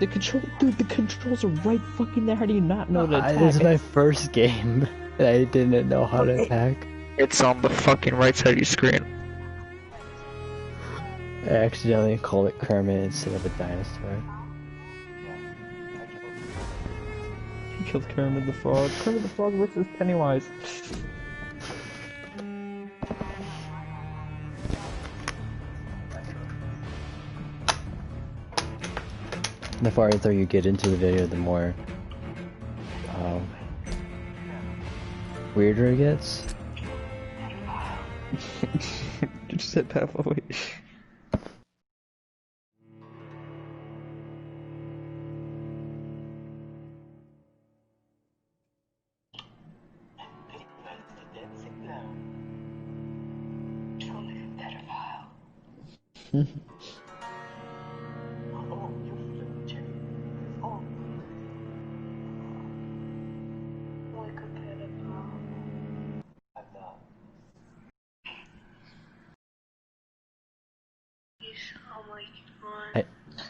The control, dude, the controls are right fucking there. How do you not know to attack? This is my first game, and I didn't know how to attack. It's on the fucking right side of your screen. I accidentally called it Kermit instead of a dinosaur. He killed Kermit the Frog. Kermit the Frog versus Pennywise. The farther you get into the video, the more weirder it gets. You just said Pavlov.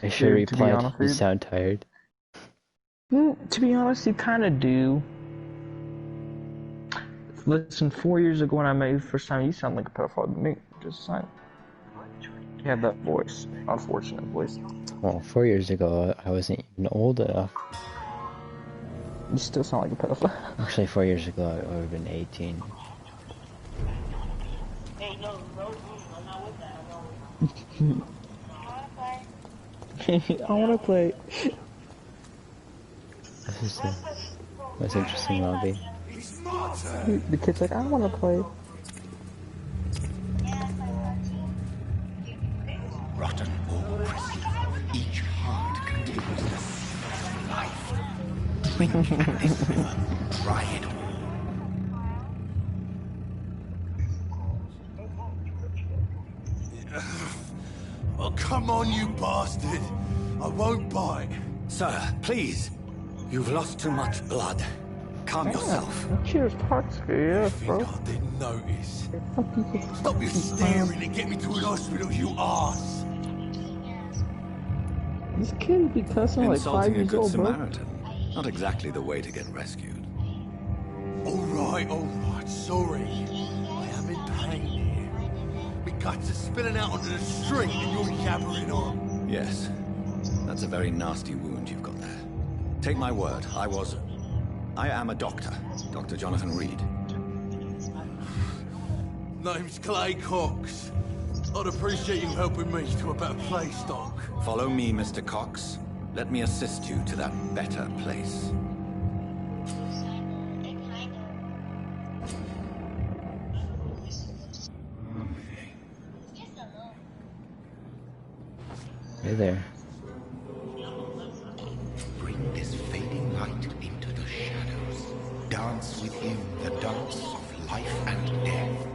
I should reply. You sound tired. To be honest, you kind of do. Listen, 4 years ago when I met you the first time, you sound like a pedophile to me. Just saying. You have that voice. Unfortunate voice. Well, 4 years ago, I wasn't even old enough. You still sound like a pedophile. Actually, 4 years ago, I would have been 18. Hey, no, I'm not with that. I wanna play. This is the most interesting lobby. The kid's like, I wanna play. Rotten or prison, each heart contains the seed of life. Drink this river, dry it all. Oh, come on, you bastard! I won't bite. Sir, please. You've lost too much blood. Calm yourself. Cheers, Parksky, yeah, bro. I didn't notice. Stop your staring and get me to an hospital, you arse! This kid be cussing like 5 years old, bro. Samaritan. Not exactly the way to get rescued. Alright, sorry. I am in pain here. My guts are spilling out onto the street and you're yabbering on. Yes. That's a very nasty wound you've got there. Take my word, I am a doctor. Dr. Jonathan Reed. Name's Clay Cox. I'd appreciate you helping me to a better place, Doc. Follow me, Mr. Cox. Let me assist you to that better place. Hey there. Bring this fading light into the shadows. Dance with him the dance of life and death.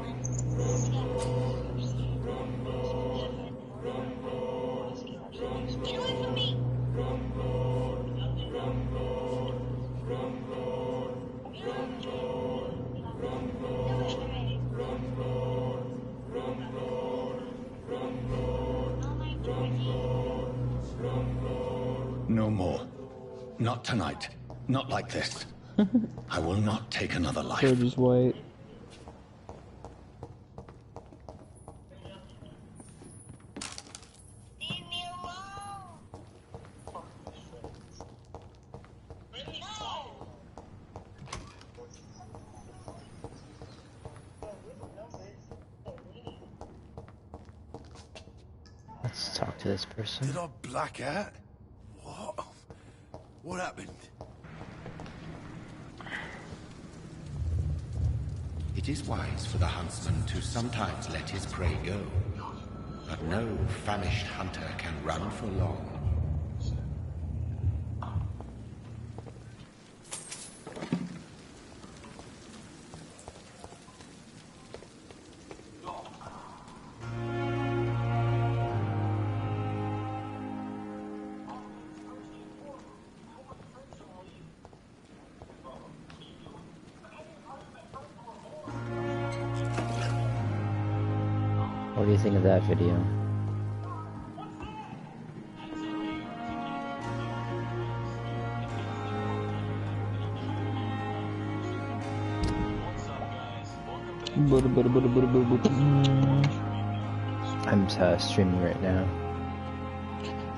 Get away from me! No more. Not tonight. Not like this. I will not take another life. So just wait. Leave me alone! No! Let's talk to this person. Did I black out? What? What happened? It is wise for the huntsman to sometimes let his prey go. But no famished hunter can run for long. What do you think of that video? I'm streaming right now.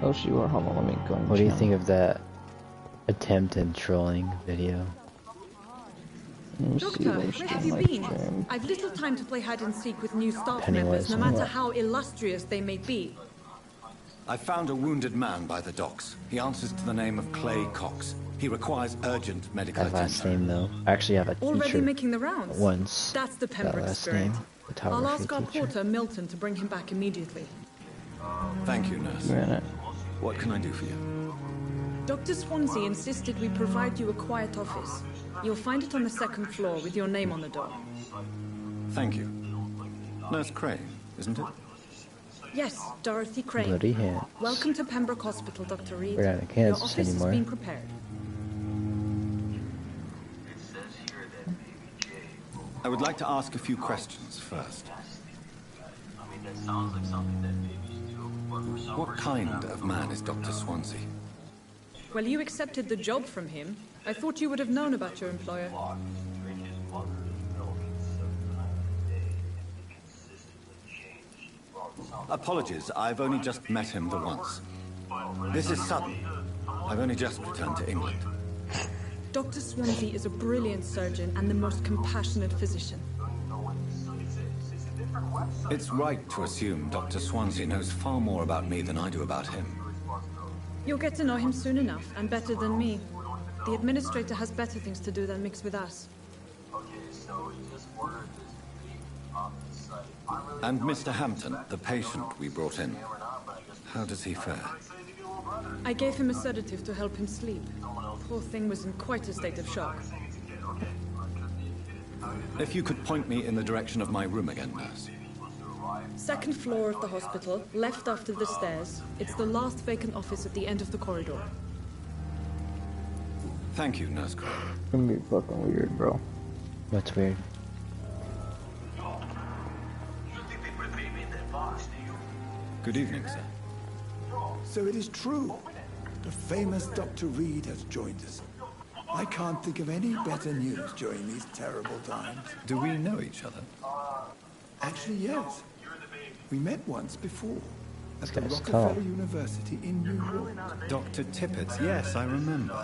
Oh, she were. Hold on, let me go. What do you think of that attempt at trolling video? Doctor, where have you been? I've little time to play hide and seek with new staff members, no matter how illustrious they may be. I found a wounded man by the docks. He answers to the name of Clay Cox. He requires urgent medical attention. That last name, though. I actually have a teacher. Already making the rounds. Once. That's the Pembroke spirit. I'll ask our porter, Milton, to bring him back immediately. Thank you, nurse. Yeah. What can I do for you? Dr. Swansea insisted we provide you a quiet office. You'll find it on the second floor with your name on the door. Thank you. Nurse Crane, isn't it? Yes, Dorothy Crane. Bloody hands. Welcome to Pembroke Hospital, Dr. Reed. We're not in Kansas your office anymore. is being prepared. I would like to ask a few questions first. What kind of man is Dr. Swansea? Well, you accepted the job from him. I thought you would have known about your employer. Apologies, I've only just met him the once. This is sudden. I've only just returned to England. Dr. Swansea is a brilliant surgeon and the most compassionate physician. It's right to assume Dr. Swansea knows far more about me than I do about him. You'll get to know him soon enough, and better than me. The administrator has better things to do than mix with us. And Mr. Hampton, the patient we brought in, how does he fare? I gave him a sedative to help him sleep. Poor thing was in quite a state of shock. If you could point me in the direction of my room again, nurse. Second floor of the hospital, left after the stairs. It's the last vacant office at the end of the corridor. Thank you, Nurse Crane. It's gonna be fucking weird, bro. What's weird? Good evening, sir. So it is true. The famous Dr. Reed has joined us. I can't think of any better news during these terrible times. Do we know each other? Actually, yes. We met once before at the That's Rockefeller tall. University in New York. Dr. Tippett, yes, I remember.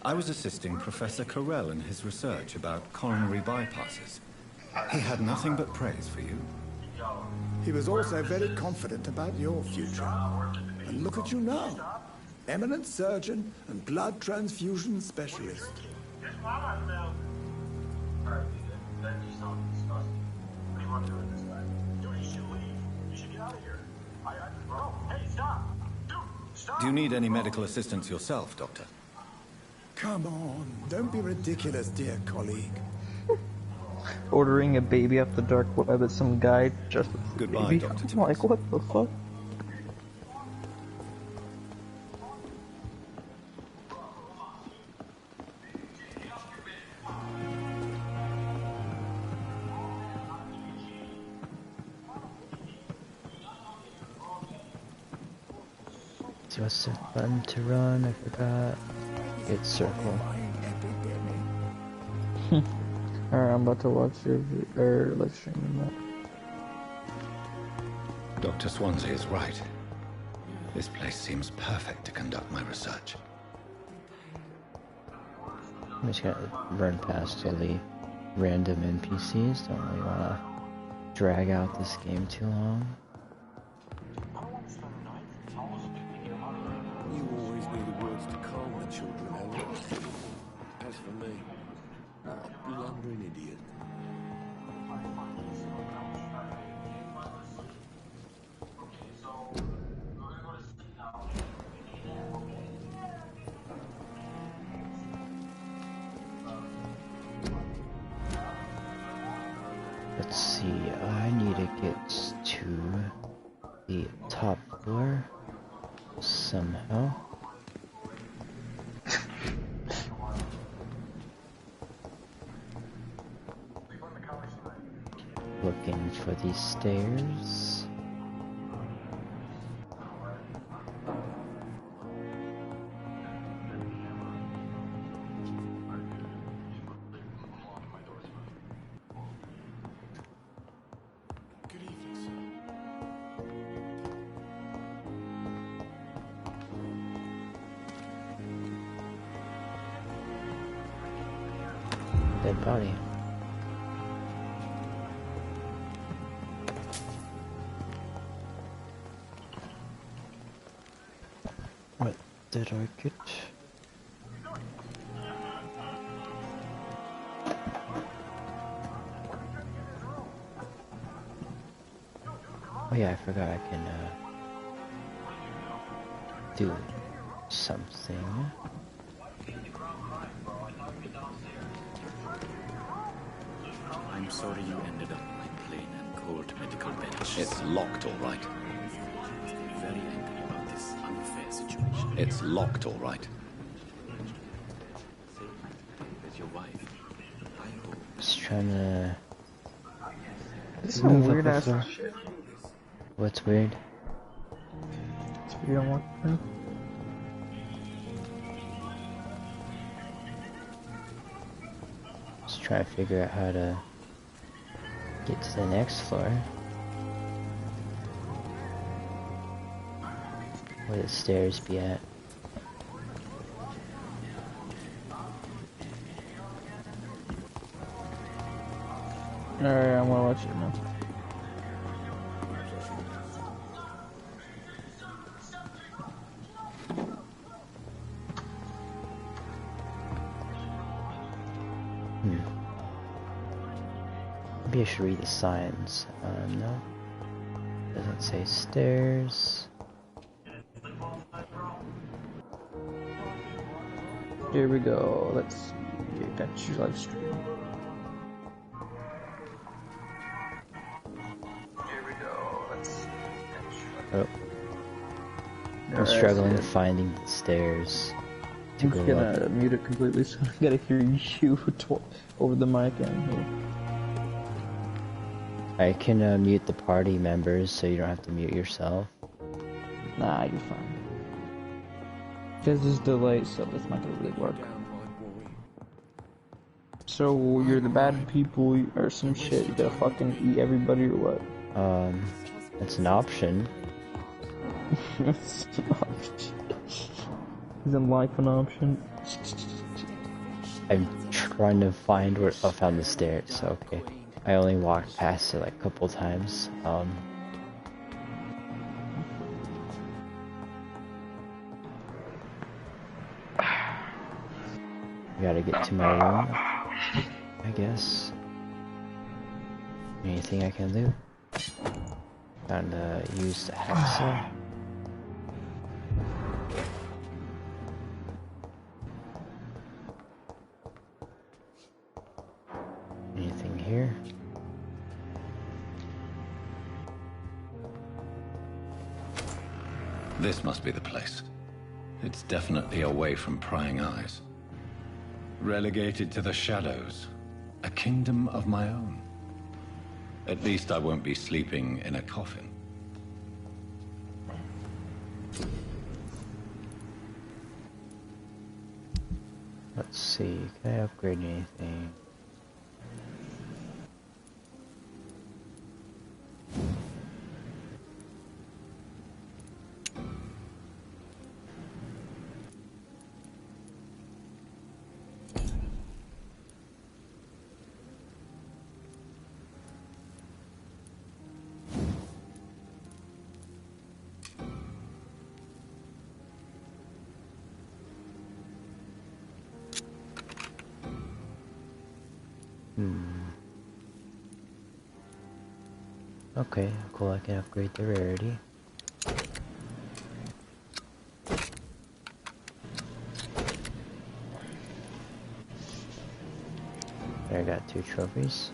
I was assisting Professor Carell in his research about coronary bypasses. He had nothing but praise for you. He was also very confident about your future. And look at you now. Eminent surgeon and blood transfusion specialist. Do you need any medical assistance yourself, Doctor? Come on, don't be ridiculous, dear colleague. Ordering a baby off the dark web at some guy just with a Goodbye, baby. Dr. I'm like, what the fuck? So what's the button to run? I forgot. Hit circle. Alright, I'm about to watch your live stream in that. Dr. Swansea is right. This place seems perfect to conduct my research. I'm just gonna run past all the random NPCs. Don't really wanna drag out this game too long. You always knew the words to calm the children, Elliot. As for me, blundering idiot. Let's see, I need to get to the top floor somehow. Looking for these stairs. dead body. What did I get? Oh yeah, I forgot I can do something. I'm sorry you ended up on my plain and cold medical bench. It's locked, all right. Very angry about this unfair situation. It's locked, all right. With your wife, I hope. Just trying to. It's some weird ass shit. What's weird? It's weird on what? Just trying to figure out how to get to the next floor. Where the stairs be at. Alright, I'm gonna let you know. Maybe I should read the signs. No. Doesn't say stairs. Here we go. Let's see. That's your live stream. Here we go. Let's see. Oh. I'm struggling finding the stairs to go I'm gonna up. mute it completely so I gotta hear you over the mic and here. I can mute the party members so you don't have to mute yourself. Nah, you're fine. Because there's delay, so it's not gonna really work. So you're the bad people or some shit, you gotta fucking eat everybody or what? It's an option. It's an option. Isn't life an option? I'm trying to find where I found the stairs, so okay. I only walked past it like a couple times. Gotta get to my room, I guess. Anything I can do? Found use the hacksaw. Anything here? This must be the place. It's definitely away from prying eyes. Relegated to the shadows. A kingdom of my own. At least I won't be sleeping in a coffin. Let's see, can I upgrade anything? Okay, cool, I can upgrade the rarity. There, I got 2 trophies.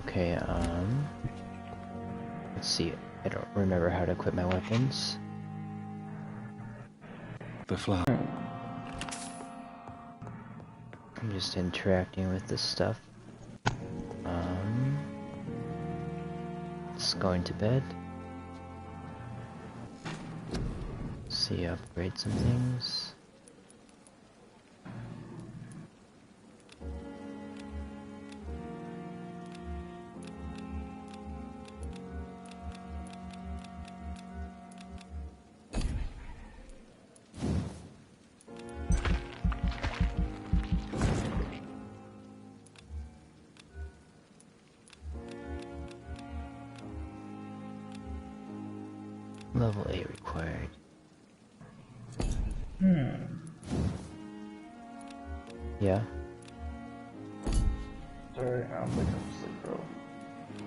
Okay, let's see. I don't remember how to equip my weapons. The flower. I'm just interacting with this stuff. Just going to bed. see, upgrade some things. Level 8 required. Yeah? Sorry, I'm going to sleep, bro.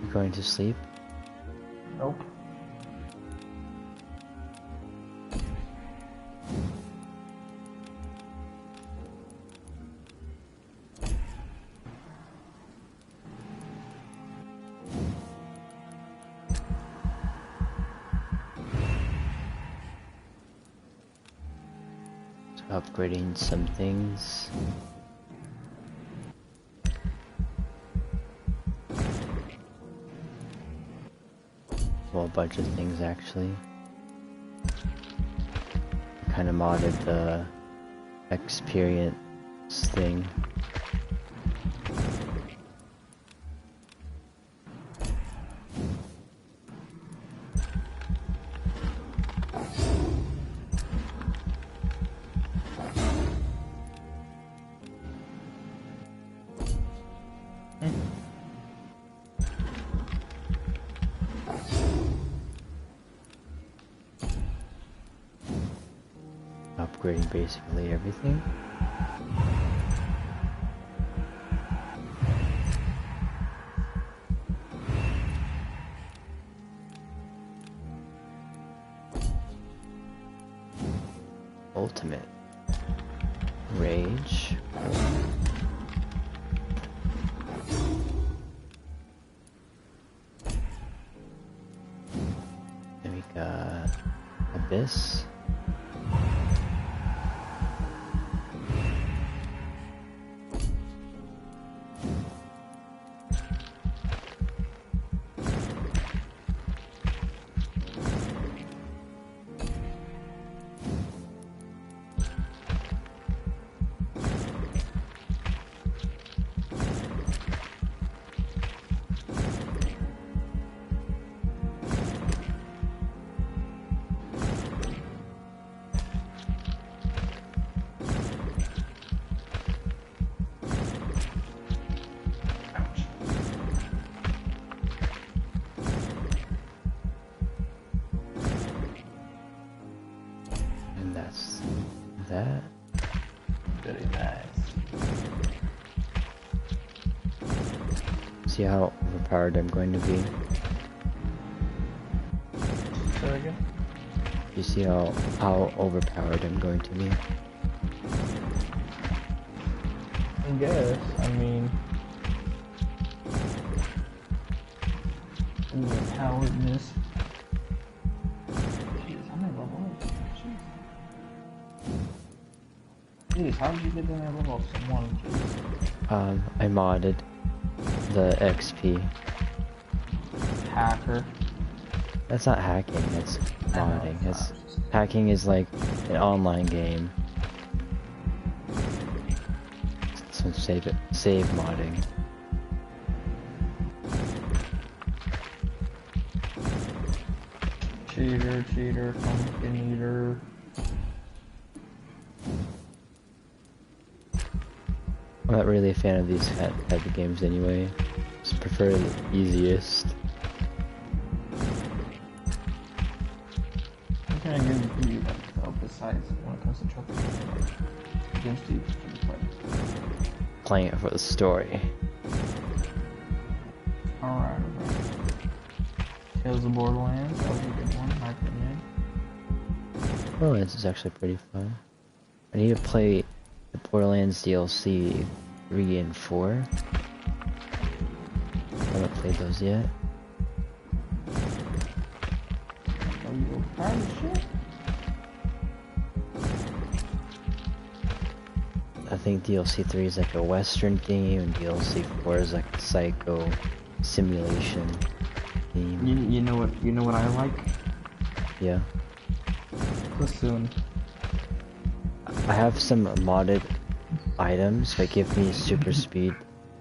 You're going to sleep? Nope. Upgrading some things. Well, a bunch of things actually. Kind of modded the experience thing. Upgrading basically everything. Ultimate Rage. Then we got Abyss. That. Very nice. See how overpowered I'm going to be. Say that again? You see how overpowered I'm going to be. I guess. I mean, overpoweredness. Jeez, how many levels? Jeez, how did you get to that level of someone? I modded the XP. Hacker. That's not hacking, that's modding. Hacking is like an online game. So save modding. Cheater, pumpkin eater. I'm not really a fan of these type of games anyway. Just prefer the easiest. What kind of games do you like besides when it comes to trouble? Games do you play? Playing it for the story. Alright. Tales of Borderlands, that was a good one, in my opinion. Borderlands is actually pretty fun. I need to play the Borderlands DLC 3 and 4. I haven't played those yet. Are you proud of shit? I think DLC 3 is like a Western theme, and DLC 4 is like a psycho simulation theme. You know what I like? Yeah. Soon. I have some modded items that give me super speed.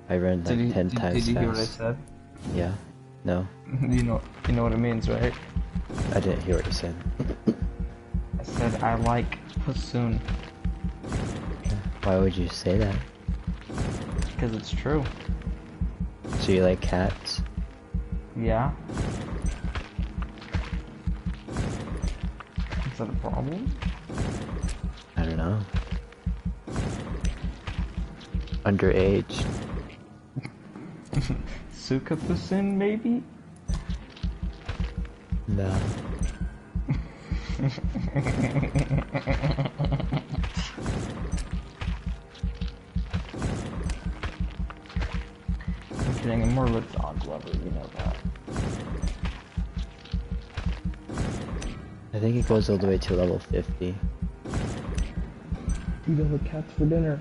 I run like 10 times Did you hear what I fast. said? Yeah. No. You know what it means, right? I didn't hear what you said. I said I like Soon. Why would you say that? Because it's true. So you like cats? Yeah. Is that a problem? I don't know. Underage. Sukapusin, maybe? No. I'm kidding, I'm more of a dog lover, you know that. I think it goes all the way to level 50. Eat all the cats for dinner.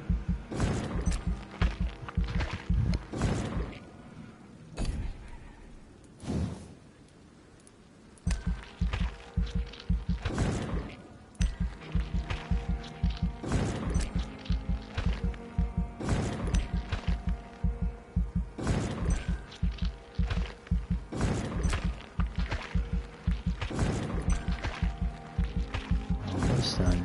Almost done.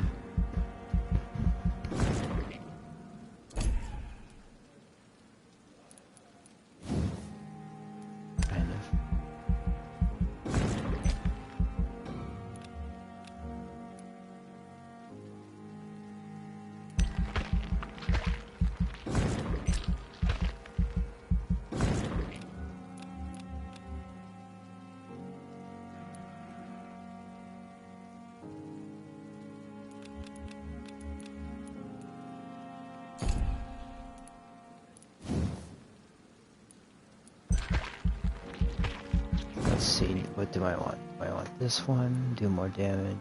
Kind of. Let's see, what do I want? Do I want this one? Do more damage?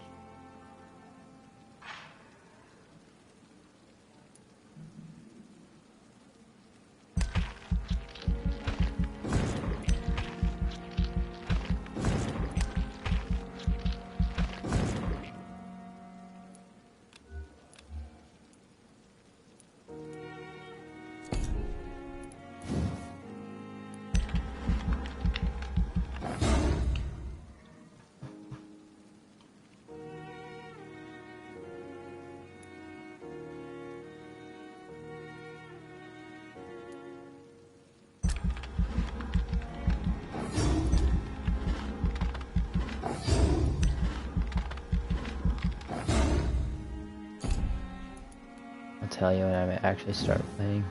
I'll tell you when I actually start playing.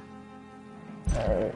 Alright.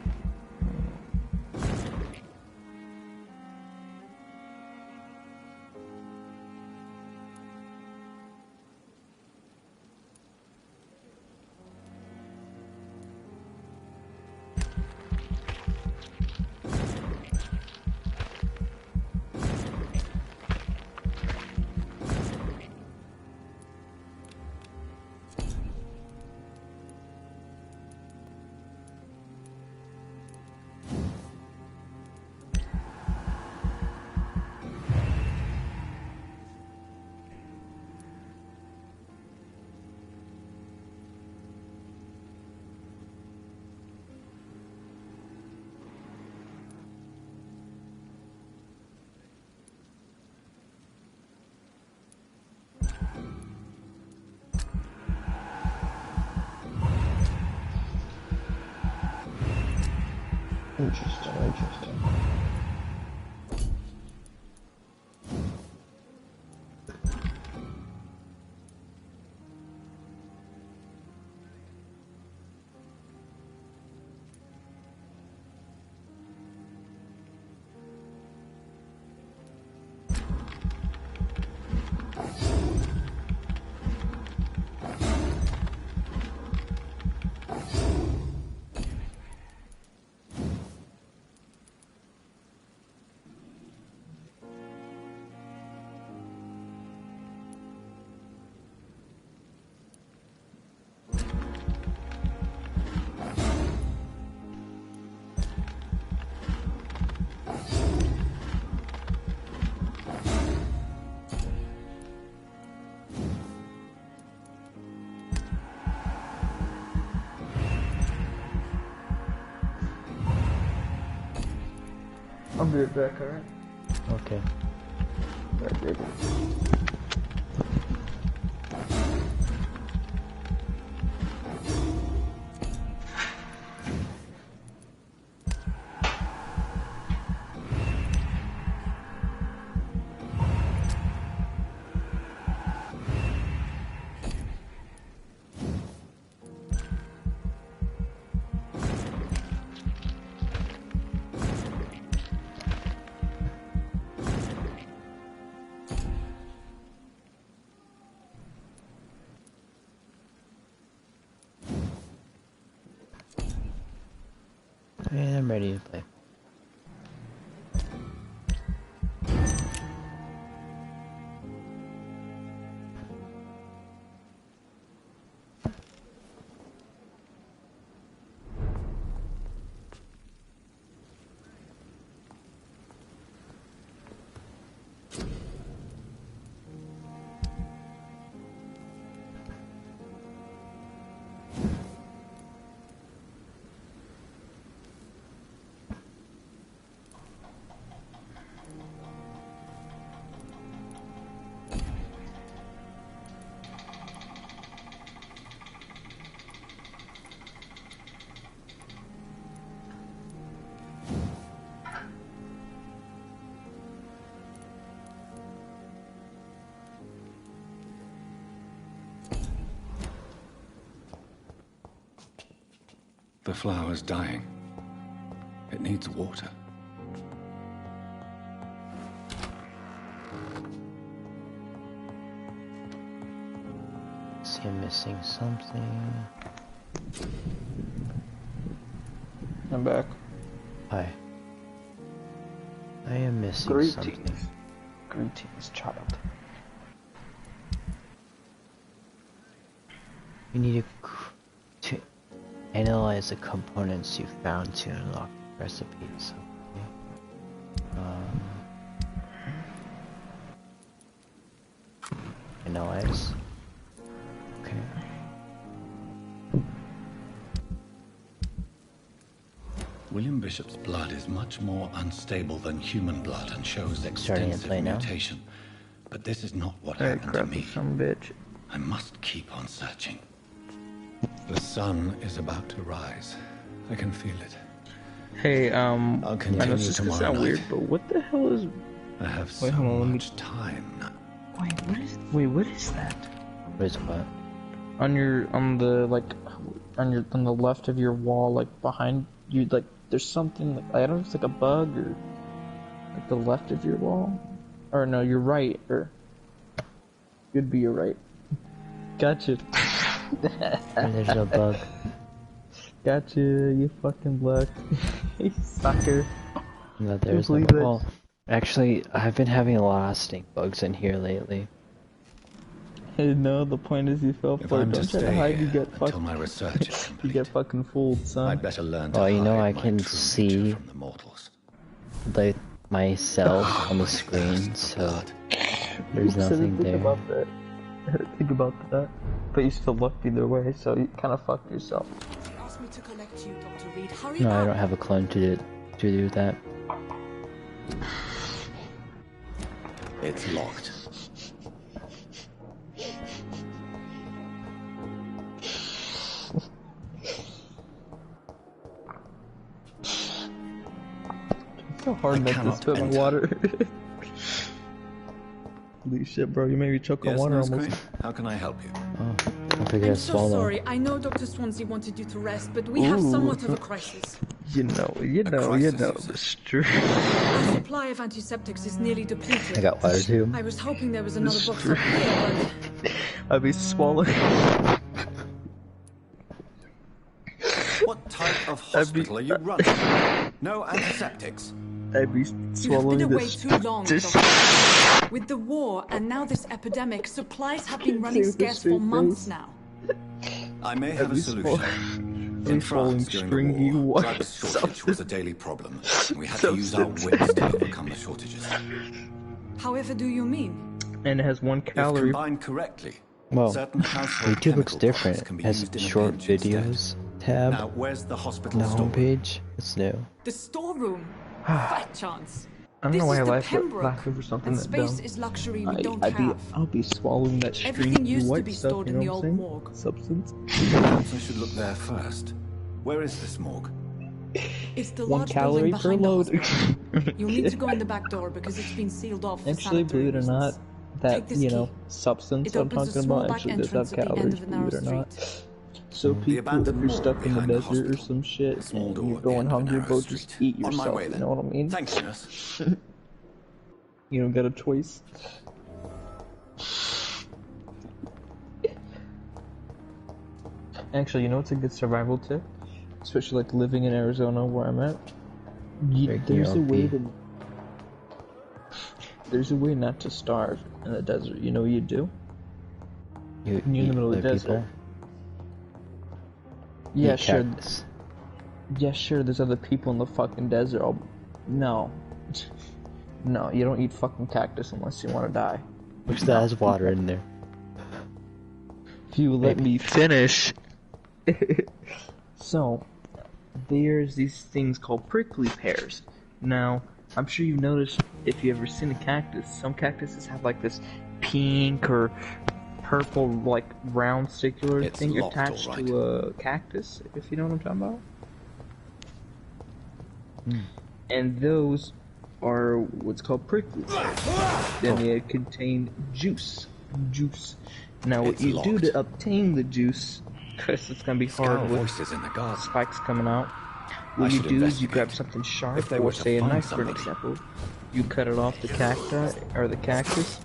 Interesting, interesting. I'll be right back, alright? Okay. Alright, baby. And I'm ready to play. The flower's dying. It needs water. See, I'm missing something. I'm back. Hi. I am missing something. Greetings, child. You need to analyze the components you found to unlock recipes. Okay. Analyze. Okay. William Bishop's blood is much more unstable than human blood and shows extensive mutation. But this is not what happened to me. Some bitch. I must keep on searching. The sun is about to rise. I can feel it. Hey, I'll I know continue this is gonna tomorrow sound weird, night. but what the hell is... I have Wait, so hold on, much time. Wait, what is that? What is what? On the left of your wall, like behind you, like there's something like, I don't know if it's like a bug or like the left of your wall, or no, you're right, or could be your right. Gotcha. There's no bug. Gotcha, you fucking black. You sucker. No, there's no bug. Well, actually, I've been having a lot of stink bugs in here lately. Hey, no, the point is you fell for it. Don't try to hide, you get fucked. Until my research is complete. You get fucking fooled, son. I'd better learn to Well, you know, hide I can my true see nature from the mortals. like myself on the screen, so there's nothing there. About that. Think about that. But you still looked either way, so you kind of fucked yourself. Ask me to collect you, Dr. Reed. Hurry No, up. I don't have a clone to do that. It's locked. It's so hard not to spit my water. Holy shit, bro, you made me choke on water almost. How can I help you? Oh, I think I I'm so swallowed. sorry. I know Dr. Swansea wanted you to rest, but we have somewhat of a crisis. You know, it's true. Our supply of antiseptics is nearly depleted. I got water too. I was hoping there was another box up here, but... I'd be swallowing. What type of hospital are you running? No antiseptics. I'd be swallowing You've been away this. too long, Doctor. With the war and now this epidemic, supplies have been running scarce for months now. I may have a solution. In France, during the war, drug shortage was a daily problem, and we had to use our wits to overcome the shortages. However do you mean? And it has 1 If calorie. combined correctly, Well, certain household YouTube looks chemical different. products can be It has used in a short pinch instead. videos tab Now, where's the on hospital the store? homepage. It's new. The storeroom. Fat chance. I don't know why I laugh Pembroke, over something and that space dumb. is luxury we don't have. I'll be swallowing that Everything stringy used to white be stuff, stored you in know the what I'm old saying? morgue. Substance. Perhaps I should look there first. Where is this morgue? It's the 1 large calorie building per behind the load. hospital. You'll need to go in the back door because it's been sealed off for Actually, sanitary believe it or not, reasons. that, Take this you know, key. substance It I'm opens a talking small about back actually does entrance have at the end calories, of a narrow believe it or not. street. So people, if abandoned you're stuck morgue in the behind the desert or hospital. some shit, A small and door you're at the going end of a hungry, narrow bro, street. just eat On my yourself, way, you then. know what I mean? Thanks, nurse. You don't got a choice. Actually, you know what's a good survival tip? Especially like living in Arizona where I'm at. There's a way not to starve in the desert. You know what you do? You When you're in the middle of the desert. Yeah, sure. Cactus. Yeah, sure, there's other people in the fucking desert. No. No, you don't eat fucking cactus unless you want to die. Which that has water in there. If you let me finish. So, there's these things called prickly pears. Now, I'm sure you've noticed if you've ever seen a cactus, some cactuses have like this pink or purple, like round circular thing attached to a cactus, if you know what I'm talking about. And those are what's called prickly pears. Then they contain juice. Now, what you do to obtain the juice, because it's gonna be hard with spikes coming out. What you do is you grab something sharp, or say a knife for example. You cut it off the cacti or the cactus,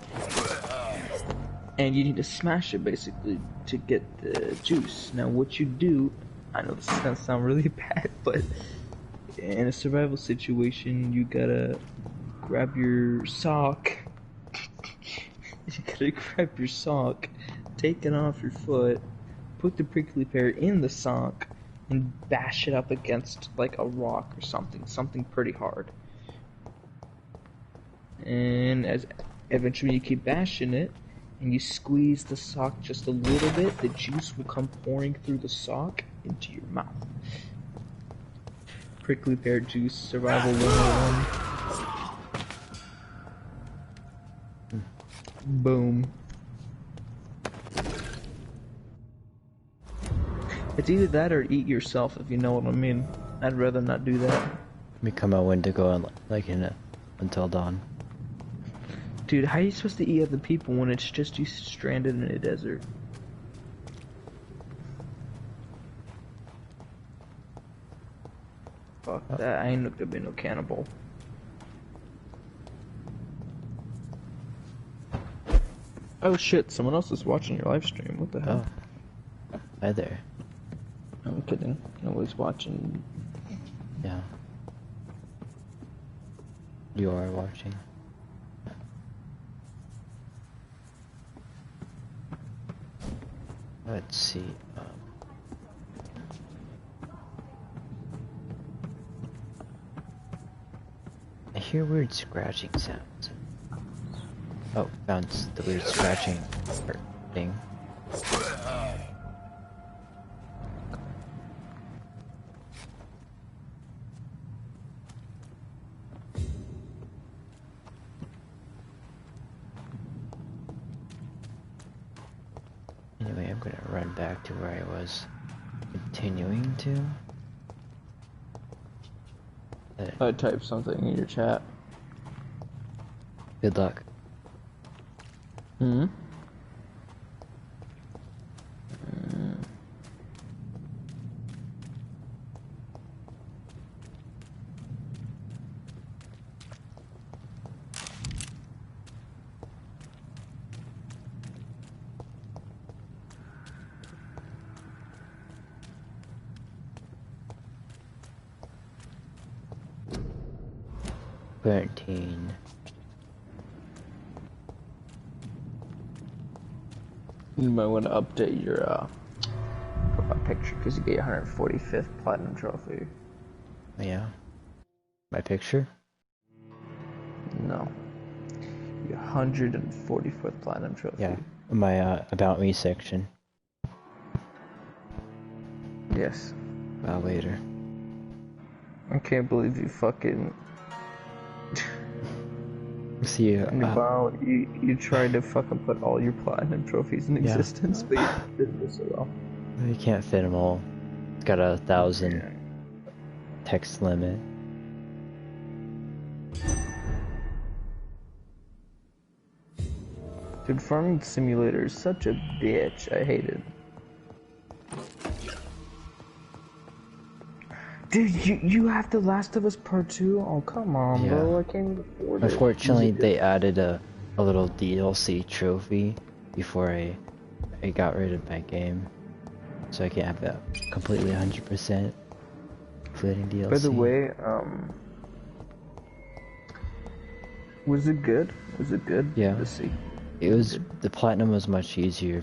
and you need to smash it basically to get the juice. Now, what you do, I know this is gonna sound really bad, but in a survival situation, you gotta grab your sock. You gotta grab your sock, take it off your foot, put the prickly pear in the sock, and bash it up against like a rock or something pretty hard. And as eventually you keep bashing it, and you squeeze the sock just a little bit, the juice will come pouring through the sock into your mouth. Prickly pear juice, survival 101. Boom. It's either that or eat yourself, if you know what I mean. I'd rather not do that. We come out Wendigo and like in Until Dawn. Dude, how are you supposed to eat other people when it's just you stranded in a desert? Fuck that, I ain't looked to be no cannibal. Oh shit, someone else is watching your live stream, what the hell? Oh. Hi there. I'm kidding, nobody's watching. Yeah. You are watching. Let's see. I hear weird scratching sounds. Oh, found the weird scratching thing. Anyway, I'm gonna run back to where I was continuing to. I typed something in your chat. Good luck. Hmm? Quarantine. You might want to update your profile picture because you get your 145th platinum trophy. Yeah. My picture? No. Your 145th platinum trophy. Yeah. My About Me section. Yes. Later. I can't believe you fucking See, wow, you tried to fucking put all your platinum trophies in existence, but you didn't do so well. You can't fit them all. It's got 1,000 text limit. Dude, Farming Simulator is such a bitch. I hate it. Dude, you have The Last of Us Part 2? Oh, come on, bro. I can't even afford it. Unfortunately, they added a little DLC trophy before I got rid of my game. So I can't have that completely 100% including DLC. By the way, was it good? Was it good? Yeah. Let's see. It was, the platinum was much easier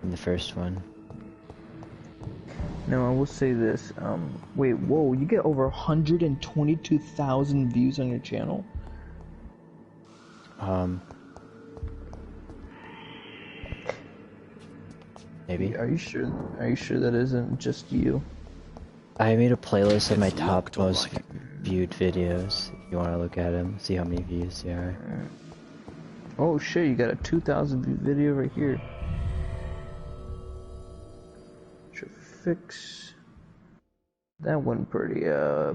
than the first one. No, I will say this. Wait, whoa, you get over 122,000 views on your channel? Maybe. Are you sure that isn't just you? I made a playlist of my top most viewed videos. If you want to look at them, see how many views they are. Oh shit, you got a 2,000 view video right here. Should fix that one pretty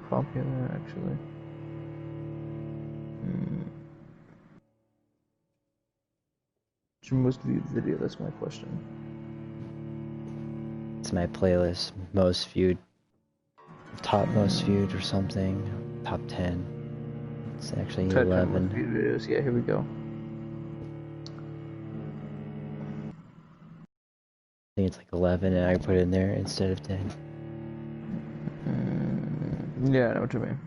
popular actually. What's your most viewed video? That's my question. It's my playlist, most viewed, top most viewed or something, top 10. It's actually 11. Videos. Yeah, here we go. I think it's like 11 and I put it in there instead of 10. Yeah, I know what you mean.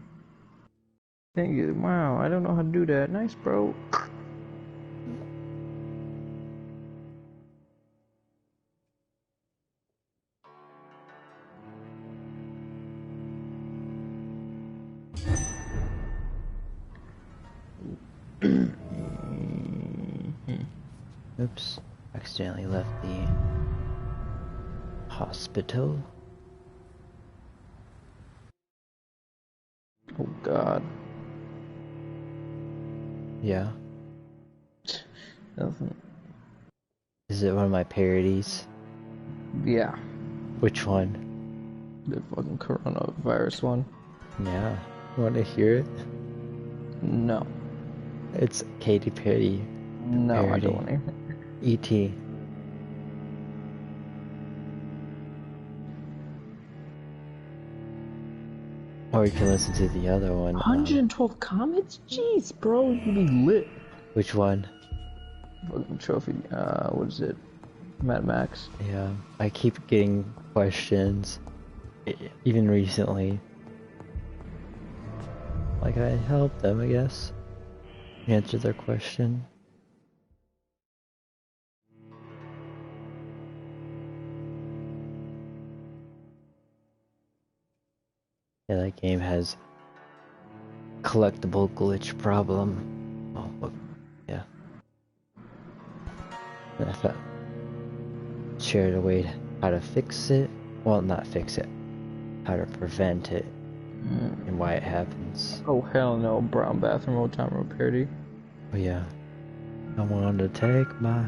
Thank you. Wow, I don't know how to do that. Nice, bro. Oops, accidentally left the hospital. Oh god. Yeah. Nothing. Is it one of my parodies? Yeah. Which one? The fucking coronavirus one. Yeah. Want to hear it? No. It's Katy Perry. No, parody. I don't want to hear it. E.T. Or you can listen to the other one. 112 comments? Jeez, bro, you'd be lit. Which one? Fucking trophy. What is it? Mad Max. Yeah, I keep getting questions, even recently. Like I help them, I guess, answer their question. Yeah, that game has collectible glitch problem. Oh, look, yeah. And I thought shared a way how to fix it. Well, not fix it. How to prevent it and why it happens. Oh hell no! Brown bathroom old timer parody. Oh yeah. I want to take my.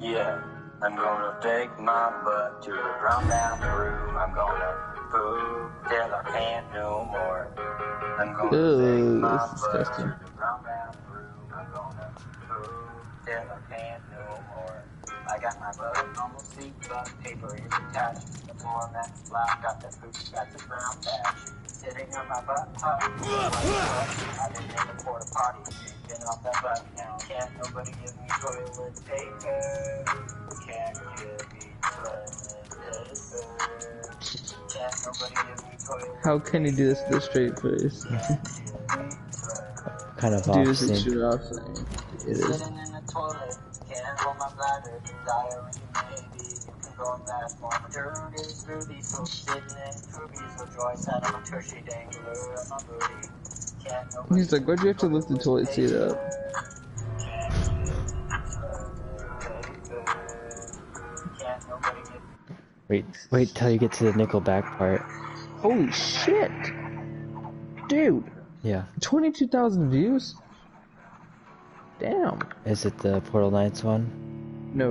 Yeah, I'm gonna take my butt to the brown bathroom. I'm gonna poop till I can't no more. I'm gonna take my butt to the brown bathroom. I'm gonna poop till I can't no more. I got my butt on the seat, but paper is attached. The floor that's black, got the poop, got the brown patch. Sitting on my butt, I didn't make a porta potty. Get off that butt now. Can't nobody give me toilet paper. Can't give me toilet paper. Can't nobody give me toilet paper. How can you do this with a straight face? Kind of Dude, off-scene. this is off-scene. It is. Sitting in the toilet, can't hold my bladder. Diarrhea maybe. You can go and last more. Dirty, fruity, so sitting in fruity. So joy sat on a tushy dangler on my booty. He's like, why'd you have to lift the toilet seat up? Wait till you get to the Nickelback part. Holy shit! Dude! Yeah. 22,000 views? Damn. Is it the Portal Knights one? No,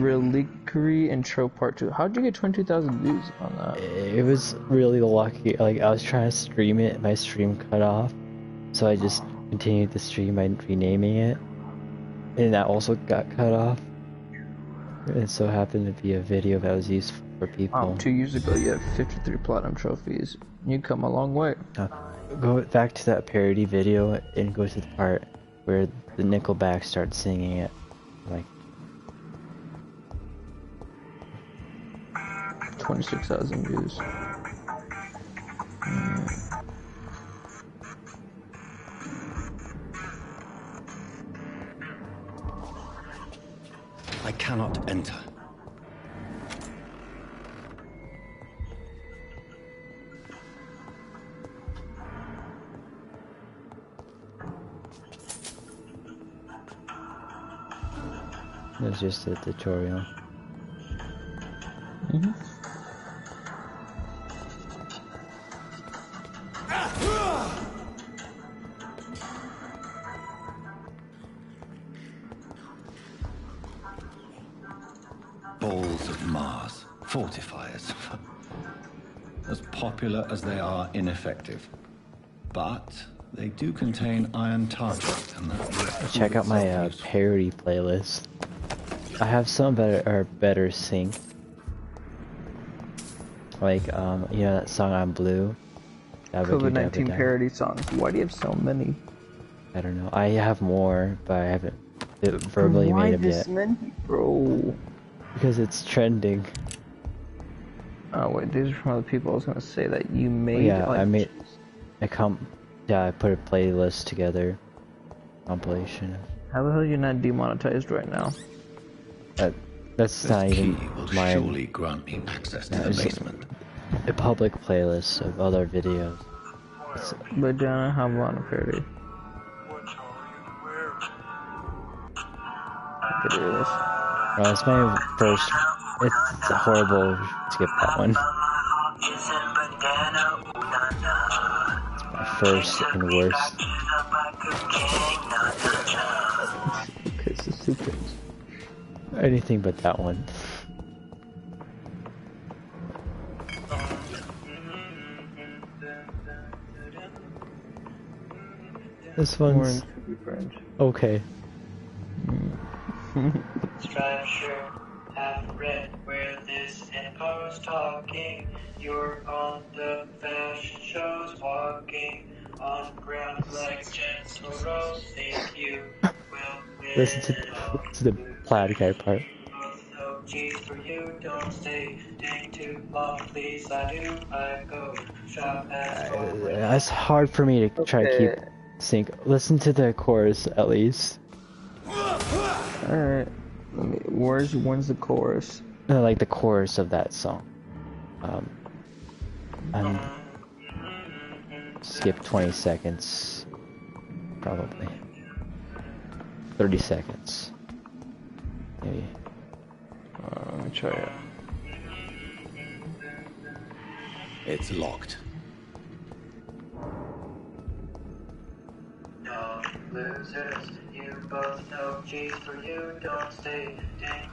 Reliquary Intro Part 2. How'd you get 22,000 views on that? It was really lucky. Like, I was trying to stream it, my stream cut off. So I just continued the stream by renaming it. And that also got cut off. It so happened to be a video that was used for people. 2 years ago you had 53 platinum trophies. You come a long way. Go back to that parody video and go to the part where the Nickelback starts singing it. Like 26,000 views. I cannot enter. It's just a tutorial. Balls of Mars, fortifiers. As popular as they are ineffective. But they do contain iron targets and that. Check out my parody playlist. I have some that are better synced. Like, you know that song I'm Blue? COVID-19 parody songs. Why do you have so many? I don't know. I have more, but I haven't verbally made them yet. Why this many, bro? Because it's trending. Oh wait, these are from other people. I was gonna say that you made. Yeah, like, I made. I put a playlist together. Compilation. How the hell are you not demonetized right now? That's not even mine. Surely grant me access to the basement. A public playlist of other videos. But don't have one parody. Videos. Well, it's my first. It's horrible to skip that one. It's my first and worst. Okay, so stupid. Anything but that one. This one's okay. Structure, half read where this info's talking. You're on the fashion shows, walking on ground like gentle rose. Think you will win. Listen to the plaid guy part. No G's for you, don't stay too long, please. I do, I go shop at It's hard for me to try to keep sync. Listen to the chorus at least. Alright. When's the chorus? No, like the chorus of that song. Skip 20 seconds. Probably. 30 seconds. Maybe. Let me try it. It's locked. No losers, you both know G's for you, don't stay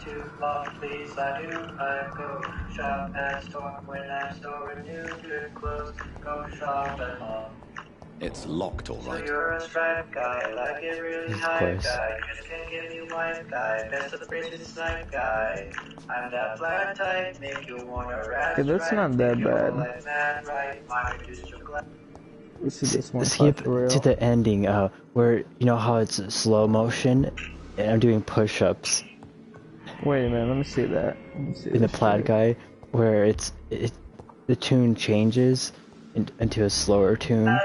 too long, please. I do, I go shop at store when I store a new good clothes, go shop at home. It's locked, all right. So you're a stripe guy, like it really high guy, just can't give you white guy, best of the braces snipe guy. I'm that flat type, make you wanna rat. Okay, that's not that bad. Like mad, right? Mine just your glass. Skip to the ending, where you know how it's slow motion, and I'm doing push-ups. Wait a minute, let me see that. In the plaid guy, where the tune changes into a slower tune.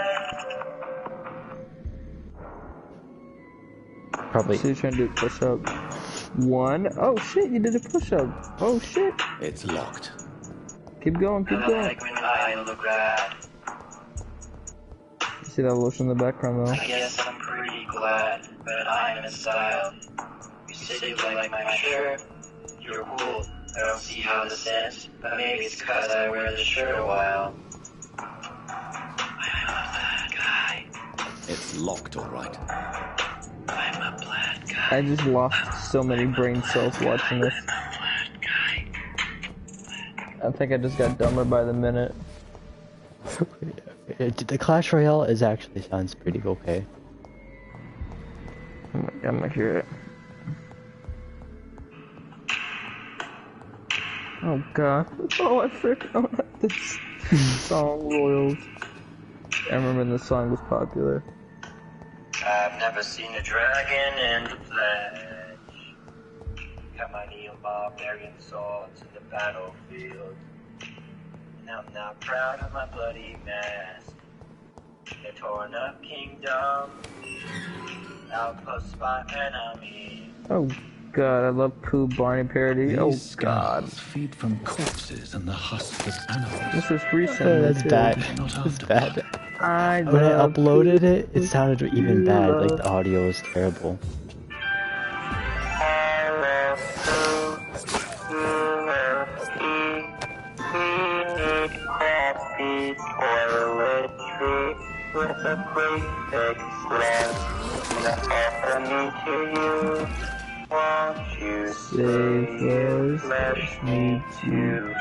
Probably. So you're trying to do push-up. One. Oh shit, you did a push-up. Oh shit. It's locked. Keep going, keep going. Like when I look rad. See that lotion in the background though? I guess I'm pretty glad, but I'm in style. You say you like my shirt, you're cool, I don't see how this ends, but maybe it's 'cause I wear the shirt a while. I'm a bad guy. It's locked, all right. I'm a bad guy. I just lost so many brain cells watching this. I think I just got dumber by the minute. The Clash Royale sounds pretty okay. I'm gonna hear it. Oh god. Oh, I forgot this song, Royals. I remember when this song was popular. I've never seen a dragon in the flesh. Got my neon barbarian swords in the battlefield. And I'm not proud of my bloody mask. The torn up kingdom. Outpost by enemy. Oh god, I love Pooh Barney parody. These Oh god. feed from corpses and the husks of animals. This is recent. Oh, that's bad. That's bad. When I love uploaded it sounded even bad. Like the audio was terrible. With a great big slam that offer me to you. Won't you say let me too?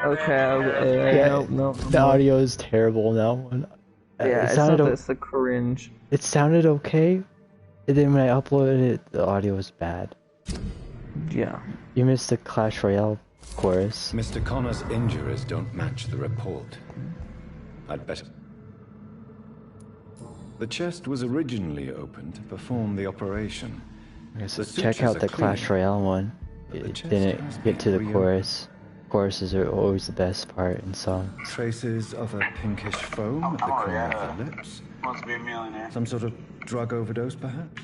Okay, Yeah, no. The audio is terrible now. Yeah, it's not it's the cringe. It sounded okay, and then when I uploaded it, the audio was bad. Yeah. You missed the Clash Royale chorus. Mr. Connor's injuries don't match the report. I'd better... The chest was originally opened to perform the operation. Okay, so check out the Clash Royale one. It didn't get to the chorus. Choruses are always the best part in songs. Traces of a pinkish foam at the corner of the lips. Must be a millionaire. Some sort of drug overdose, perhaps?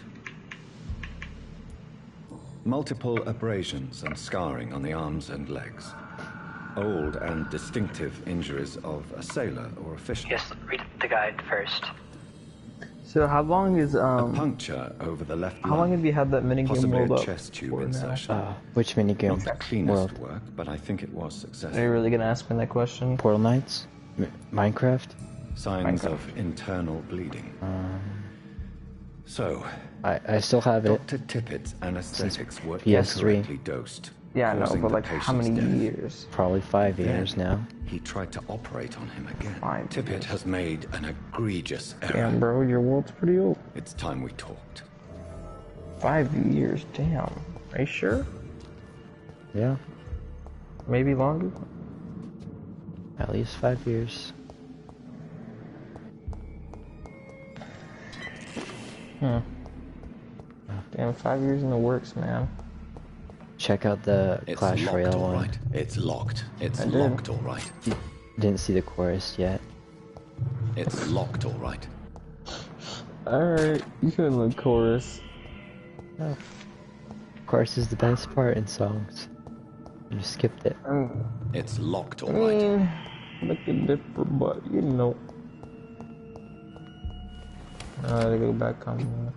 Multiple abrasions and scarring on the arms and legs. Old and distinctive injuries of a sailor or a fisherman. Yes, read the guide first. So how long is a puncture over the left how long have you had that minigame possibly rolled a up chest tube for insertion. Which minigame? Not the cleanest work, but I think it was successful. Are you really gonna ask me that question? Portal Knights? Minecraft? Signs of internal bleeding. So, I still have it. Dr. Tippett's anesthetics were PS3. incorrectly dosed. Yeah, no, causing but the like how many patient's death. years? Probably 5 years Then, now. He tried to operate on him again. 5 Tippett years. has made an egregious error. Damn, bro, your world's pretty old. It's time we talked. 5 years, damn. Are you sure? Yeah, Maybe longer? at least 5 years. Damn, 5 years in the works, man. Check out the It's Clash locked, Royale all one. right. It's locked. It's I did. locked, all right. Didn't see the chorus yet. It's locked, all right. Alright, you can the chorus. Oh. Chorus is the best part in songs. You skipped it. It's locked, all I right. mean, looking different, but you know. I gotta go back on.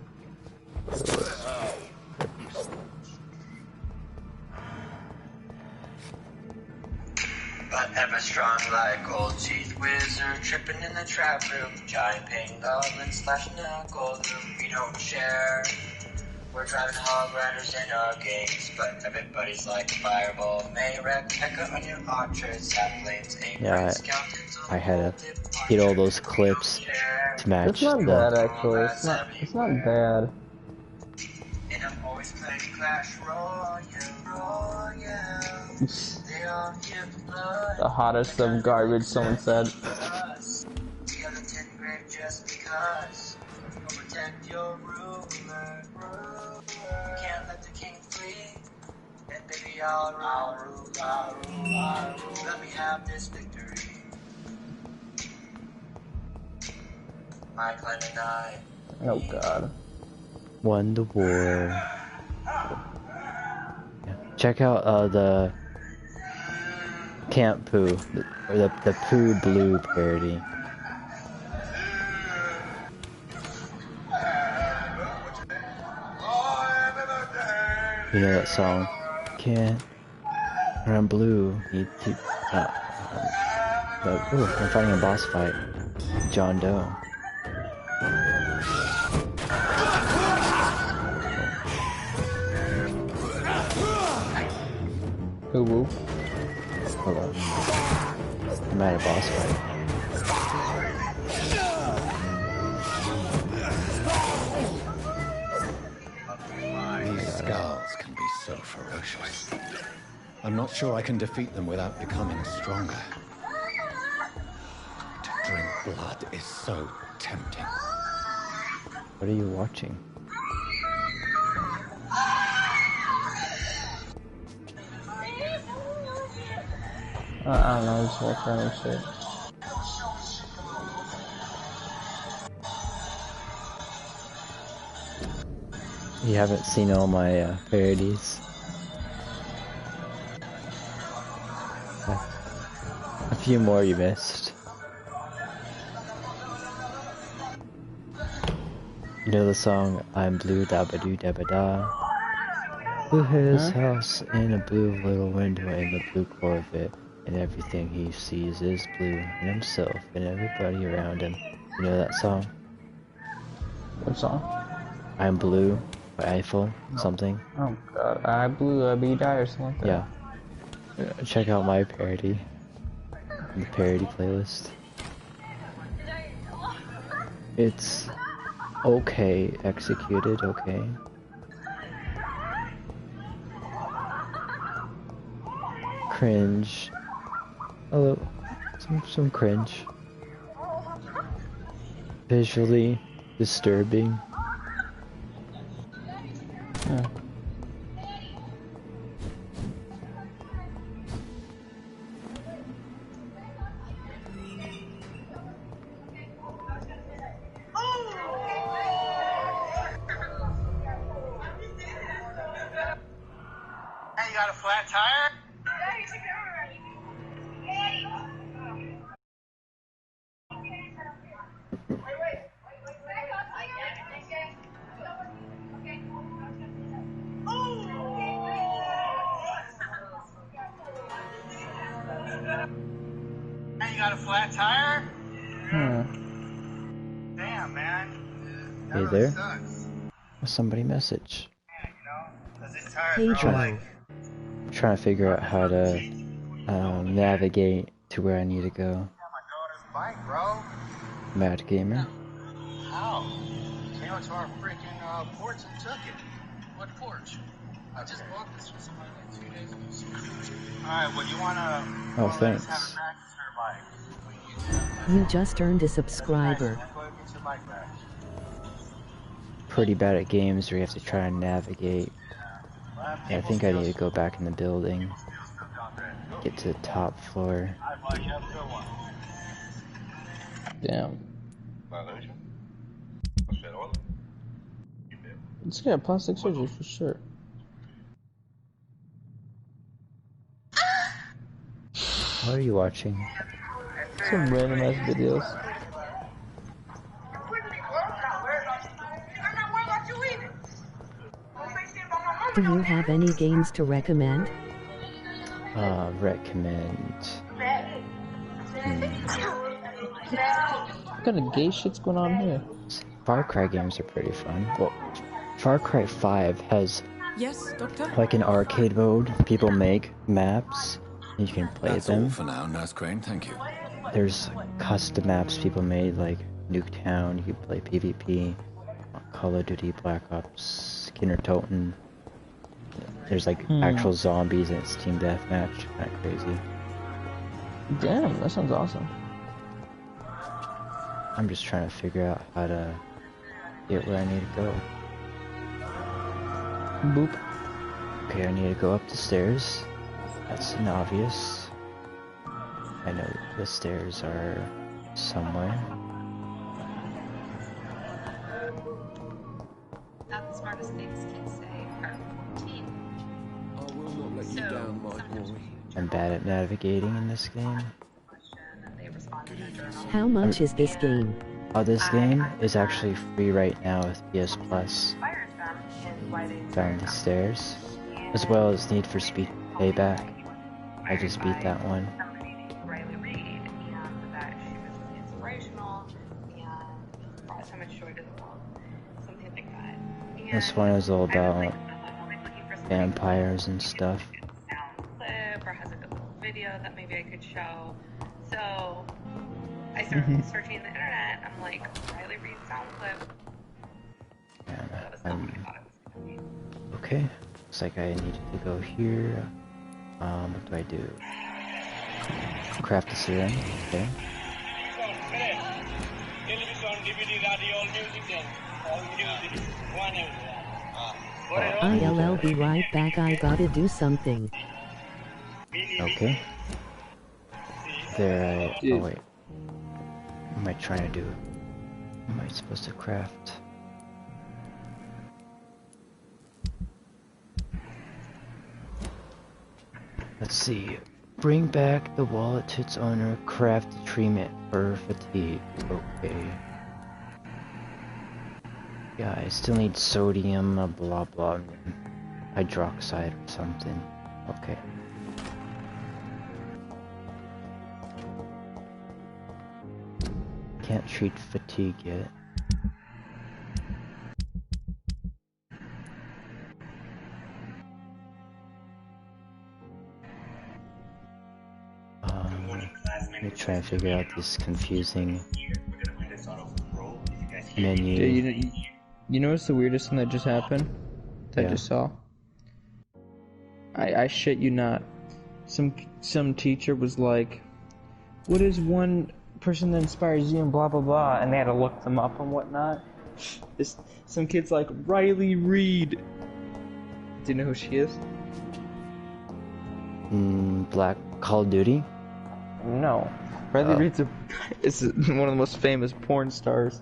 But ever strong like old teeth wizard, tripping in the trap room. Giant pain goblins slashing knuckles. We don't share. We're driving hog riders in our games, but everybody's like a fireball. Mayrek, Pekka on your archers, saplings, Yeah, I had to get all those clips to match. It's not bad, actually. It's not bad. And I'm always playing Clash Royale. They all give blood. The hottest of garbage, someone said. The other 10 grade just because. You'll protect your ruler. Can't let the king flee. And baby, I'll rule. Let me have this victory. My clan and I. Oh god. Won the war. Yeah. Check out the Camp Poo, or the Poo Blue parody. You know that song? Can't run blue. Ooh, I'm fighting a boss fight. John Doe. Woo woo. Hello. I'm at a boss fight. These skulls can be so ferocious. I'm not sure I can defeat them without becoming stronger. To drink blood is so tempting. What are you watching? I don't know, just walk around and shit. You haven't seen all my parodies? A few more you missed. You know the song I'm blue da ba doo da ba da? Blue his house in a blue little window in a blue Corvette, and everything he sees is blue, and himself and everybody around him. You know that song? What song? I'm Blue by Eiffel, something. Oh god, I blew a B-die or something like that. Yeah. Check out my parody. The parody playlist. It's okay executed, okay. Cringe. Oh, some cringe. Visually disturbing. Yeah. Hey, you got a flat tire? Hey, you got a flat tire? Damn, man. That Hey really there. sucks. Somebody message. Hey, I'm trying to figure out how to navigate to where I need to go. Bike, bro. Mad Gamer. How? Came out to our freaking porch and took it. What porch? I just bought this from somebody like 2 days ago. Alright, well, you wanna... Oh, thanks. Have it back to her bike. You just earned a subscriber. Pretty bad at games where you have to try and navigate. Yeah, I think I need to go back in the building. Get to the top floor. Damn. Let's get a plastic surgery for sure. What are you watching? Some random ass videos. Do you have any games to recommend? Recommend. What kind of gay shit's going on here? Far Cry games are pretty fun. Well, Far Cry 5 has Yes, Doctor? like an arcade mode. People make maps. You can play That's them. all for now, Nurse Crane, thank you. There's custom maps people made, like Nuketown. You can play PvP. Call of Duty Black Ops, Skinner Toten. There's like actual zombies and it's team deathmatch. Kind of crazy. Damn, that sounds awesome. I'm just trying to figure out how to get where I need to go. Boop. Okay, I need to go up the stairs. That's an obvious. I know the stairs are somewhere. Not the smartest things kids say are 14. I will not let you down, my boy. I'm bad at navigating in this game. How much is this game? Oh, this game is actually free right now with PS Plus. Found the stairs. as well as Need for Speed Payback. I just beat that one. Riley Reid, and that she was inspirational and brought so much joy to the world. Something like that. And This one is all about vampires and stuff. sound clip or has a good little video that maybe I could show. So I started searching the internet. I'm like, Riley Reid sound clip. That was not what I thought it was going to be. Okay, looks like I needed to go here. What do I do? Craft a serum. Okay. I'll be right back. I gotta do something. Okay. There. Oh wait. What am I trying to do? What am I supposed to craft? Let's see. Bring back the wallet to its owner. Craft treatment for fatigue. Okay. Yeah, I still need sodium, blah blah, hydroxide or something. Okay. Can't treat fatigue yet. Let me try and figure out this confusing menu. Dude, you know what's the weirdest thing that just happened? That I just saw? I shit you not. Some teacher was like, what is one person that inspires you and blah blah blah, and they had to look them up and whatnot. Some kid's like, Riley Reid. Do you know who she is? Black Call of Duty? No. Riley Reid's is one of the most famous porn stars.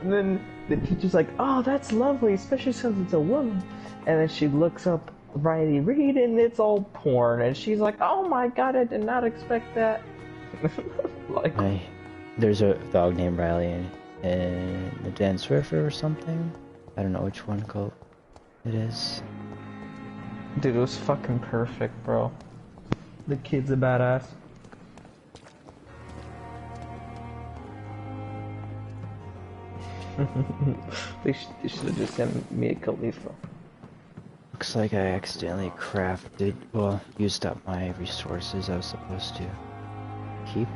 And then the teacher's like, oh, that's lovely, especially since it's a woman. And then she looks up Riley Reid and it's all porn. And she's like, oh my god, I did not expect that. Like, there's a dog named Riley and the Dance River or something. I don't know which one it is. Dude, it was fucking perfect, bro. The kid's a badass. They should have just sent me a Khalifa. Looks like I accidentally used up my resources I was supposed to keep.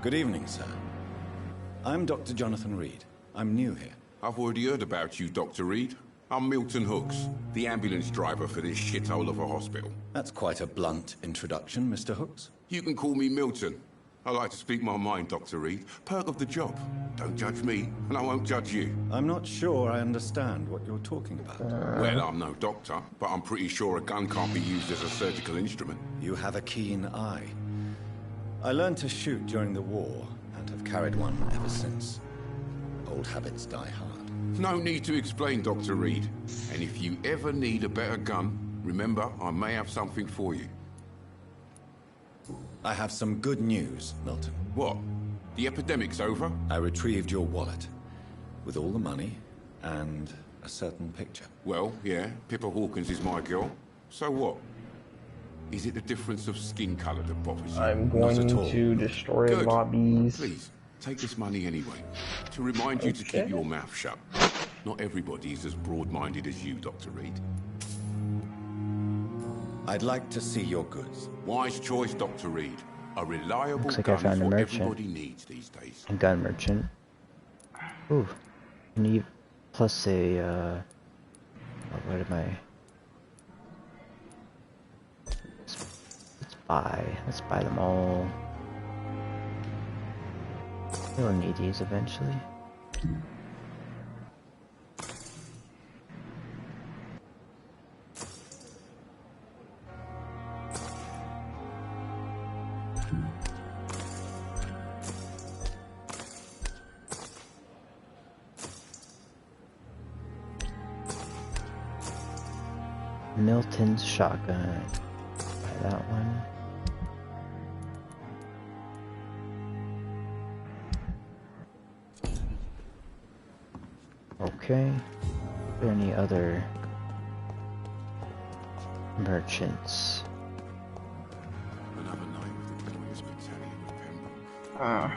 Good evening, sir. I'm Dr. Jonathan Reed. I'm new here. I've already heard about you, Dr. Reed. I'm Milton Hooks, the ambulance driver for this shithole of a hospital. That's quite a blunt introduction, Mr. Hooks. You can call me Milton. I like to speak my mind, Dr. Reed. Perk of the job. Don't judge me, and I won't judge you. I'm not sure I understand what you're talking about. Well, I'm no doctor, but I'm pretty sure a gun can't be used as a surgical instrument. You have a keen eye. I learned to shoot during the war, and have carried one ever since. Old habits die hard. No need to explain, Dr. Reed. And if you ever need a better gun, remember, I may have something for you. I have some good news, Milton. What? The epidemic's over? I retrieved your wallet, with all the money, and a certain picture. Well, yeah, Pippa Hawkins is my girl. So what? Is it the difference of skin colour that bothers you? I'm going to destroy lobbies. Please, take this money anyway. To remind you to keep your mouth shut. Not everybody is as broad-minded as you, Dr. Reed. I'd like to see your goods. Wise choice, Dr. Reed. A reliable Looks like I found a merchant. Everybody needs these days. A gun merchant. Ooh. Need plus a what am I? Let's buy them all. We'll need these eventually. Milton's shotgun. Buy that one. Okay. Are there any other Merchants. Another night with the glorious battalion of Pembroke.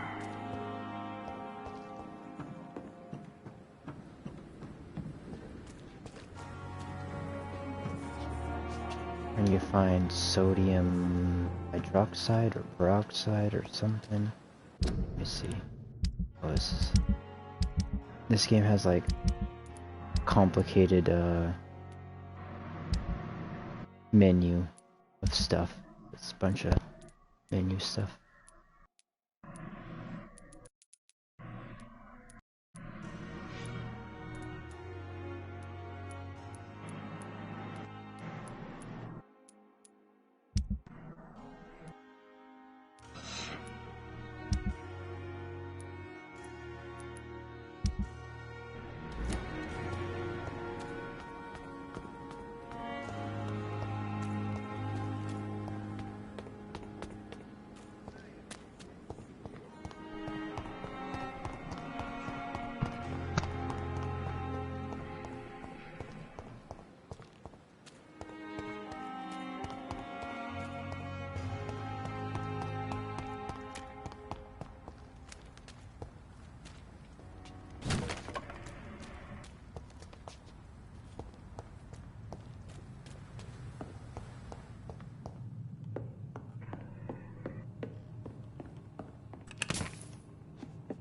And you find sodium hydroxide or peroxide or something. Let me see. Oh, this game has like complicated menu of stuff. It's a bunch of menu stuff.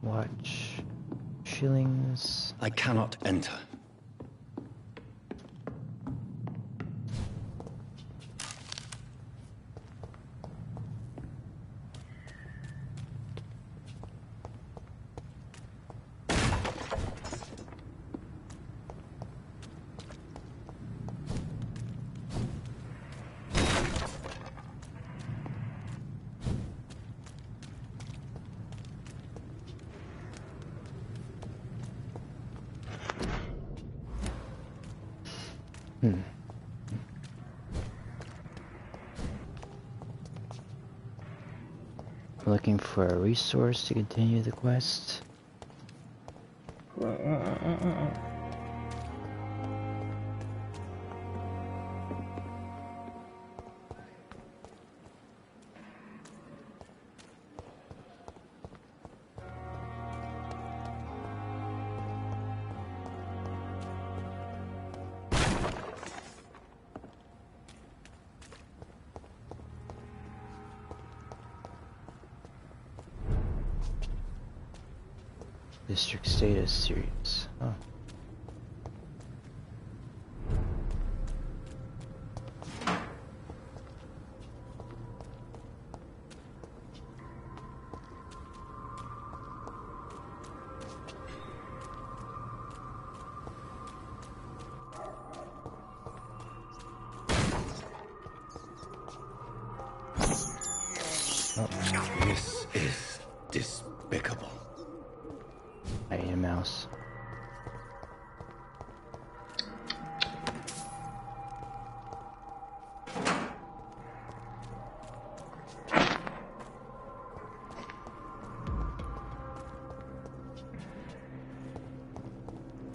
Watch. Shillings. I cannot enter. Looking for a resource to continue the quest. District status series. Oh. This is despicable. I need a mouse.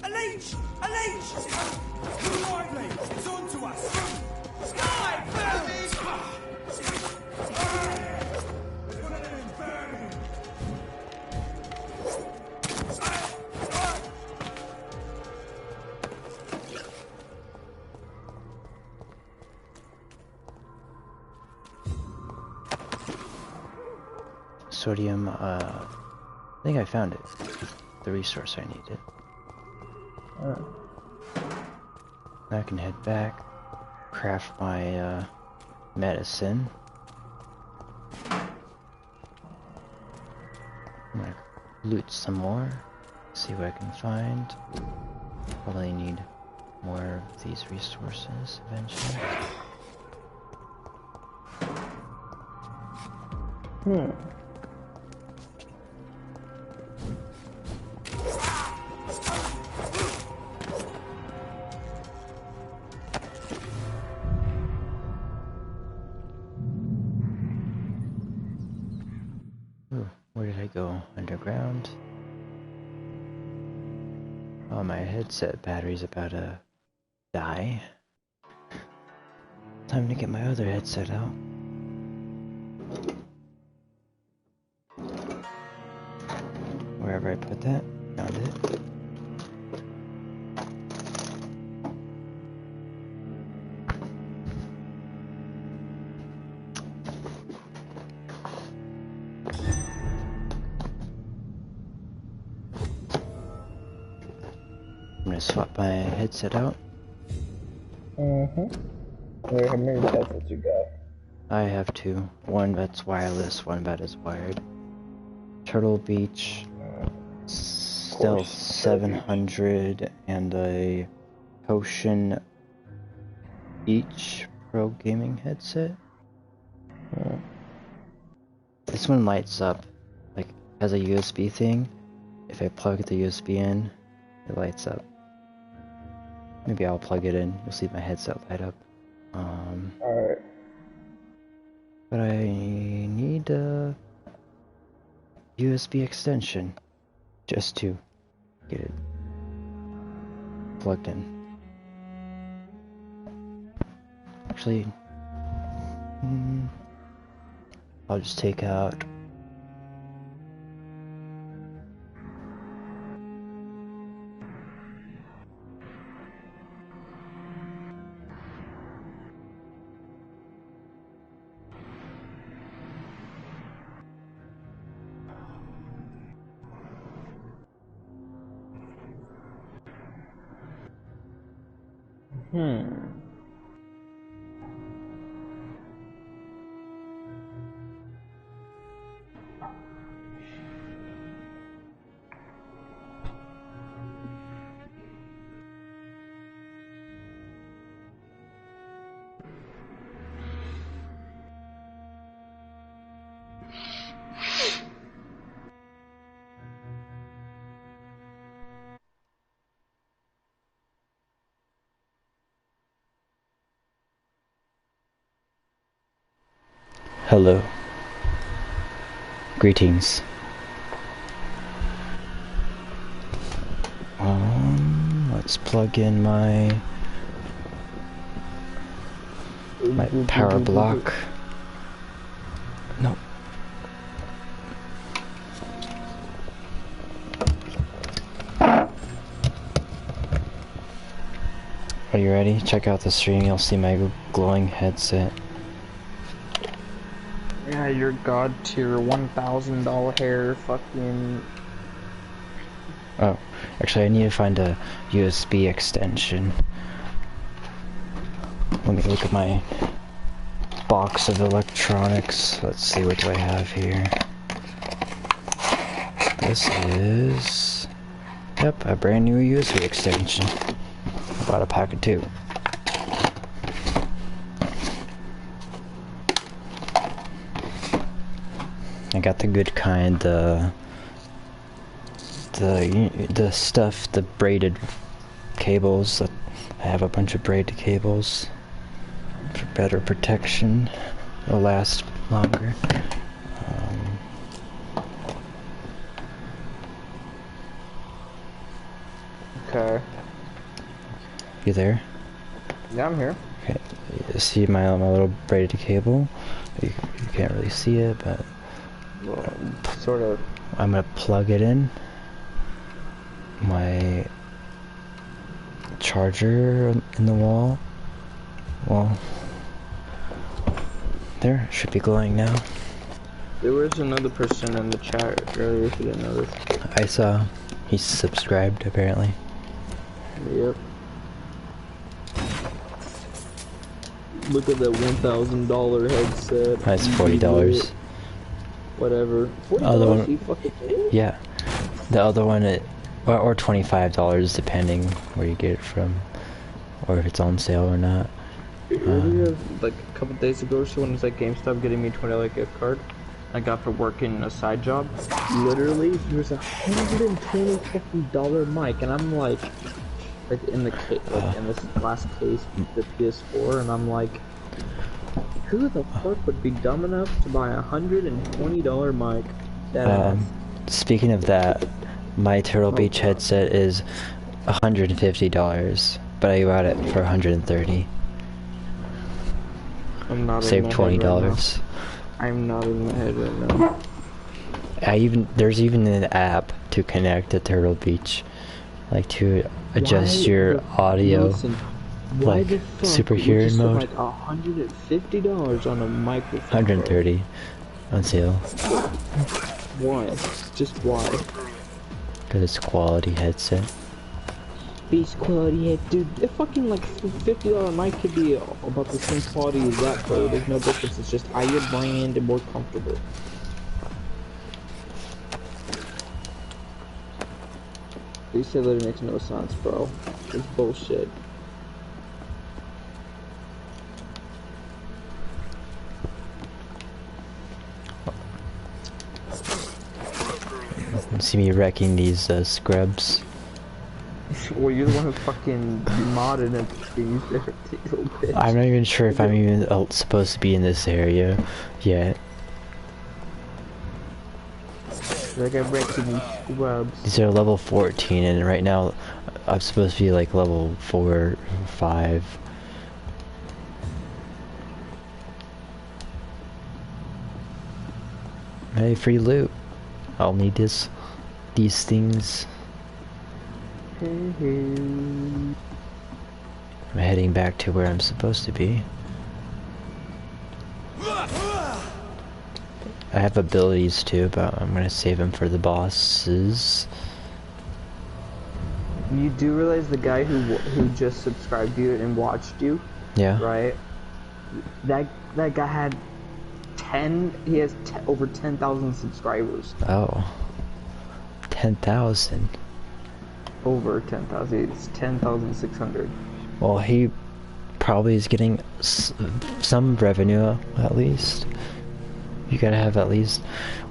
Unleash! Unleash! Move lively! It's on to us! Sky! Burn! Sodium, I think I found it. The resource I needed. I can head back, craft my medicine. I'm gonna loot some more, see what I can find. Probably need more of these resources eventually. Ooh, where did I go? Underground? Oh, my headset battery's about to die. Time to get my other headset out. Wherever I put that, found it. I'm gonna swap my headset out. Wait, how many headsets you got? I have two. One that's wireless, one that is wired. Turtle Beach, Stealth 700, and a Potion Beach Pro gaming headset. This one lights up, like has a USB thing. If I plug the USB in, it lights up. Maybe I'll plug it in. You'll see my headset light up. Alright. But I need a USB extension just to get it plugged in. Actually, I'll just take out hello. Greetings. Let's plug in my power block. No. Are you ready? Check out the stream, you'll see my glowing headset. Yeah, your god tier $1,000 hair fucking... Oh, actually I need to find a USB extension. Let me look at my box of electronics. Let's see, what do I have here? This is... Yep, a brand new USB extension. I bought a pack of two. I got the good kind, the stuff, the braided cables. I have a bunch of braided cables for better protection. It'll last longer. Okay. You there? Yeah, I'm here. Okay. You see my little braided cable? You can't really see it, but... Well, sort of. I'm gonna plug it in. My charger in the wall. Well, there, should be glowing now. There was another person in the chat earlier if you didn't notice. I saw. He's subscribed apparently. Yep. Look at that $1,000 headset. That's $40. Whatever. Other $40? one, You fucking paid? yeah. The other one, or $25 depending where you get it from, or if it's on sale or not. Earlier, like a couple days ago or so, when it was like GameStop getting me a $20 gift card, I got for working a side job. Literally, there's a $120 mic, and I'm like in the case, like in this last case, the PS4, and I'm like, who the fuck would be dumb enough to buy a $120 mic? Speaking of that, my Turtle Beach headset is $150, but I got it for $130. I'm not save in my $20. I'm not in my head right now. There's even an app to connect to Turtle Beach, like to adjust your audio, Listen, like super hearing mode. Like $150 on a microphone. 130 on sale. Why? Just why? Because it's quality headset. Beast quality head, dude. A fucking like $50 mic could be about the same quality as that, bro. There's no difference. It's just higher brand and more comfortable. You said that it makes no sense, bro. It's bullshit. See me wrecking these scrubs. Well, you're the one who fucking modded and used there, little bitch. I'm not even sure if I'm even supposed to be in this area yet. Like I'm wrecking these scrubs. These are level 14, and right now I'm supposed to be like level 4 or 5. Hey, free loot. I'll need these things. I'm heading back to where I'm supposed to be. I have abilities too, but I'm gonna save them for the bosses. You do realize the guy who just subscribed to you and watched you? Yeah. Right? That guy had he has over 10,000 subscribers. Oh. 10,000. Over 10,000. It's 10,600. Well, he probably is getting some revenue at least. You gotta have at least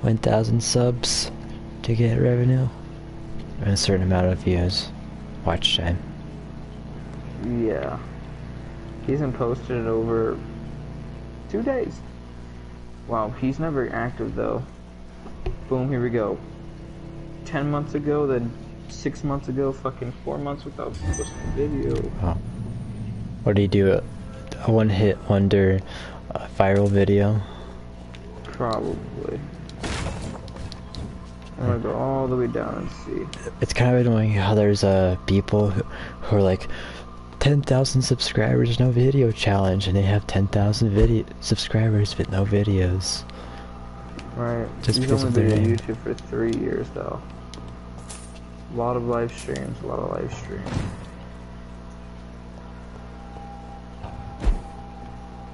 1,000 subs to get revenue. And a certain amount of views. Watch time. Yeah. He hasn't posted in over 2 days. Wow, he's never active though. Boom, here we go. 10 months ago, then 6 months ago, fucking 4 months without posting a video. Oh. What do you do? A one-hit wonder viral video? Probably. I'm gonna go all the way down and see. It's kind of annoying how there's people who are like 10,000 subscribers, no video challenge, and they have 10,000 subscribers but no videos. Right. Just He's because only of their been on name. YouTube for 3 years though. A lot of live streams,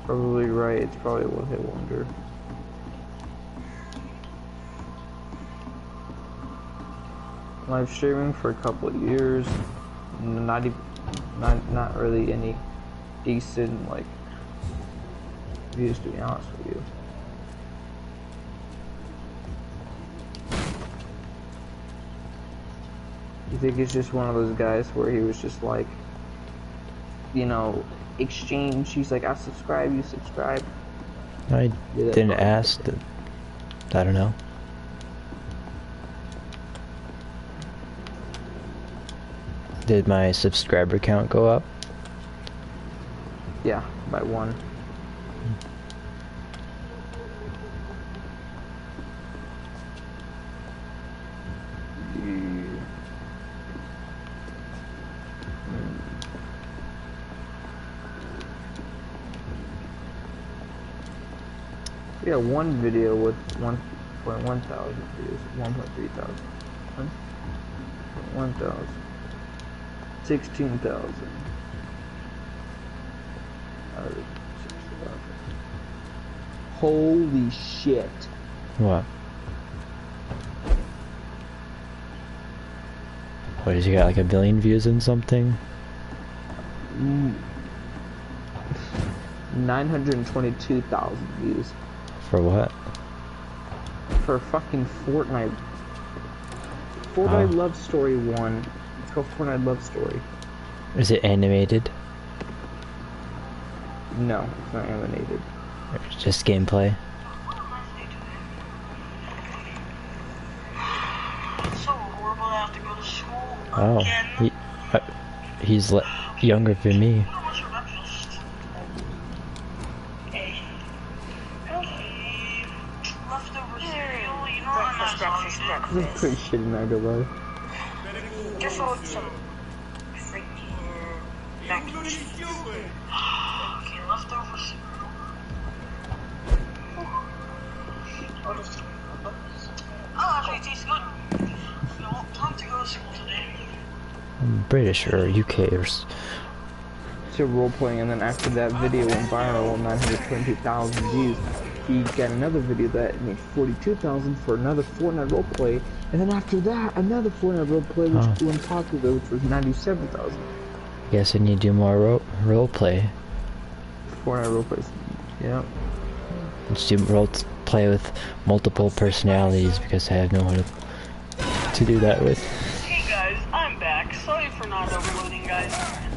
Probably right, it's probably a one-hit wonder. Live streaming for a couple of years, not really any decent like views, to be honest with you. You think he's just one of those guys where he was just like, you know, exchange, he's like, I subscribe, you subscribe. I didn't ask. I don't know. Did my subscriber count go up? Yeah, by 1. Yeah, one video with 1.1 thousand views, 1.3 thousand, 1,000, 16,000. Holy shit! What? What, has he got like 1 billion views in something? 922,000 views. For what? For fucking Fortnite. Fortnite Love Story 1. It's called Fortnite Love Story. Is it animated? No, it's not animated. It's just gameplay? It's so horrible I have to go to school Oh, again. he's younger than me. Hey, This is pretty shitty, not gonna lie. Just want some freaking mac and cheese. Okay, leftovers. Oh, actually, it tastes good. No, time to go to school today. I'm British or UKers. So role-playing, and then after that video went viral, 922,000 views, he got another video that made 42,000 for another Fortnite roleplay, and then after that, another Fortnite roleplay which went popular, which was 97,000. Guess I need to do more roleplay. Fortnite roleplays, yeah. Let's do roleplay with multiple personalities because I have no one to do that with. Hey guys, I'm back. Sorry for not uploading, guys.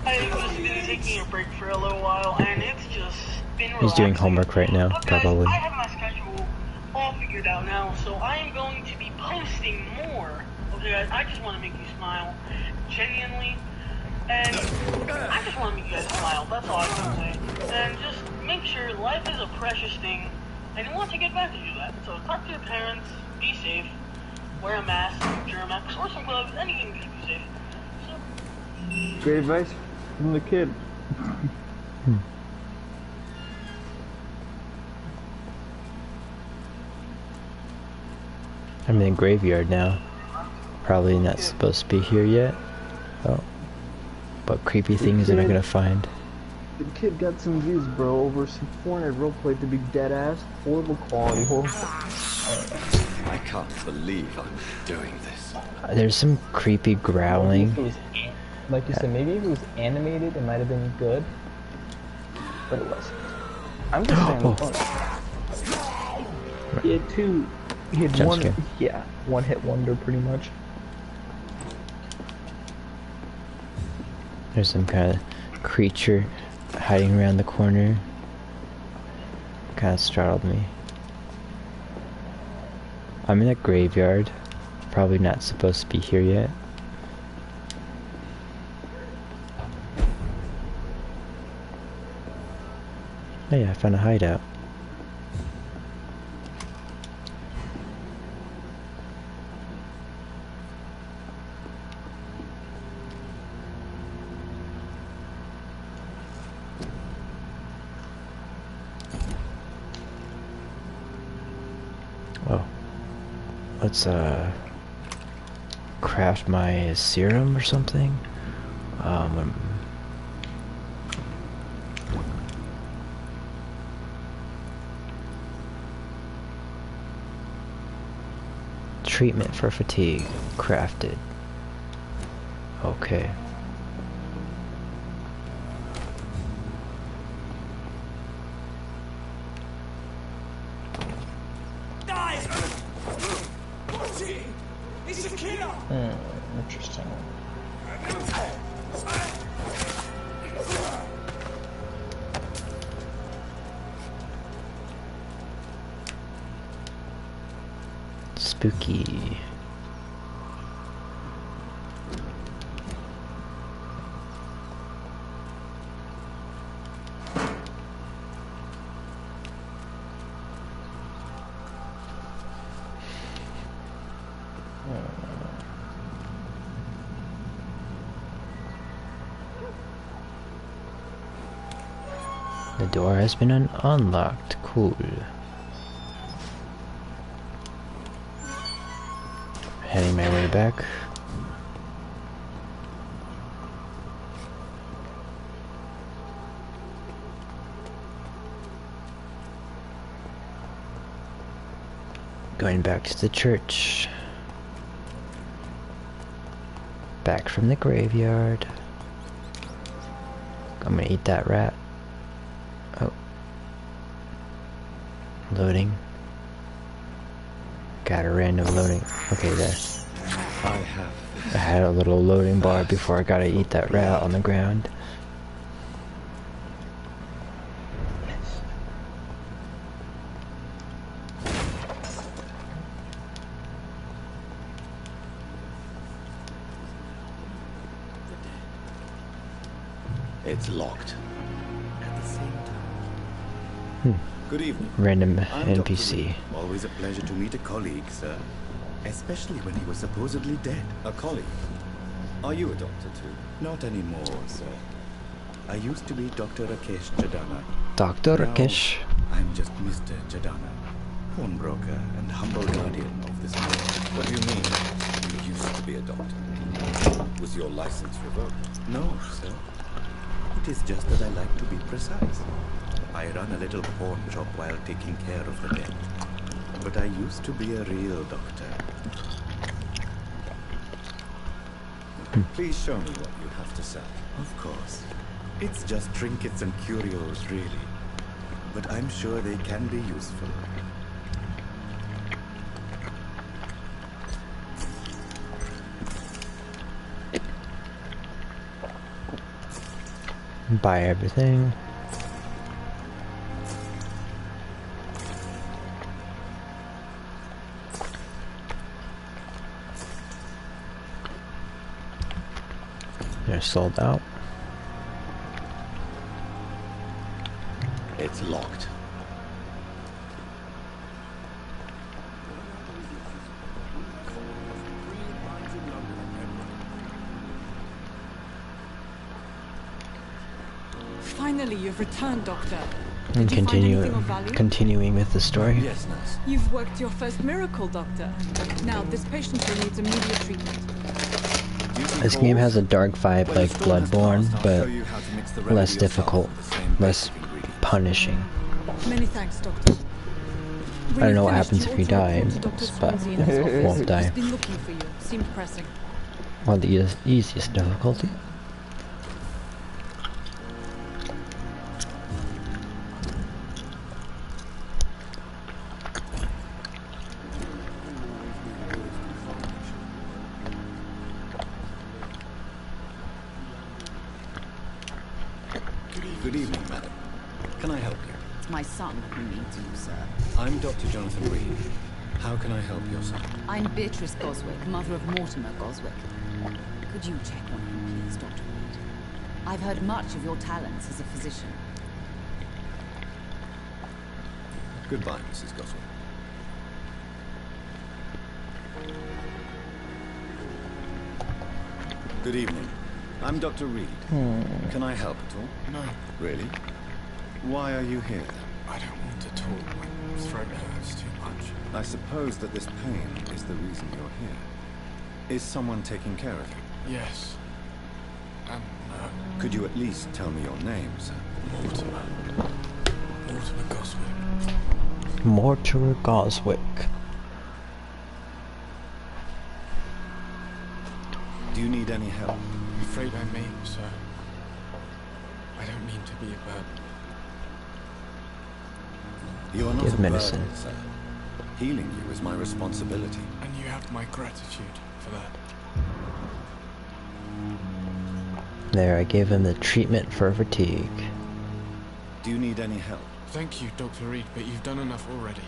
I've just been taking a break for a little while, and it's just been relaxing. He's doing homework right now, probably. I have my schedule all figured out now, so I am going to be posting more. Okay guys, I just want to make you smile, genuinely, and I just want to make you guys smile, that's all I can say. And just make sure life is a precious thing, and you want to get back to do that. So talk to your parents, be safe, wear a mask, Germ-X, or some gloves, anything to keep you safe. Great advice from the kid. I'm in the graveyard now. Probably not supposed to be here yet. Oh. But creepy things that I'm gonna find. The kid got some views, bro, over some Fortnite roleplay to be dead ass, horrible quality, I can't believe I'm doing this. There's some creepy growling. Like you said, maybe if it was animated, it might have been good. But it wasn't. I'm just saying, he had two. He had one. Yeah, one hit wonder, pretty much. There's some kind of creature hiding around the corner. Kind of startled me. I'm in a graveyard. Probably not supposed to be here yet. Oh yeah, I found a hideout. Oh. Let's craft my serum or something. Treatment for fatigue. Crafted. Okay. He's a killer! Interesting. Spooky. The door has been unlocked. Cool. Heading my way back. Going back to the church. Back from the graveyard. I'm gonna eat that rat. Oh. Loading. Got a random loading. Okay, there. I had a little loading bar before I gotta eat that rat on the ground. It's locked. At the same time. Good evening. Random I'm NPC. Always a pleasure to meet a colleague, sir. Especially when he was supposedly dead. A colleague? Are you a doctor too? Not anymore, sir. I used to be Dr. Rakesh Jadana. Dr. Rakesh. I'm just Mr. Jadana, pawnbroker and humble guardian of this world. What do you mean? You used to be a doctor. Was your license revoked? No, sir. It is just that I like to be precise. I run a little pawn shop while taking care of the dead. But I used to be a real doctor. Please show me what you have to sell. Of course. It's just trinkets and curios, really. But I'm sure they can be useful. Buy everything. They're sold out. It's locked. Finally, you've returned, Doctor. And Did you find anything of value? continuing with the story. Yes, nurse. You've worked your first miracle, Doctor. Now, this patient here needs immediate treatment. This game has a dark vibe like Bloodbourne, but less difficult, less punishing. Many thanks, Doctor. I don't know what happens if you die, but you won't die. He's been looking for you. Seemed pressing. Well, the easiest difficulty. Good evening, madam. Can I help you? It's my son who needs you, sir. I'm Dr. Jonathan Reed. How can I help your son? I'm Beatrice Goswick, mother of Mortimer Goswick. Could you check on him, please, Dr. Reed? I've heard much of your talents as a physician. Goodbye, Mrs. Goswick. Good evening. I'm Dr. Reed. Can I help at all? No. Really? Why are you here? I don't want to talk. My throat hurts too much. I suppose that this pain is the reason you're here. Is someone taking care of you? Yes. And Could you at least tell me your name, sir? Mortimer. Mortimer Goswick. Mortimer Goswick. Do you need any help? I'm afraid I may, sir. I don't mean to be a burden. You are not Give a medicine. burden, sir. Healing you is my responsibility. And you have my gratitude for that. There, I gave him the treatment for fatigue. Do you need any help? Thank you, Dr. Reed, but you've done enough already.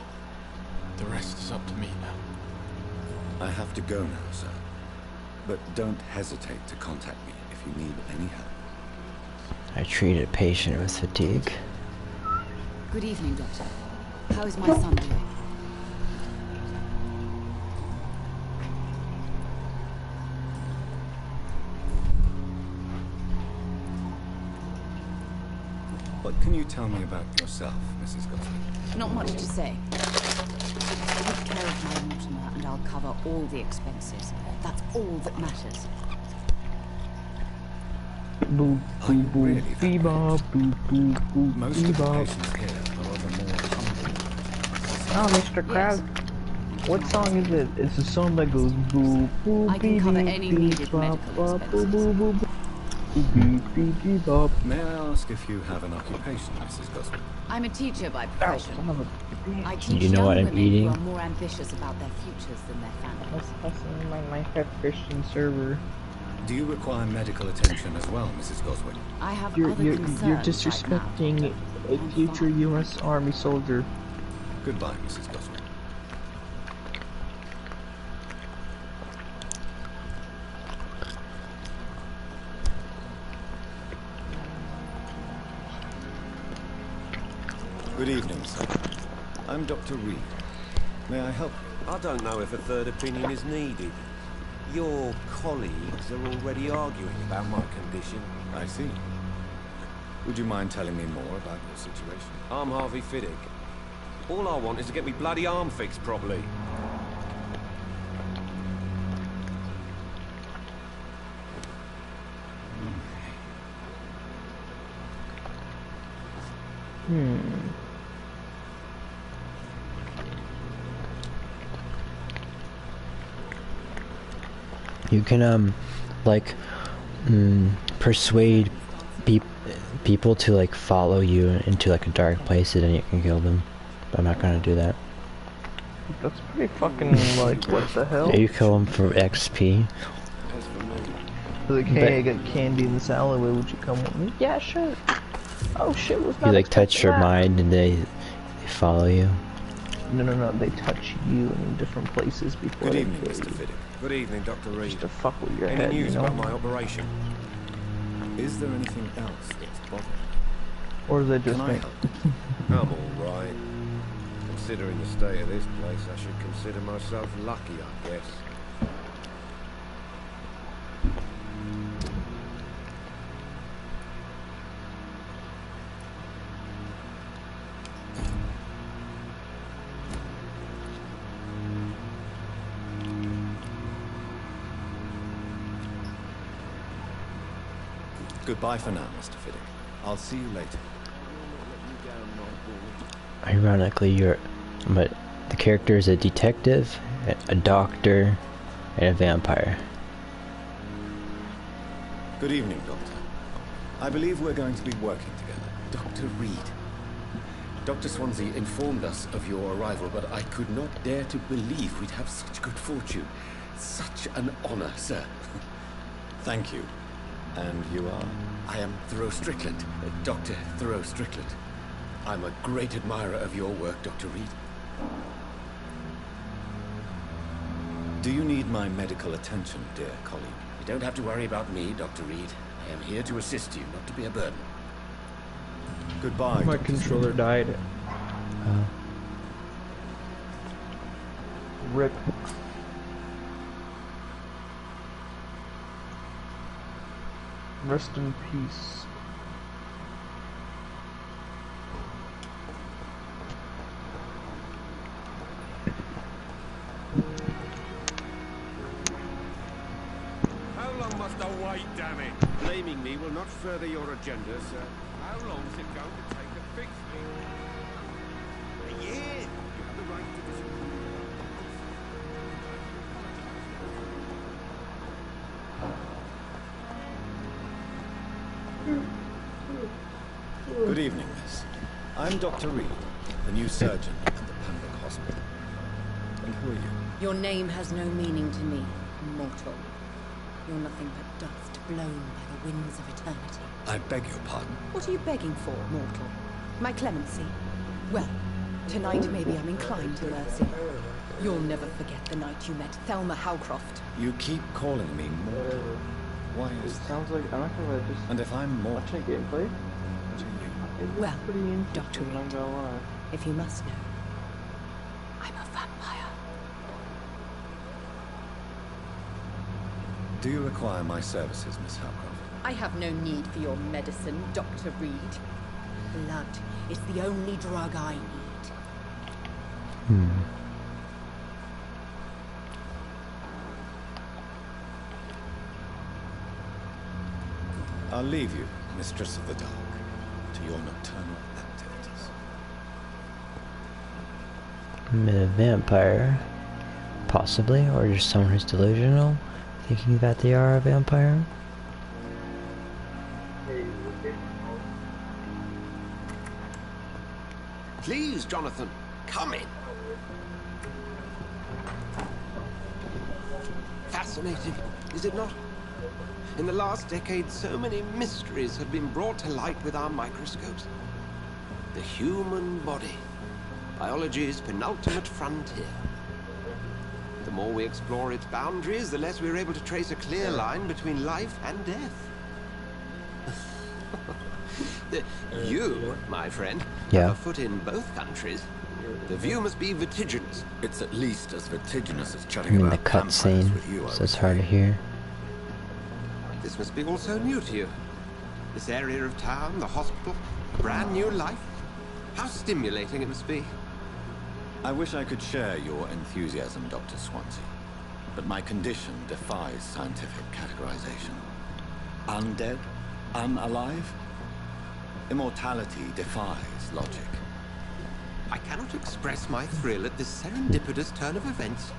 The rest is up to me now. I have to go now, sir. But don't hesitate to contact me if you need any help. I treated a patient with fatigue. Good evening, Doctor. How is my son doing? What can you tell me about yourself, Mrs. Goswick? Not much to say. Take care of my Mortimer and I'll cover all the expenses. That's all that matters. Boo, boo, boo, bebop, boo, boo, boo, Most of the bebop. patients here are of a more humble. Oh, Mr. Krabs. What song is it? It's a song that goes boo, boo, I can cover any needed bop, medical bop, boo, boo, boo, boo. May I ask if you have an occupation, Mrs. Goswick? I'm a teacher by profession. I teach You know young what I'm women eating? who are more ambitious about their futures than their families. That's my Minecraft Christian server. Do you require medical attention as well, Mrs. Goswick? I have You're other concerns you're right disrespecting now. a future U.S. Army soldier. Goodbye, Mrs. Goswick. Good evening, sir. I'm Dr. Reed. May I help you? I don't know if a third opinion is needed. Your colleagues are already arguing about my condition. I see. Would you mind telling me more about your situation? I'm Harvey Fiddick. All I want is to get me bloody arm fixed properly. You can like persuade people to like follow you into like a dark place, and then you can kill them. But I'm not gonna do that. That's pretty fucking like what the hell? Yeah, you kill them for XP. Like, hey, I got candy in the alleyway. Would you come with me? Yeah, sure. Oh shit, was not You like touch your mind, and they follow you. No. They touch you in different places before. Good evening, Mr. Fiddick. Good evening, Dr. Reed. Just to fuck with your Any head, news you know? about my operation? Is there anything else that's bothering? Or is that just me? I'm all right. Considering the state of this place, I should consider myself lucky, I guess. Goodbye for now, Mr. Fiddick. I'll see you later. Ironically, but the character is a detective, a doctor, and a vampire. Good evening, Doctor. I believe we're going to be working together. Dr. Reed. Dr. Swansea informed us of your arrival, but I could not dare to believe we'd have such good fortune. Such an honor, sir. Thank you. And you are? I am Thoreau Strickland, Dr. Thoreau Strickland. I'm a great admirer of your work, Dr. Reed. Do you need my medical attention, dear colleague? You don't have to worry about me, Dr. Reed. I am here to assist you, not to be a burden. Goodbye. My controller died. Rip. Rest in peace. How long must I wait, damn it? Blaming me will not further your agenda, sir. How long is it going to take to fix me? A year! You have the right to disagree. Good evening, miss. I'm Dr. Reed, the new surgeon at the Pembroke Hospital. And who are you? Your name has no meaning to me, mortal. You're nothing but dust blown by the winds of eternity. I beg your pardon. What are you begging for, mortal? My clemency? Well, tonight maybe I'm inclined to mercy. You'll never forget the night you met Thelma Howcroft. You keep calling me mortal. Why is that? Sounds like I'm not gonna just. And if I'm mortal, watching gameplay. Well, Dr. Reed, if you must know, I'm a vampire. do you require my services, Miss Howcroft? I have no need for your medicine, Dr. Reed. Blood is the only drug I need. I'll leave you, Mistress of the Dark, to your nocturnal activities. A vampire, possibly, or just someone who's delusional, thinking that they are a vampire. Please, Jonathan, come in. Fascinating, is it not? In the last decade, so many mysteries have been brought to light with our microscopes. The human body, biology's penultimate frontier. The more we explore its boundaries, the less we're able to trace a clear line between life and death. You, my friend, have a foot in both countries. The view must be vertiginous. It's at least as vertiginous as I'm chatting in the about cutscene, vampires with you, so it's hard to hear. This must be all so new to you. This area of town, the hospital, brand new life. How stimulating it must be. I wish I could share your enthusiasm, Dr. Swansea, but my condition defies scientific categorization. Undead? Unalive? Immortality defies logic. I cannot express my thrill at this serendipitous turn of events.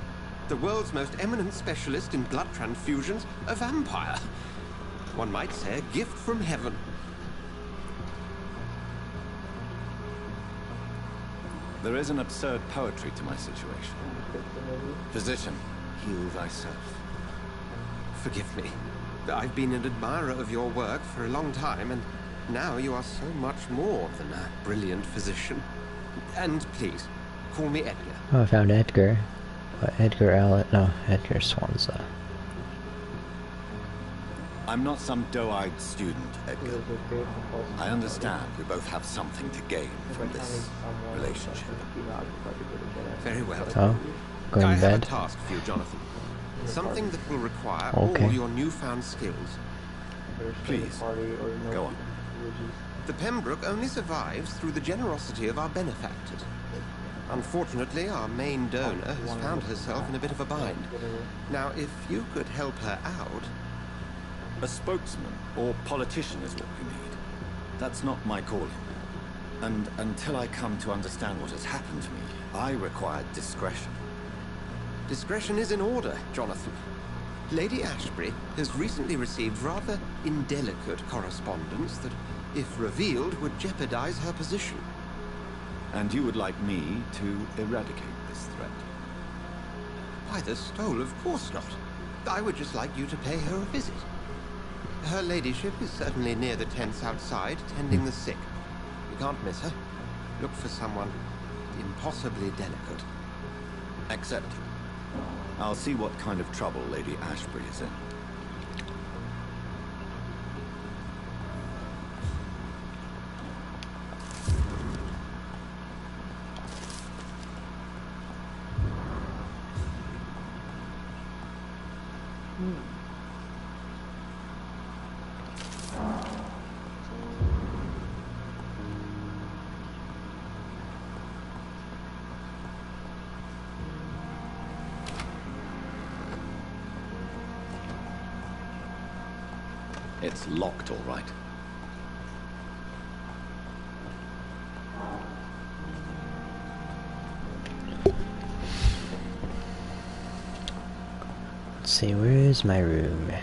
The world's most eminent specialist in blood transfusions, a vampire. One might say a gift from heaven. There is an absurd poetry to my situation. Physician, heal thyself. Forgive me. I've been an admirer of your work for a long time, and now you are so much more than a brilliant physician. And please, call me Edgar. Oh, I found Edgar. What, Edgar Allen? No, Edgar Swansea. I'm not some doe-eyed student, Edgar. I understand we both have something to gain from this relationship. Very well. Oh, going I to have bed? a task for you, Jonathan. Something that will require Okay. all your newfound skills. Please, go on. The Pembroke only survives through the generosity of our benefactors. Unfortunately, our main donor has found herself in a bit of a bind. Now, if you could help her out... A spokesman or politician is what we need. That's not my calling. And until I come to understand what has happened to me, I require discretion. Discretion is in order, Jonathan. Lady Ashbury has recently received rather indelicate correspondence that, if revealed, would jeopardize her position. And you would like me to eradicate this threat? By the stole, of course not. I would just like you to pay her a visit. Her ladyship is certainly near the tents outside, tending the sick. You can't miss her. Look for someone impossibly delicate. Accepted. I'll see what kind of trouble Lady Ashbury is in. It's locked, all right. Let's see, where is my room?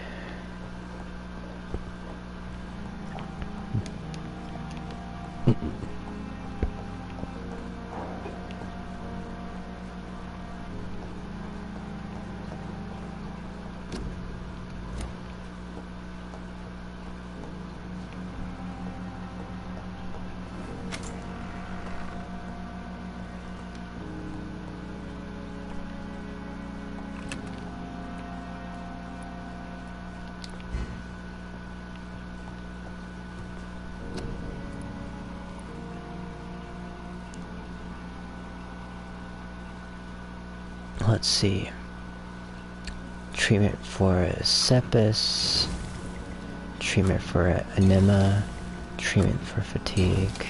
Let's see. Treatment for sepsis. Treatment for enema. Treatment for fatigue.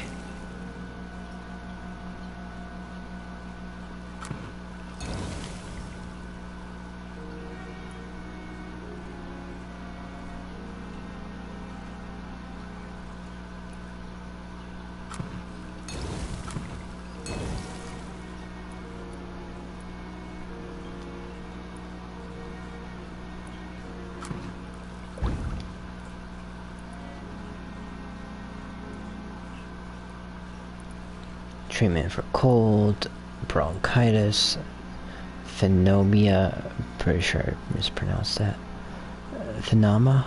Treatment for cold, bronchitis, phenomia, pretty sure I mispronounced that. Phenoma?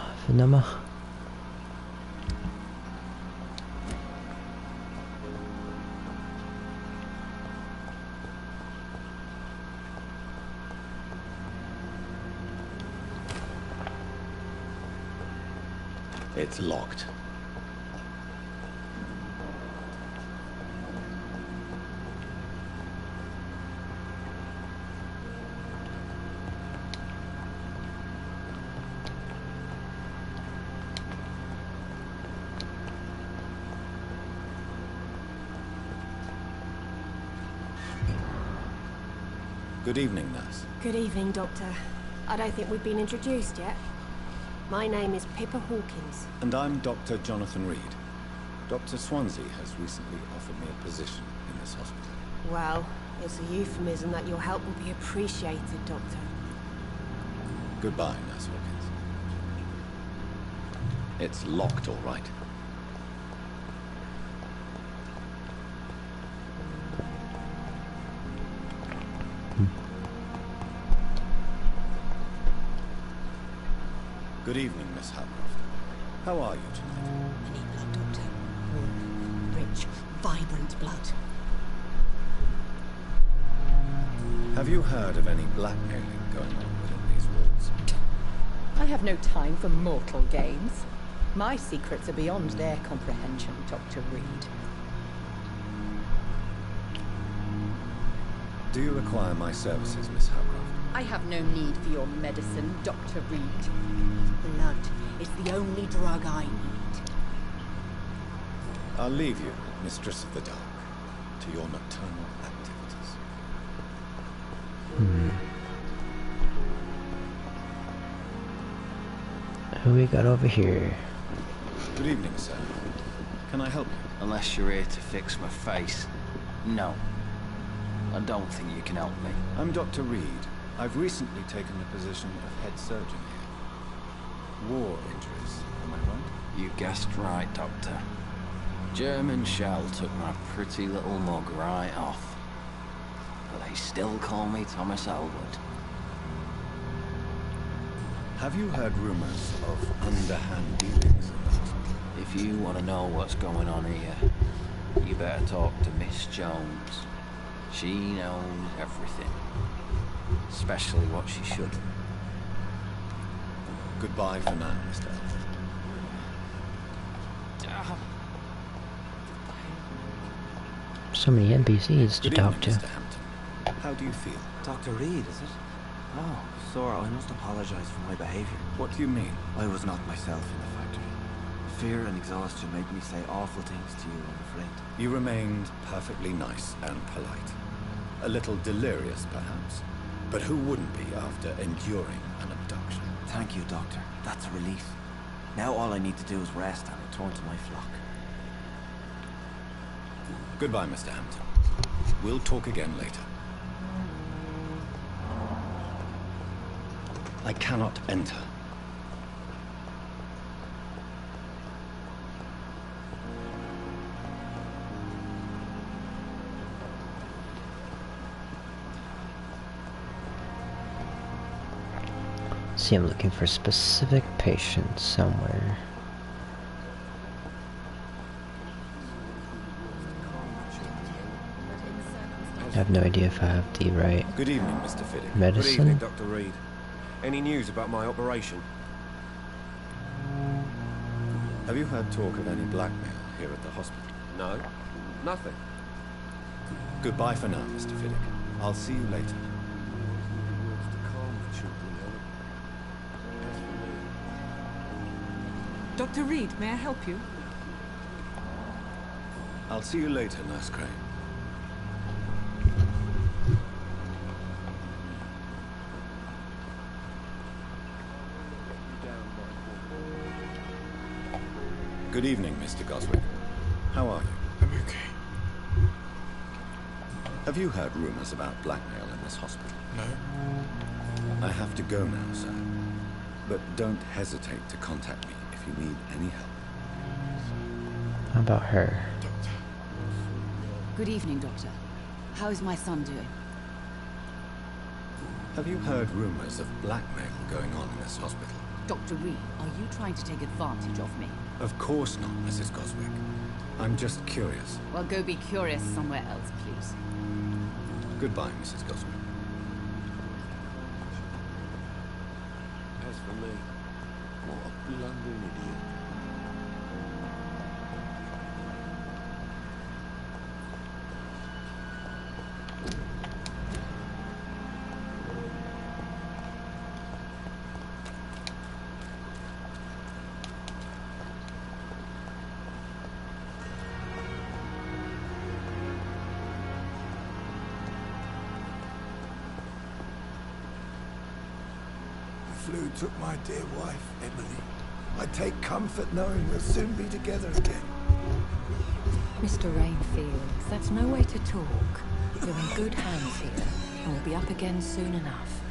It's locked. Good evening, nurse. Good evening, Doctor. I don't think we've been introduced yet. My name is Pippa Hawkins. And I'm Dr. Jonathan Reed. Dr. Swansea has recently offered me a position in this hospital. Well, it's a euphemism that your help will be appreciated, Doctor. Goodbye, Nurse Hawkins. It's locked, all right. Good evening, Miss Howcroft. How are you tonight? I need blood, Doctor. Warm, rich, vibrant blood. Have you heard of any blackmailing going on within these walls? I have no time for mortal games. My secrets are beyond their comprehension, Dr. Reed. Do you require my services, Miss Howcroft? I have no need for your medicine, Dr. Reed. Blood is the only drug I need. I'll leave you, Mistress of the Dark, to your nocturnal activities. Who we got over here? Good evening, sir. Can I help you? Unless you're here to fix my face. No. I don't think you can help me. I'm Dr. Reed. I've recently taken the position of head surgeon here. War injuries, am I right? You guessed right, Doctor. German shell took my pretty little mug right off. But they still call me Thomas Elwood. Have you heard rumors of underhand dealings in the hospital? If you want to know what's going on here, you better talk to Miss Jones. She knows everything. Especially what she shouldn't. Goodbye for now, Mr. Elwood. So many NPCs to Good talk evening, to. Mr. Hampton. How do you feel? Dr. Reed, is it? Oh, Sora, I must apologize for my behavior. What do you mean? I was not myself in the factory. Fear and exhaustion made me say awful things to you, I'm afraid. You remained perfectly nice and polite. A little delirious, perhaps. But who wouldn't be after enduring an abduction? Thank you, Doctor. That's a relief. Now all I need to do is rest and return to my flock. Goodbye, Mr. Hampton. We'll talk again later. I cannot enter. See, I'm looking for specific patients somewhere. I have no idea if I have the right Good evening, Mr. Fiddick. medicine. Good evening, Dr. Reed. Any news about my operation? Have you heard talk of any blackmail here at the hospital? No. Nothing. Goodbye for now, Mr. Fiddick. I'll see you later. Dr. Reed, may I help you? I'll see you later, Nurse Crane. Good evening, Mr. Goswick. How are you? I'm okay. Have you heard rumors about blackmail in this hospital? No. I have to go now, sir. But don't hesitate to contact me if you need any help. How about her? Good evening, Doctor. How is my son doing? Have you heard rumors of blackmail going on in this hospital? Dr. Reed, are you trying to take advantage of me? Of course not, Mrs. Goswick. I'm just curious. Well, go be curious somewhere else, please. Goodbye, Mrs. Goswick. As for me, what a blundering idiot. took my dear wife, Emily. I take comfort knowing we'll soon be together again. Mr. Rainfield, that's no way to talk. You're in good hands here, and we'll be up again soon enough.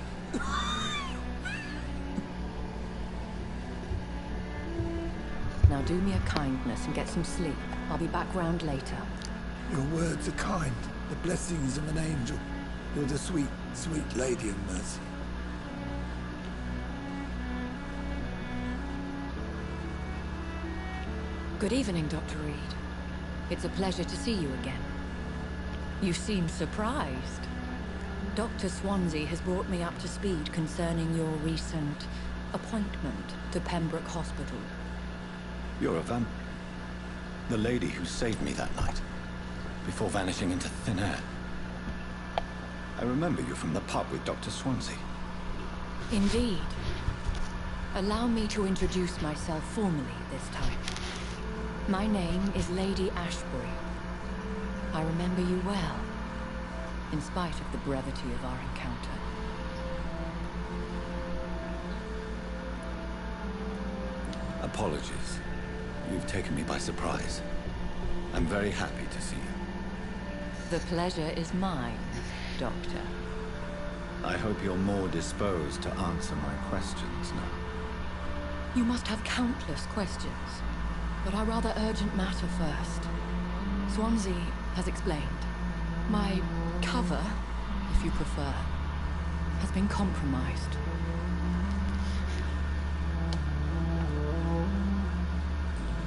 Now do me a kindness and get some sleep. I'll be back round later. Your words are kind, the blessings of an angel. You're the sweet, sweet lady of mercy. Good evening, Dr. Reed. It's a pleasure to see you again. You seem surprised. Dr. Swansea has brought me up to speed concerning your recent appointment to Pembroke Hospital. You're a vamp. The lady who saved me that night, before vanishing into thin air. I remember you from the pub with Dr. Swansea. Indeed. Allow me to introduce myself formally this time. My name is Lady Ashbury. I remember you well, in spite of the brevity of our encounter. Apologies. You've taken me by surprise. I'm very happy to see you. The pleasure is mine, Doctor. I hope you're more disposed to answer my questions now. You must have countless questions, but a rather urgent matter first. Swansea has explained. My cover, if you prefer, has been compromised.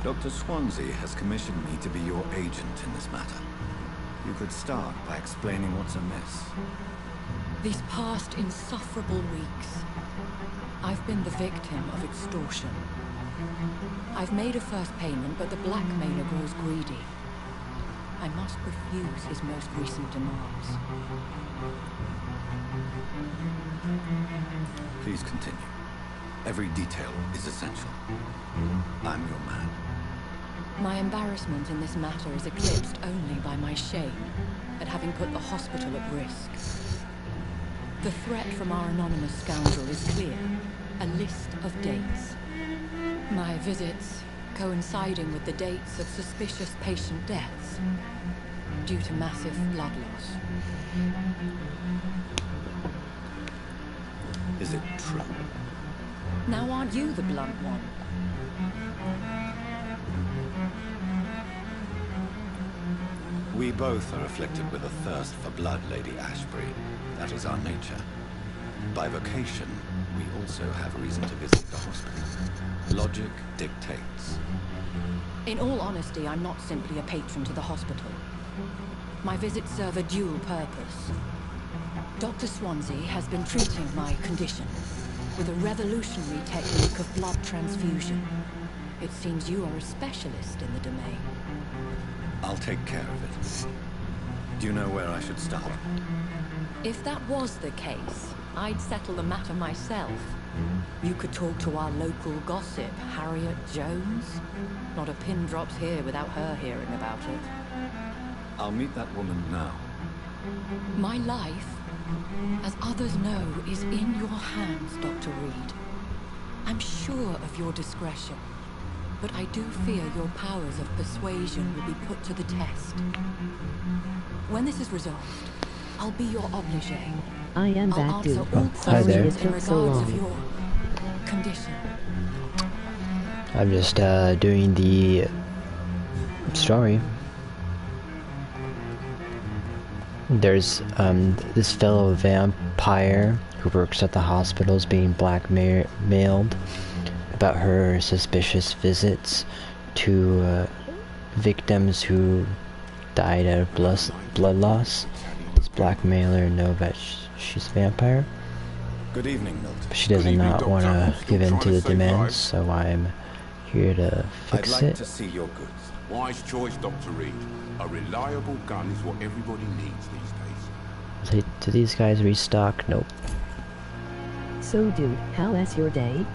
Dr. Swansea has commissioned me to be your agent in this matter. You could start by explaining what's amiss. These past insufferable weeks, I've been the victim of extortion. I've made a first payment, but the blackmailer grows greedy. I must refuse his most recent demands. Please continue. Every detail is essential. I'm your man. My embarrassment in this matter is eclipsed only by my shame at having put the hospital at risk. The threat from our anonymous scoundrel is clear. A list of dates. My visits coinciding with the dates of suspicious patient deaths due to massive blood loss. Is it true? Now aren't you the blunt one? We both are afflicted with a thirst for blood, Lady Ashbury. That is our nature. By vocation, we also have reason to visit the hospital. Logic dictates. In all honesty, I'm not simply a patron to the hospital. My visits serve a dual purpose. Dr. Swansea has been treating my condition with a revolutionary technique of blood transfusion. It seems you are a specialist in the domain. I'll take care of it. Do you know where I should start? If that was the case, I'd settle the matter myself. You could talk to our local gossip, Harriet Jones. Not a pin drops here without her hearing about it. I'll meet that woman now. My life, as others know, is in your hands, Dr. Reed. I'm sure of your discretion, but I do fear your powers of persuasion will be put to the test. When this is resolved, I'll be your obligé. I am I'll back, dude. answer all Hi there. questions in regards of your condition. I'm just doing the story. There's this fellow vampire who works at the hospital is being blackmailed about her suspicious visits to victims who died out of blood loss. This blackmailer knows that she's a vampire. Good evening, Milton. But she does not want to give in to the demands, so I'm here to fix I'd like it. to see your goods. Wise choice, Dr. Reed. A reliable gun is what everybody needs these days. Do these guys restock? Nope. So dude, how is your day?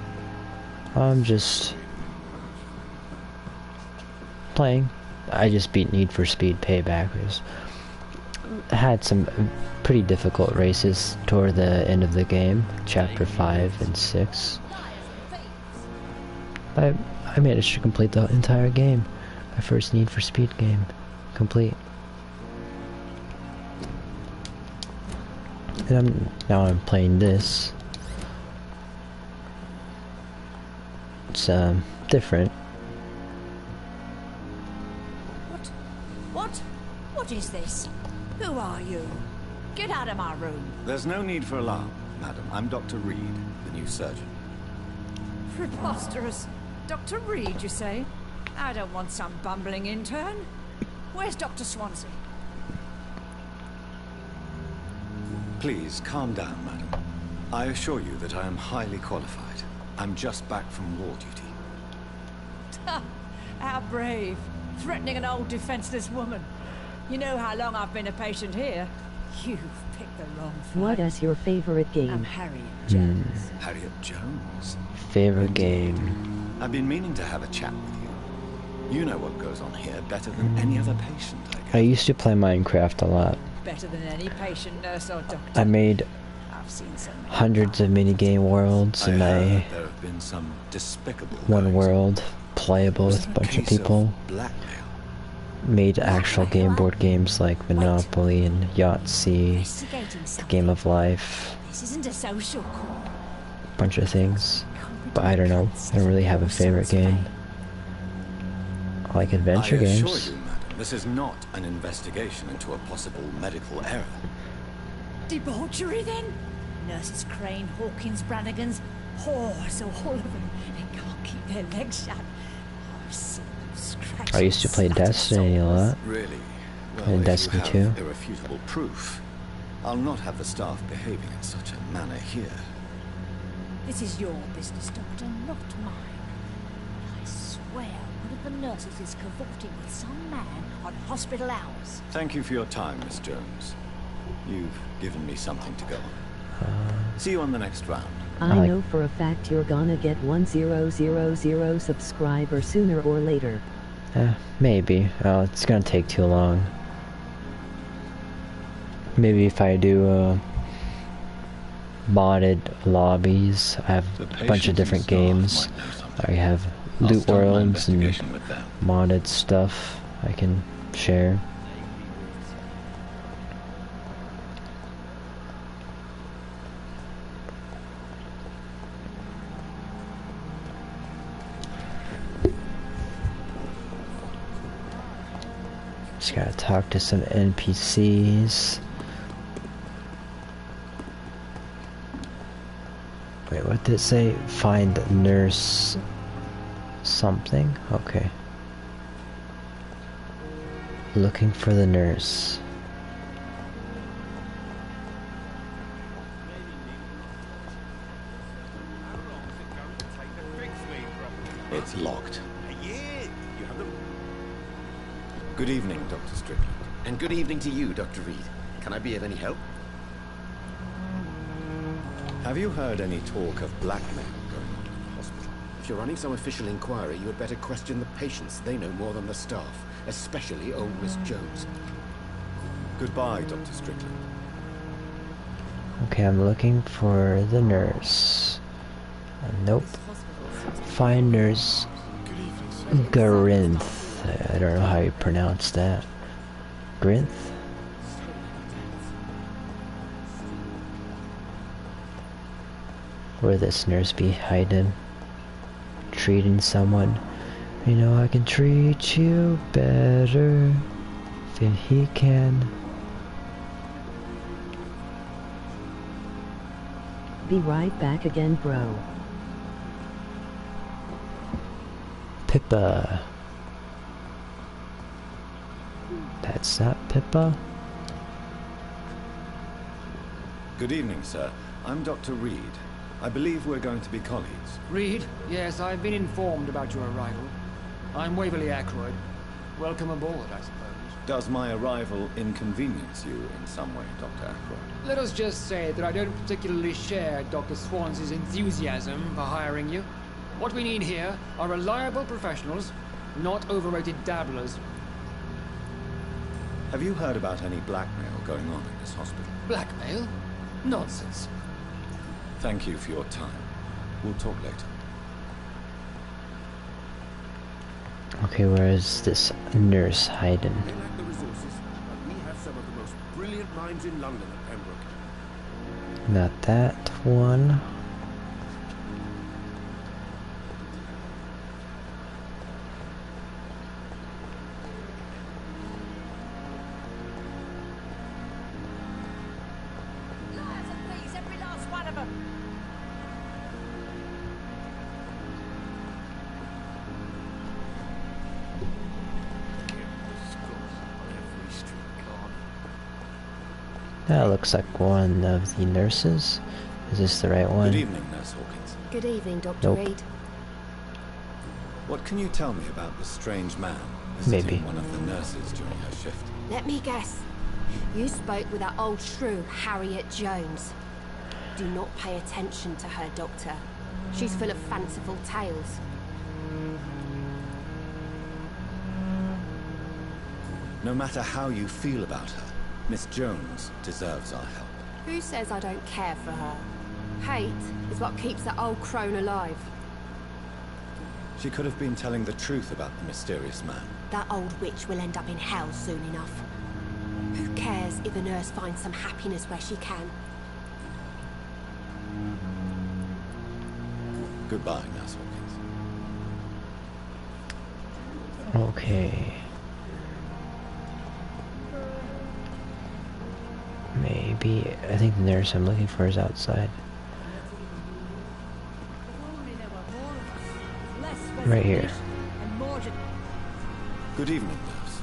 I'm just playing. I just beat Need for Speed Payback. had some pretty difficult races toward the end of the game, chapter 5 and 6. I managed to complete the entire game. My first Need for Speed game. Complete. And now I'm playing this. It's different. What is this? Who are you? Get out of my room. There's no need for alarm, madam. I'm Dr. Reed, the new surgeon. Preposterous. Dr. Reed, you say? I don't want some bumbling intern. Where's Dr. Swansea? Please, calm down, madam. I assure you that I am highly qualified. I'm just back from war duty. How brave. Threatening an old defenseless woman. You know how long I've been a patient here. You've picked the wrong fight. What is your favorite game? I'm Harriet Jones. Harriet Jones? Favorite game? I've been meaning to have a chat with you. You know what goes on here better than any other patient, I guess. I used to play Minecraft a lot. Better than any patient, nurse, or doctor. I made I've seen so many. hundreds of minigame worlds, and I there have been some despicable one world playable with a bunch of people. Made actual game board games like Monopoly and Yahtzee, the Game of Life, This isn't a social call. a bunch of things. But I don't know, I don't really have a favorite game. I like adventure I assure games. you, madam, this is not an investigation into a possible medical error. Debauchery, then? Nurses Crane, Hawkins, Brannigan's. Oh, so all of them. They can't keep their legs shut. I've seen them scratch. I used to play Destiny a lot. Really? And If Destiny you have 2. irrefutable proof, I'll not have the staff behaving in such a manner here. This is your business, Doctor, not mine. I swear one of the nurses is cavorting with some man on hospital hours. Thank you for your time, Miss Jones. You've given me something to go on. See you on the next round. I know for a fact you're gonna get 1000 subscribers sooner or later. Maybe. Oh, it's gonna take too long. Maybe if I do modded lobbies, I have a bunch of different games. I have loot worlds and modded stuff I can share. Just gotta talk to some NPCs. Wait, what did it say? Find nurse something? Okay. Looking for the nurse. It's locked. Good evening, Dr. Strickland. And good evening to you, Dr. Reed. Can I be of any help? Have you heard any talk of blackmail going on in the hospital? If you're running some official inquiry, you had better question the patients. They know more than the staff, especially old Miss Jones. Goodbye, Dr. Strickland. Okay, I'm looking for the nurse. Nope. Find nurse Garinth. I don't know how you pronounce that. Grinth? Where this nurse be hiding? Treating someone. You know I can treat you better than he can. Be right back again, bro. Pippa. That's not Pippa. Good evening, sir. I'm Dr. Reed. I believe we're going to be colleagues. Reed? Yes, I've been informed about your arrival. I'm Waverly Ackroyd. Welcome aboard, I suppose. Does my arrival inconvenience you in some way, Dr. Ackroyd? Let us just say that I don't particularly share Dr. Swansea's enthusiasm for hiring you. What we need here are reliable professionals, not overrated dabblers. Have you heard about any blackmail going on in this hospital? Blackmail? Nonsense. Thank you for your time. We'll talk later. Okay, where is this nurse hiding? They lack the resources, but we have some of the most brilliant minds in London at Pembroke. Not that one. That looks like one of the nurses. Is this the right one? Good evening, Nurse Hawkins. Good evening, Dr. Nope. Reed. What can you tell me about the strange man visiting Maybe. one of the nurses during her shift? Let me guess. You spoke with that old shrew, Harriet Jones. Do not pay attention to her, Doctor. She's full of fanciful tales. No matter how you feel about her, Miss Jones deserves our help. Who says I don't care for her? Hate is what keeps that old crone alive. She could have been telling the truth about the mysterious man. That old witch will end up in hell soon enough. Who cares if a nurse finds some happiness where she can? Goodbye, Nurse Hawkins. Okay. Maybe, I think the nurse I'm looking for is outside. Right here. Good evening, nurse.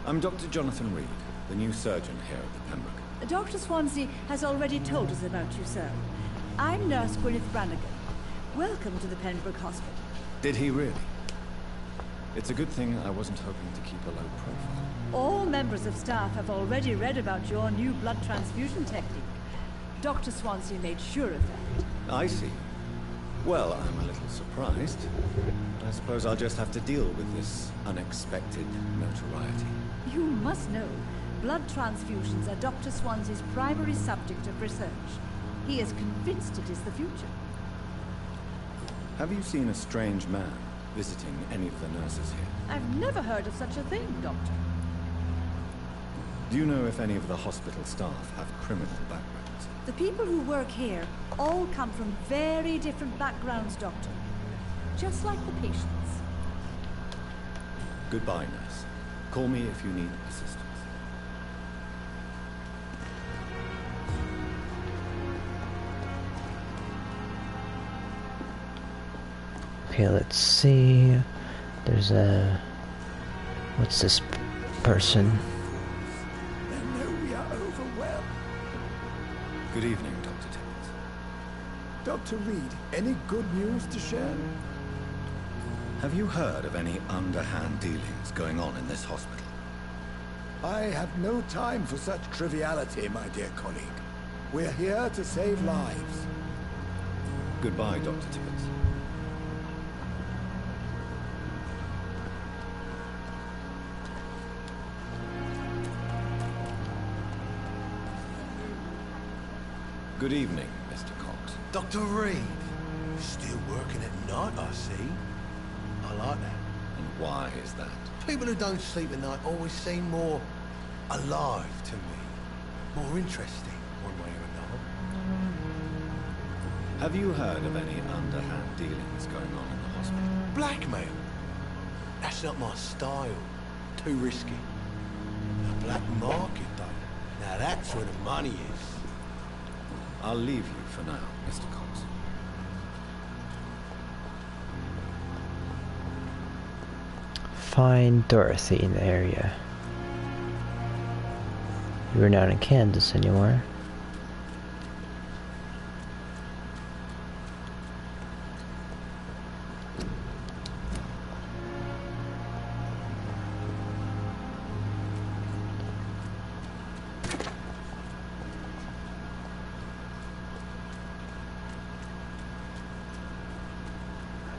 I'm Dr. Jonathan Reed, the new surgeon here at the Pembroke. Dr. Swansea has already told us about you, sir. I'm Nurse Gwyneth Brannigan. Welcome to the Pembroke Hospital. Did he really? It's a good thing I wasn't hoping to keep a low profile. All members of staff have already read about your new blood transfusion technique. Dr. Swansea made sure of that. I see. Well, I'm a little surprised. I suppose I'll just have to deal with this unexpected notoriety. You must know, blood transfusions are Dr. Swansea's primary subject of research. He is convinced it is the future. Have you seen a strange man visiting any of the nurses here? I've never heard of such a thing, Doctor. Do you know if any of the hospital staff have criminal backgrounds? The people who work here all come from very different backgrounds, Doctor. Just like the patients. Goodbye, nurse. Call me if you need assistance. Okay, let's see. There's a... What's this person? Then know we are overwhelmed. Good evening, Dr. Timmons. Dr. Reed, any good news to share? Have you heard of any underhand dealings going on in this hospital? I have no time for such triviality, my dear colleague. We're here to save lives. Goodbye, Dr. Timmons. Good evening, Mr. Cox. Dr. Reed, still working at night, I see. I like that. And why is that? People who don't sleep at night always seem more alive to me. More interesting, one way or another. Have you heard of any underhand dealings going on in the hospital? Blackmail? That's not my style. Too risky. The black market, though. Now that's where the money is. I'll leave you for now, Mr. Cox. Find Dorothy in the area. You were not in Kansas anymore.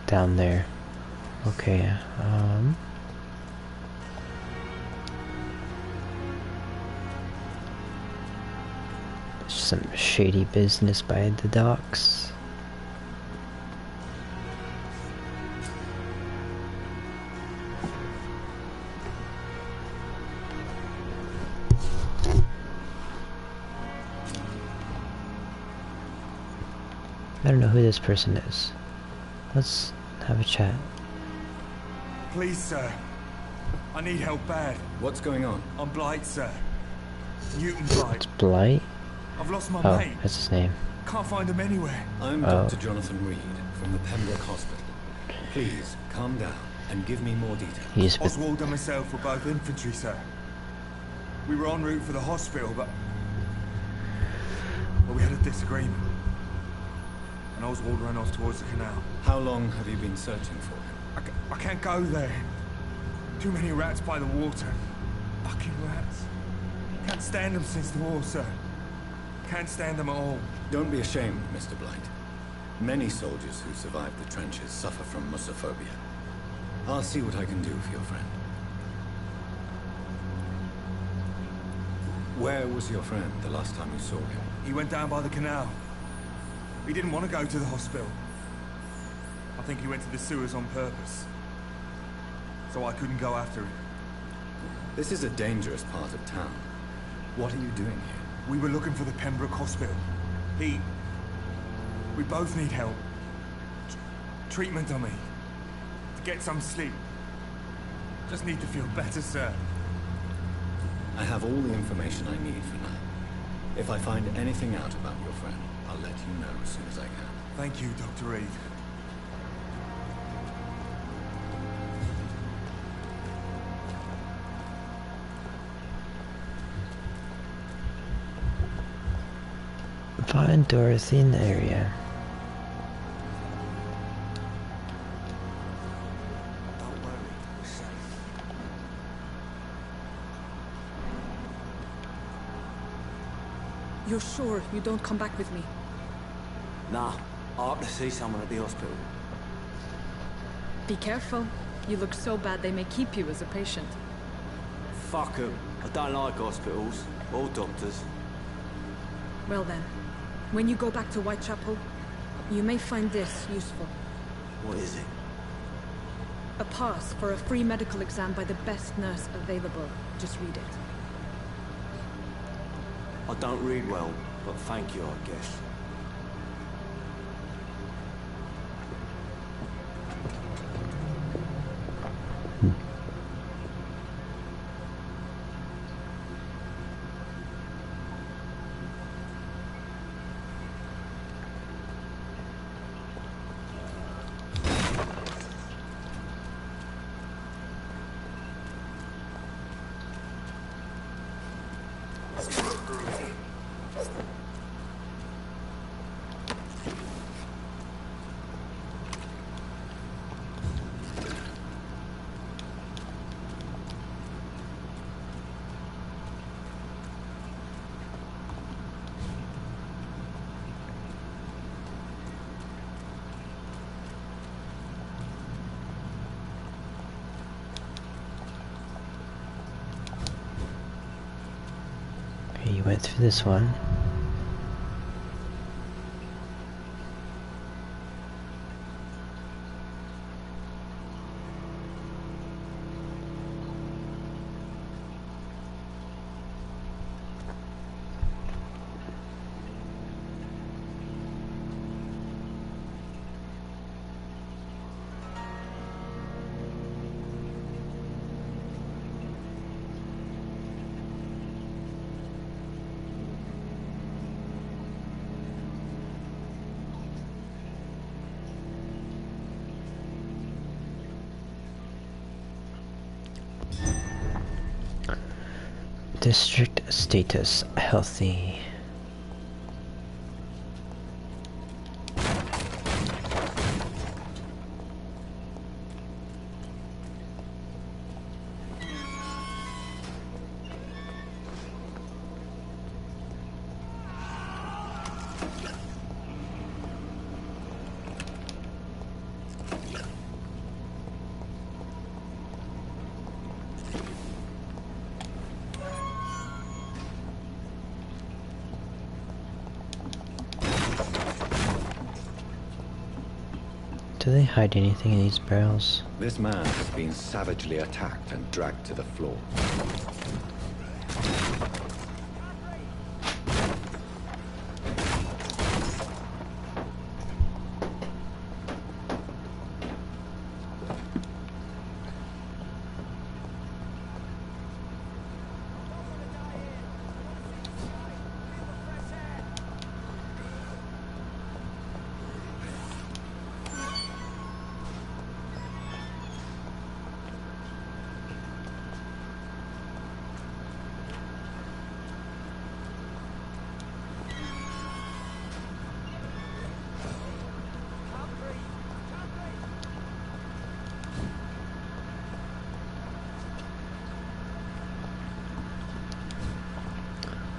Down there. Okay, some shady business by the docks. I don't know who this person is. Let's have a chat. Please, sir. I need help bad. What's going on? I'm Blight, sir. Newton Blight. It's Blight? I've lost my Oh, mate. that's his name. Can't find him anywhere. I'm Dr. Jonathan Reed from the Pembroke Hospital. Please, calm down and give me more details. Oswald and myself were both infantry, sir. We were en route for the hospital, but we had a disagreement. And Oswald ran off towards the canal. How long have you been searching for him? I can't go there. Too many rats by the water. Fucking rats. Can't stand them since the war, sir. Can't stand them at all. Don't be ashamed, Mr. Blight. Many soldiers who survived the trenches suffer from mussophobia. I'll see what I can do for your friend. Where was your friend the last time you saw him? He went down by the canal. He didn't want to go to the hospital. I think he went to the sewers on purpose. So I couldn't go after him. This is a dangerous part of town. What are you doing here? We were looking for the Pembroke Hospital. We both need help. Treatment, I mean. To get some sleep. Just need to feel better, sir. I have all the information I need for now. If I find anything out about your friend, I'll let you know as soon as I can. Thank you, Dr. Reed. Find Dorothy in the area. Don't worry, we're safe. You're sure you don't come back with me? Nah, I have to see someone at the hospital. Be careful. You look so bad they may keep you as a patient. Fuck 'em. I don't like hospitals or doctors. Well then, when you go back to Whitechapel, you may find this useful. What is it? A pass for a free medical exam by the best nurse available. Just read it. I don't read well, but thank you, I guess. You went through this one. District status healthy. Do they hide anything in these barrels? This man has been savagely attacked and dragged to the floor.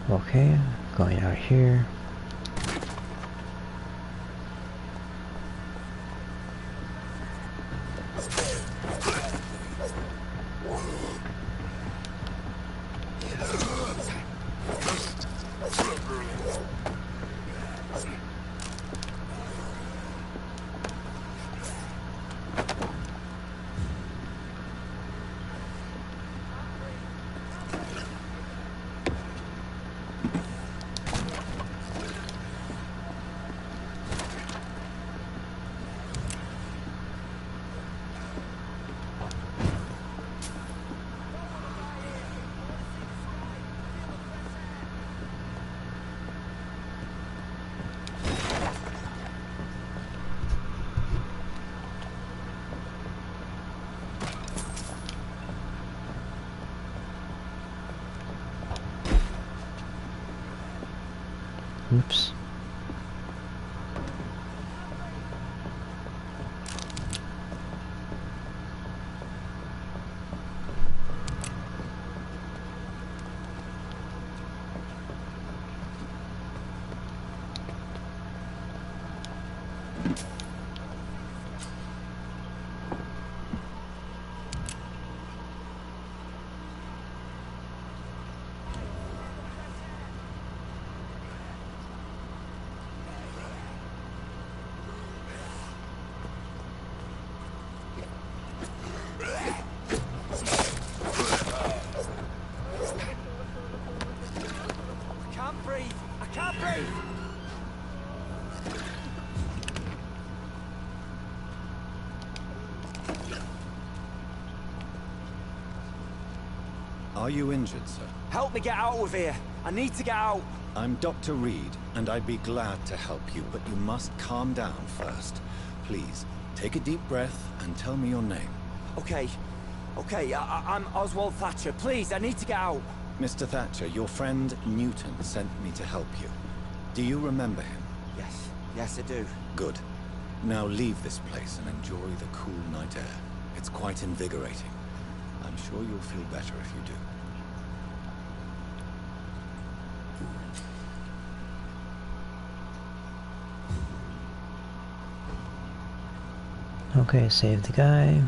Okay, going out here. Oops. Are you injured, sir? Help me get out of here. I need to get out. I'm Dr. Reed, and I'd be glad to help you, but you must calm down first. Please, take a deep breath and tell me your name. Okay. I'm Oswald Thatcher. Please, I need to get out. Mr. Thatcher, your friend Newton sent me to help you. Do you remember him? Yes, I do. Good. Now leave this place and enjoy the cool night air. It's quite invigorating. I'm sure you'll feel better if you do. Okay, save the guy.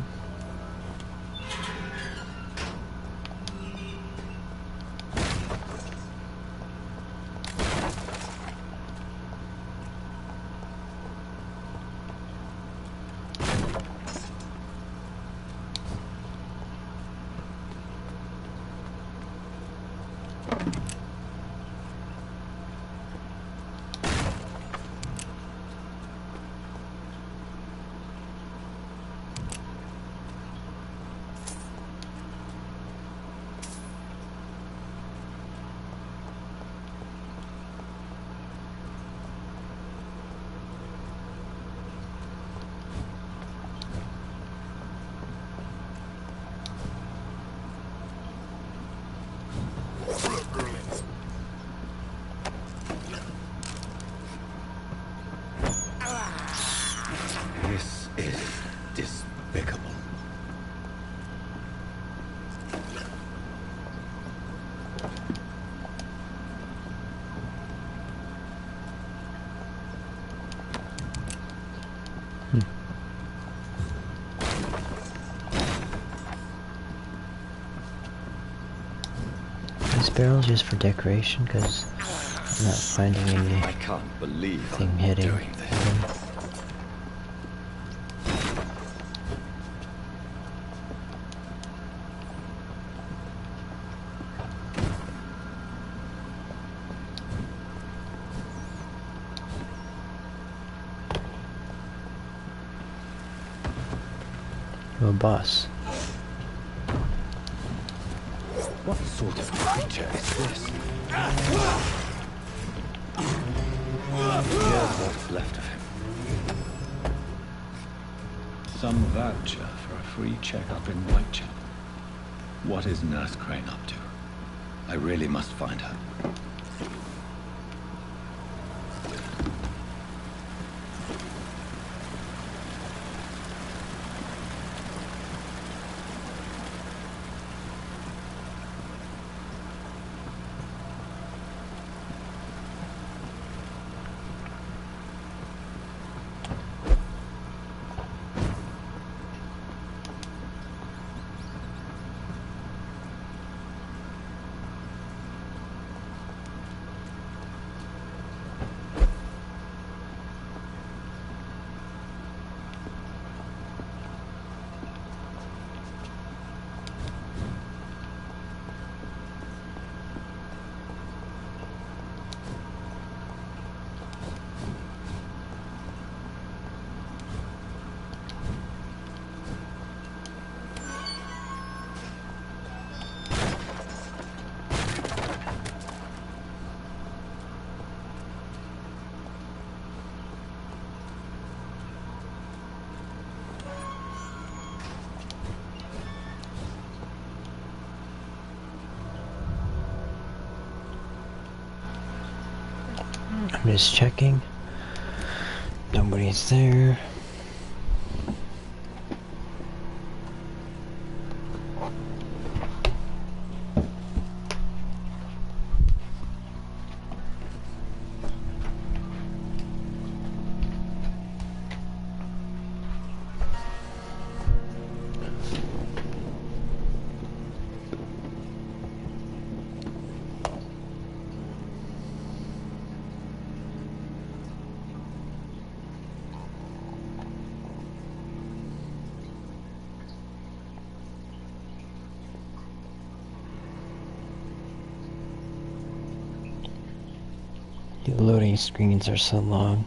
This is despicable. These barrels just for decoration, because I'm not finding any. I can't believe thing I'm hitting doing this. them. a bus. What sort of creature is this? Here's what's left of him. Some voucher for a free checkup in Whitechapel. What is Nurse Crane up to? I really must find her. I'm just checking. Nobody's there. The loading screens are so long.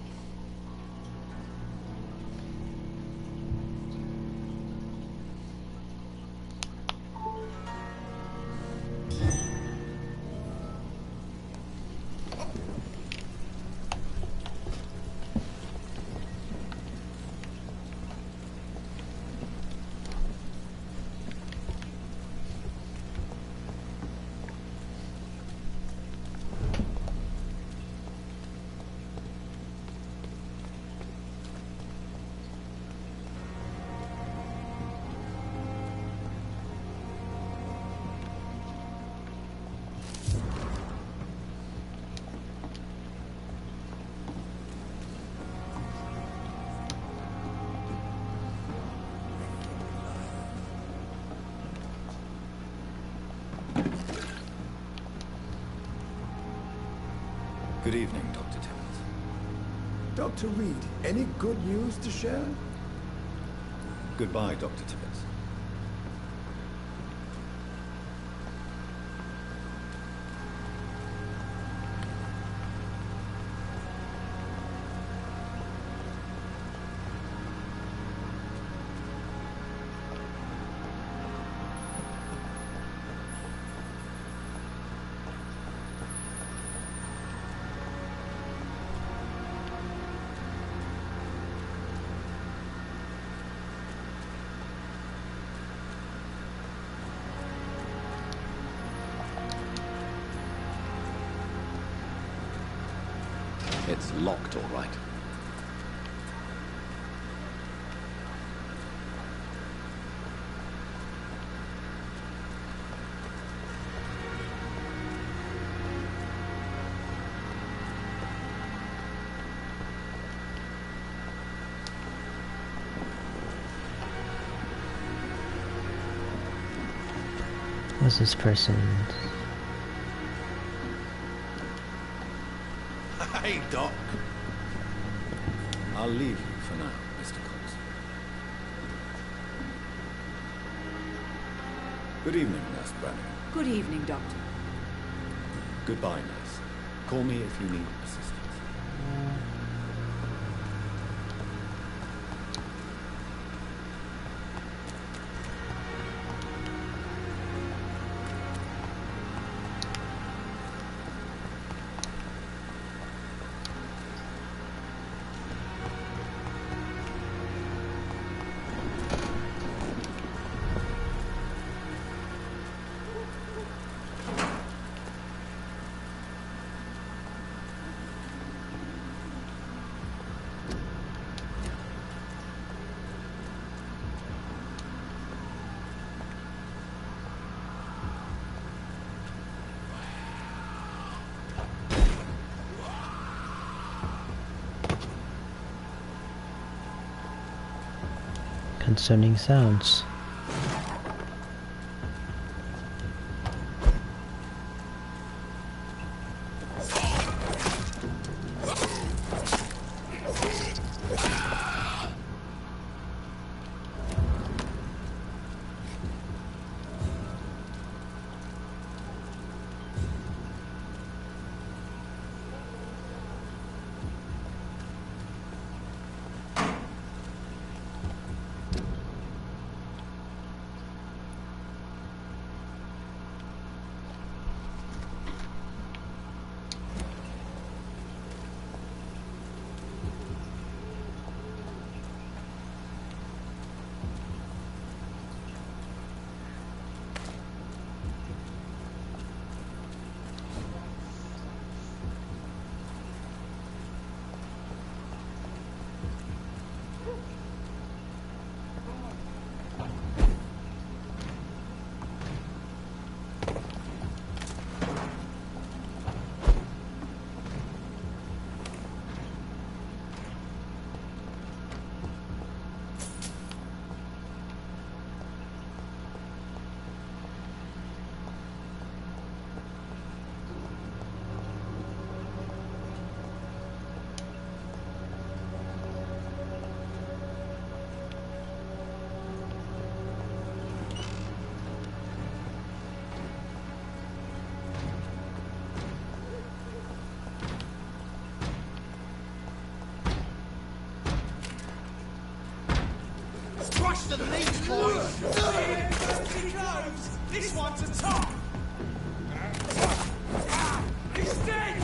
Good evening, Dr. Timmons. Dr. Reed, any good news to share? Goodbye, Dr. Timmons. It's locked, all right. What's this person? Hey, Doc. I'll leave you for now, Mr. Coles. Good evening, Nurse Brannigan. Good evening, Doctor. Goodbye, Nurse. Call me if you need assistance. concerning sounds. Crush the leech, boys! This one's a top! He's dead!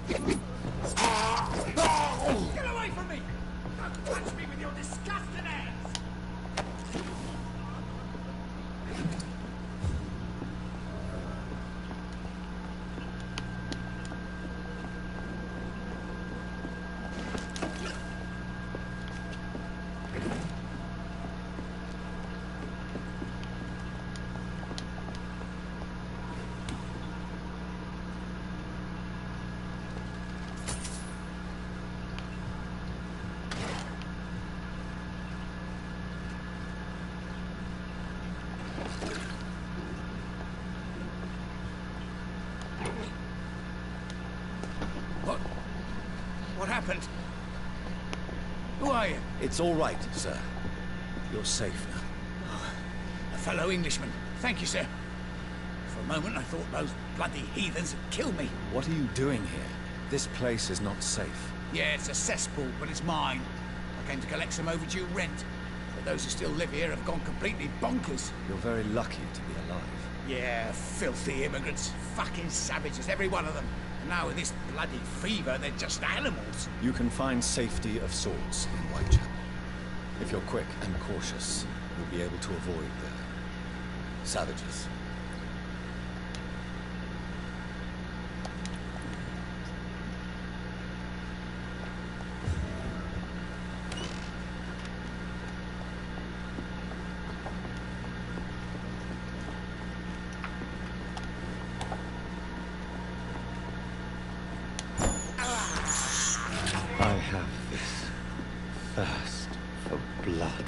Get away from me! Don't touch me with your disgusting hands! What happened? Who are you? It's all right, sir. You're safe now. Oh, a fellow Englishman. Thank you, sir. For a moment, I thought those bloody heathens had killed me. What are you doing here? This place is not safe. Yeah, it's a cesspool, but it's mine. I came to collect some overdue rent. But those who still live here have gone completely bonkers. You're very lucky to be alive. Yeah, filthy immigrants. Fucking savages, every one of them. And now with this bloody fever, they're just animals. You can find safety of sorts in Whitechapel. If you're quick and cautious, you'll be able to avoid the savages. I have this thirst for blood.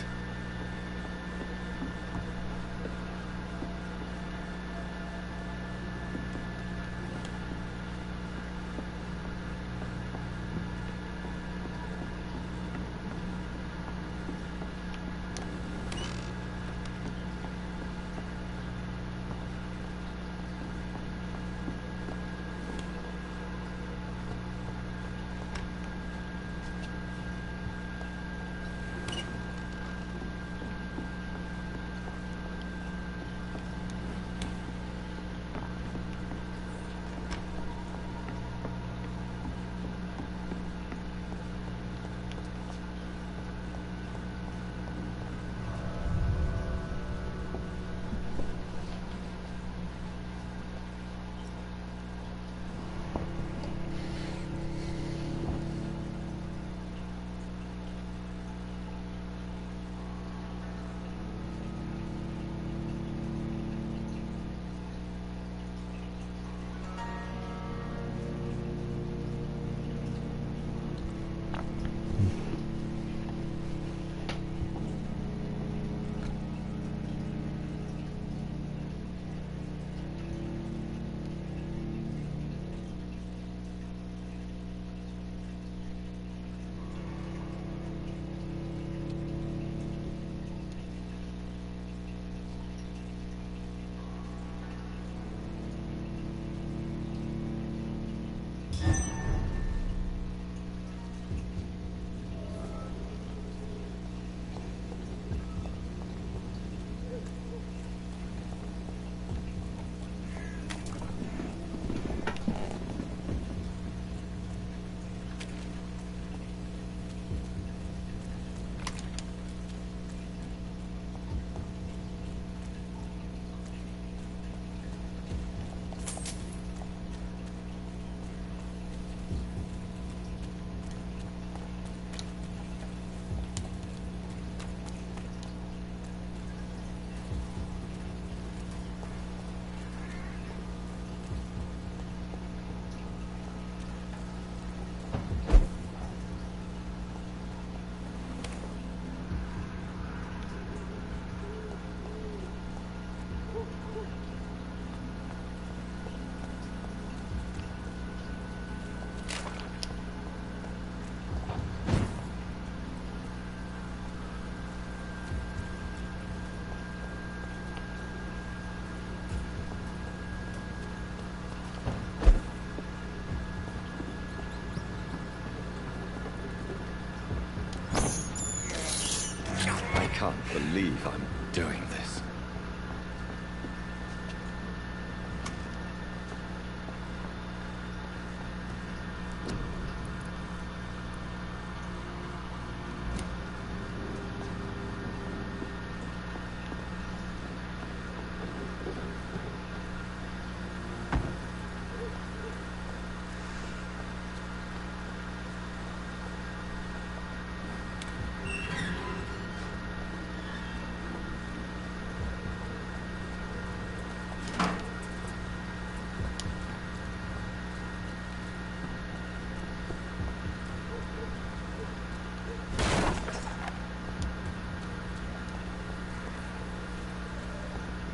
I can't believe I'm doing this.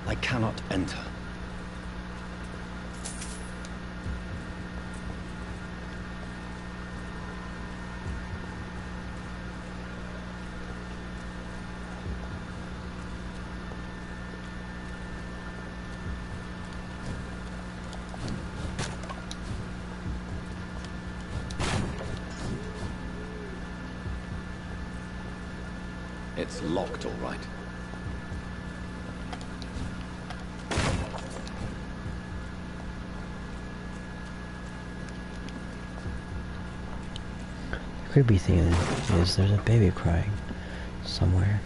I cannot enter. It's locked, all right. The creepy thing is there's a baby crying somewhere.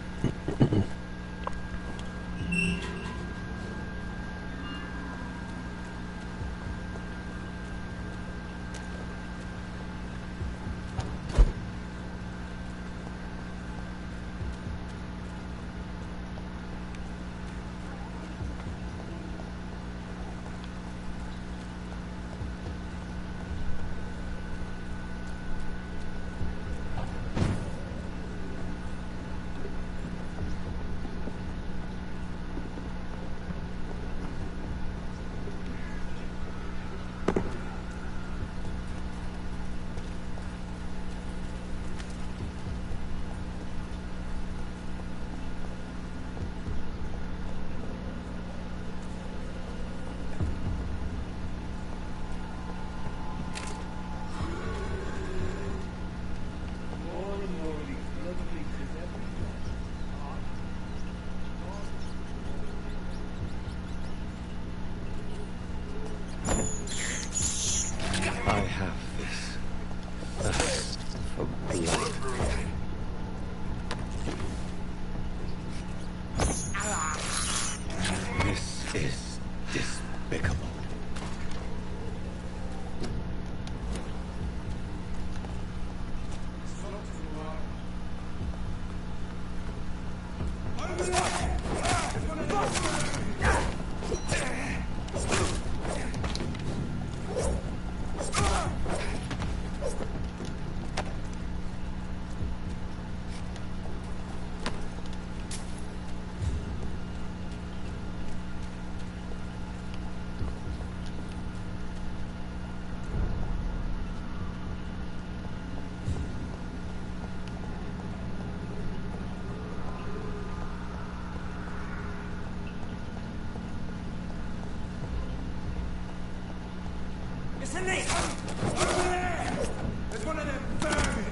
Listen, Nate! Over there! There's one of them vermin!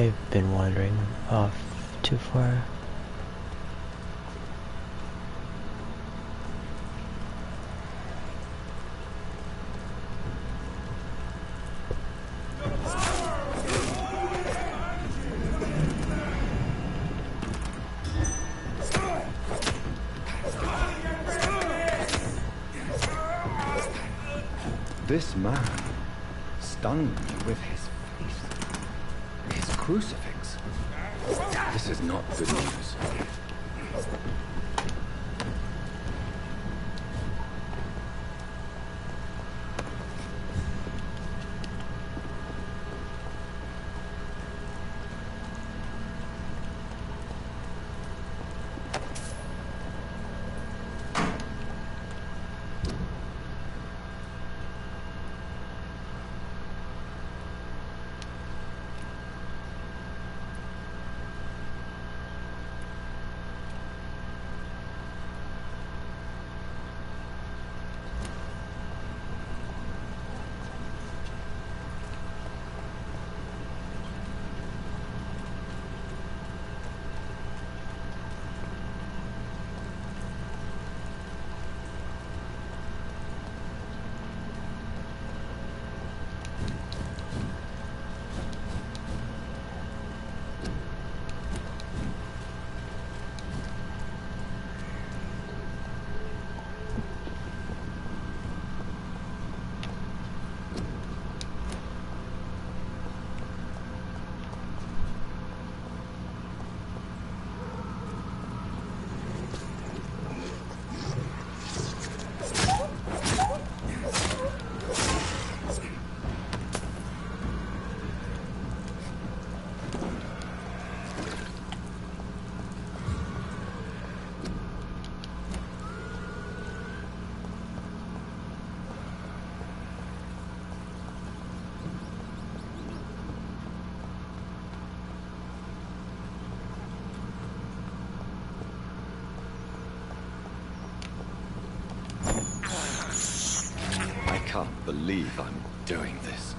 I've been wandering off too far. This man stunned me with his face. His crucifix. This is not good news. I can't believe I'm doing this.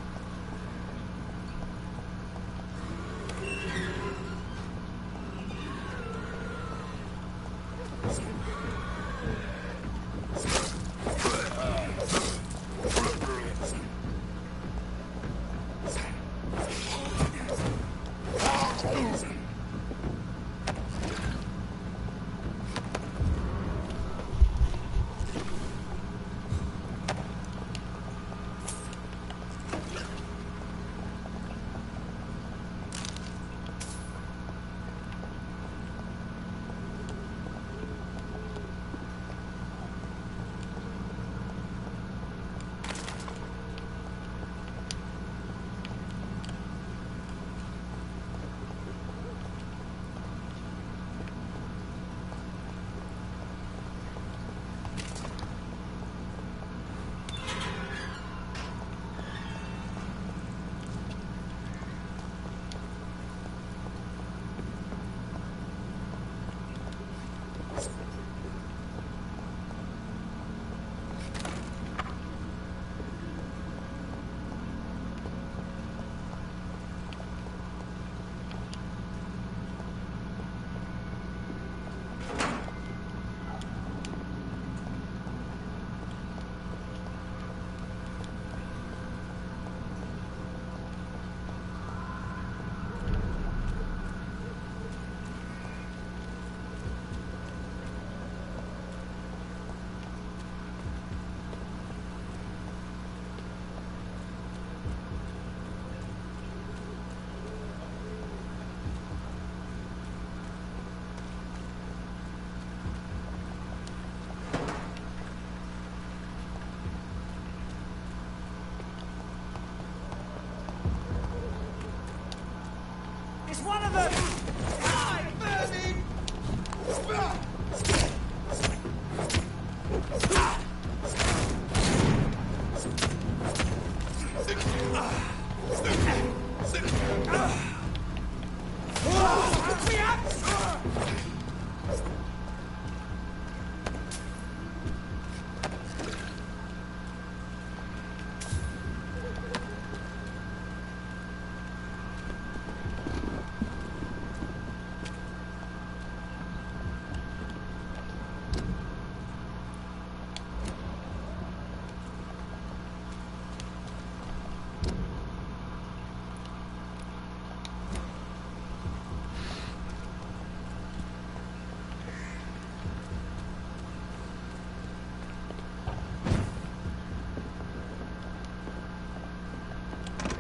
It's one of them! Die, vermin!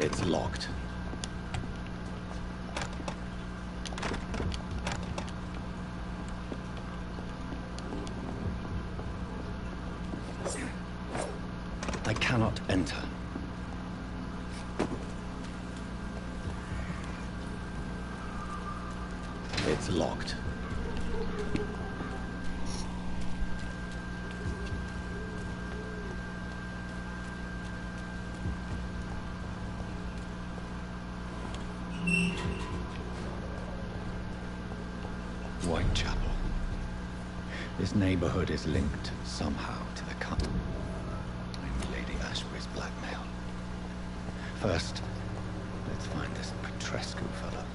It's locked. I cannot enter. It's locked. Whitechapel. This neighborhood is linked somehow to the cut. Lady Ashbury's blackmail. First, let's find this Petrescu fellow.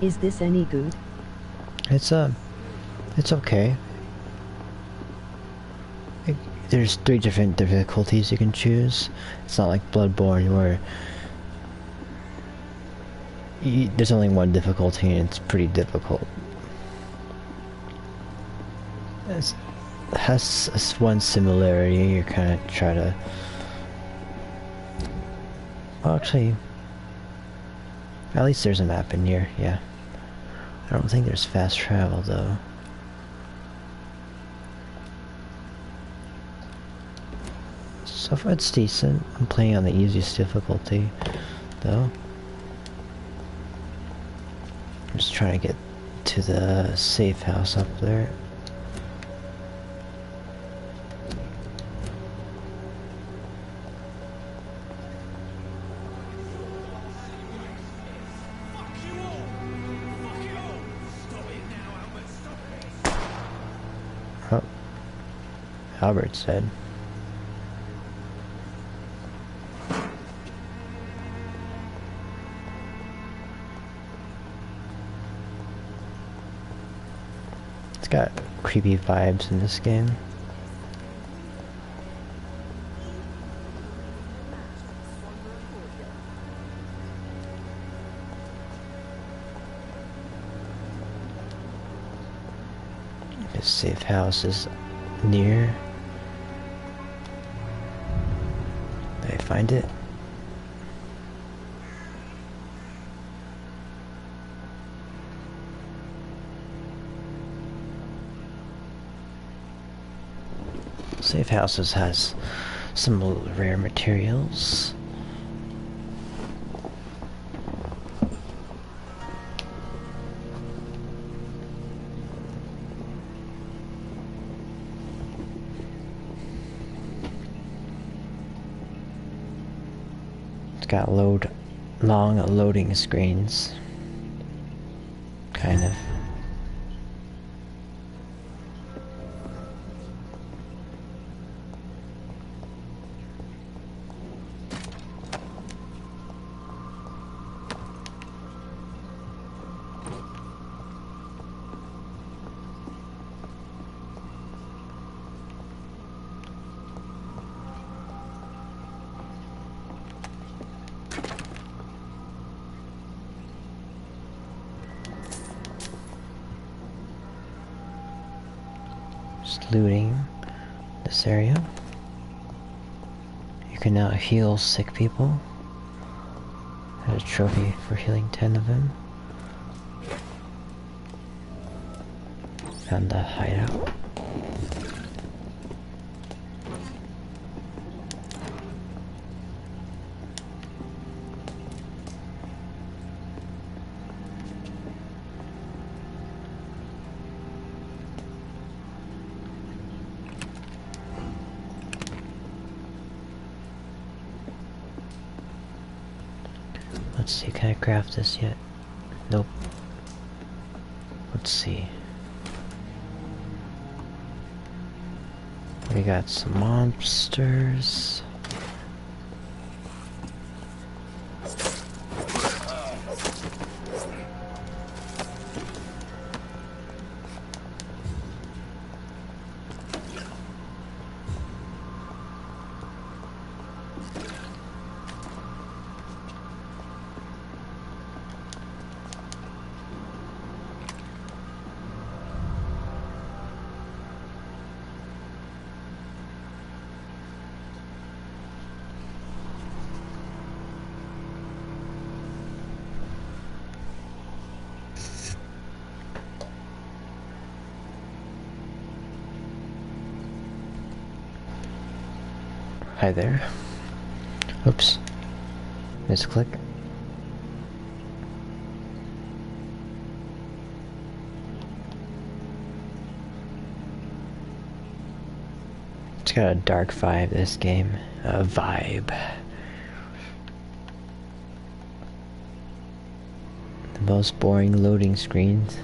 Is this any good? It's okay. There's 3 different difficulties you can choose. It's not like Bloodbourne where there's only one difficulty and it's pretty difficult. It has one similarity. You kind of try to... Well, actually, at least there's a map in here, yeah. I don't think there's fast travel though. So far it's decent. I'm playing on the easiest difficulty though. I'm just trying to get to the safe house up there. Oh, Albert said. It's got creepy vibes in this game. This safe house is near. Did I find it? Safe houses has some rare materials. It's got long loading screens. Kind of. Just looting this area. You can now heal sick people. There's a trophy for healing 10 of them. Found the hideout. Let's see, can I craft this yet? Nope. Let's see. We got some monsters. Hi there. Oops. Misclick. It's got a dark vibe, this game. A vibe. The most boring loading screens.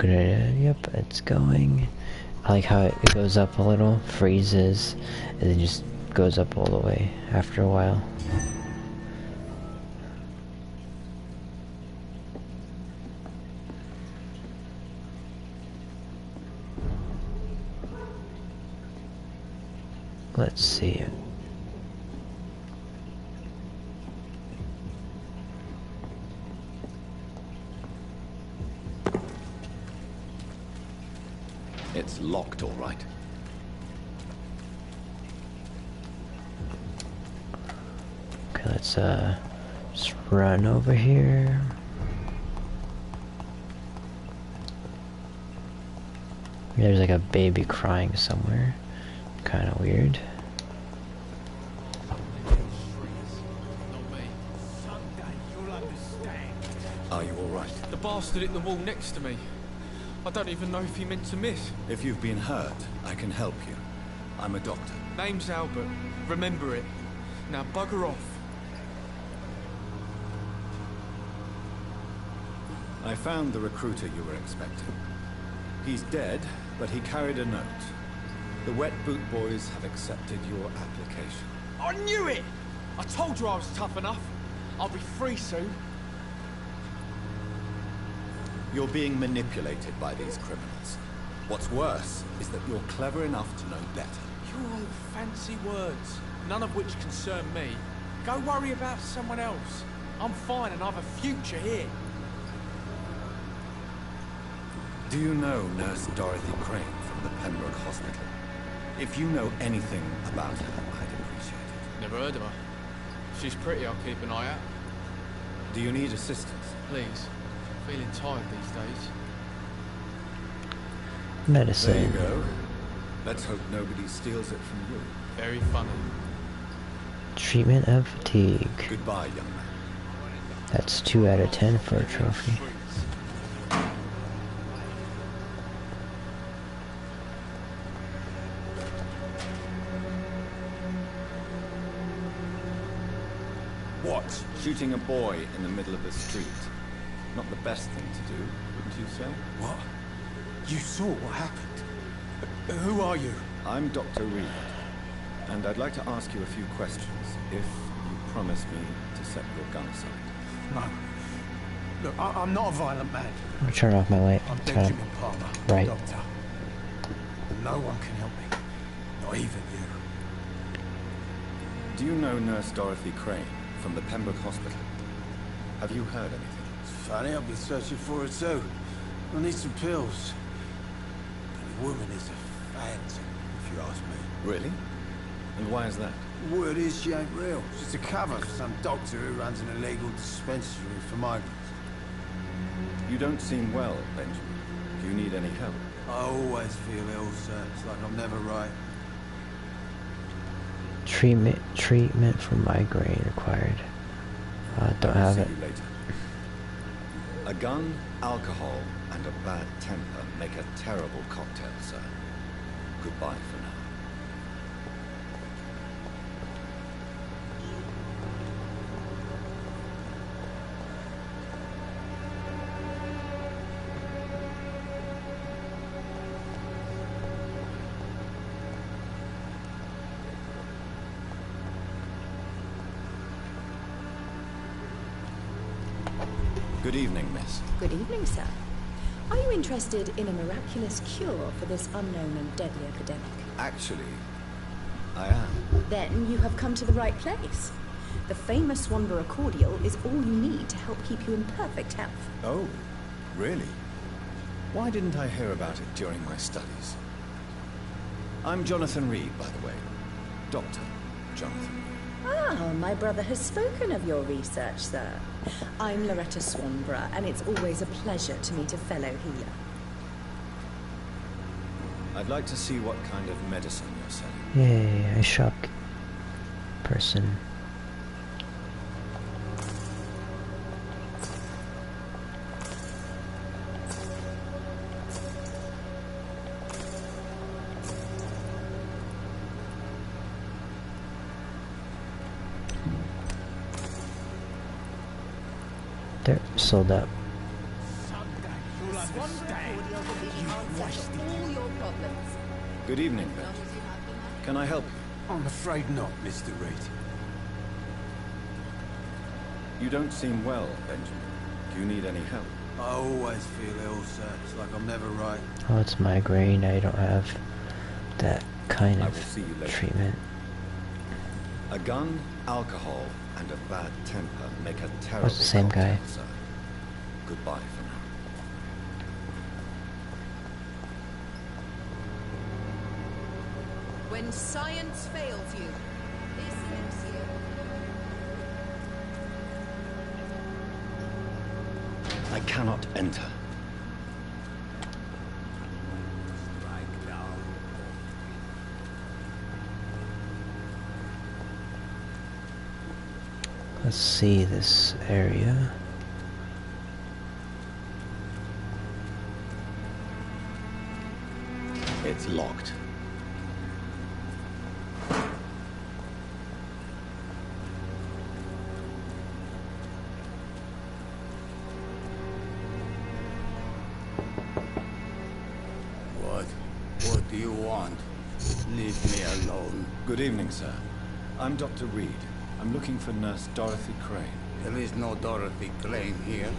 Yep, it's going. I like how it goes up a little, freezes, and then just goes up all the way after a while. Let's see. It's locked, all right. Okay, let's just run over here. There's like a baby crying somewhere. Kind of weird. Are you all right? The bastard hit the wall next to me. I don't even know if he meant to miss. If you've been hurt, I can help you. I'm a doctor. Name's Albert. Remember it. Now bugger off. I found the recruiter you were expecting. He's dead, but he carried a note. The Wet Boot Boys have accepted your application. I knew it! I told you I was tough enough. I'll be free soon. You're being manipulated by these criminals. What's worse is that you're clever enough to know better. You're all fancy words, none of which concern me. Go worry about someone else. I'm fine and I have a future here. Do you know Nurse Dorothy Crane from the Pembroke Hospital? If you know anything about her, I'd appreciate it. Never heard of her. She's pretty, I'll keep an eye out. Do you need assistance? Please. Feeling tired these days. Medicine. There you go. Let's hope nobody steals it from you. Very funny. Treatment of fatigue. Goodbye, young man. That's 2 out of 10 for a trophy. What? Shooting a boy in the middle of the street. Not the best thing to do, wouldn't you say? What? You saw what happened? Who are you? I'm Dr. Reed, and I'd like to ask you a few questions, if you promise me to set your gun aside. No. Look, I'm not a violent man. I'll turn off my light. I'm Benjamin Palmer, right. doctor. No one can help me. Not even you. Do you know Nurse Dorothy Crane from the Pembroke Hospital? Have you heard anything? It's funny, I've been searching for her too. I need some pills. The woman is a phantom, if you ask me. Really? And why is that? Word is she ain't real. She's a cover for some doctor who runs an illegal dispensary for migrants. You don't seem well, Benjamin. Do you need any help? I always feel ill, sir. It's like I'm never right. Treatment for migraine required. Don't have it. See you later. A gun, alcohol, and a bad temper make a terrible cocktail, sir. Goodbye for now. Good evening, miss. Good evening, sir. Are you interested in a miraculous cure for this unknown and deadly epidemic? Actually, I am. Then you have come to the right place. The famous Swanborough cordial is all you need to help keep you in perfect health. Oh, really? Why didn't I hear about it during my studies? I'm Jonathan Reed, by the way. Dr. Jonathan Reed. Ah, my brother has spoken of your research, sir. I'm Loretta Swanborough, and it's always a pleasure to meet a fellow healer. I'd like to see what kind of medicine you're selling. Yay, I shock person. They're sold out. Good evening, Benjamin. Can I help you? I'm afraid not, Mr. Reed. You don't seem well, Benjamin. Do you need any help? I always feel ill, sir. It's like I'm never right. Oh, it's migraine. I don't have that kind I of will see you later. treatment. A gun, alcohol, and a bad temper make a terrible. What's the same guy? cocktail, sir. Goodbye for now. When science fails you, this helps you. I cannot enter. Let's see this area. It's locked. What do you want? Leave me alone. Good evening, sir. I'm Dr. Reed. I'm looking for Nurse Dorothy Crane. There is no Dorothy Crane here.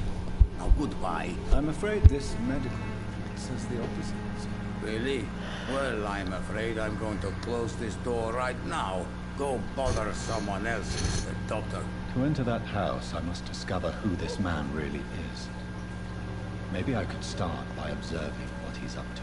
Now, goodbye. I'm afraid this medical report says the opposite, sir. Really? Well, I'm afraid I'm going to close this door right now. Go bother someone else, Mr. Doctor. To enter that house, I must discover who this man really is. Maybe I could start by observing what he's up to.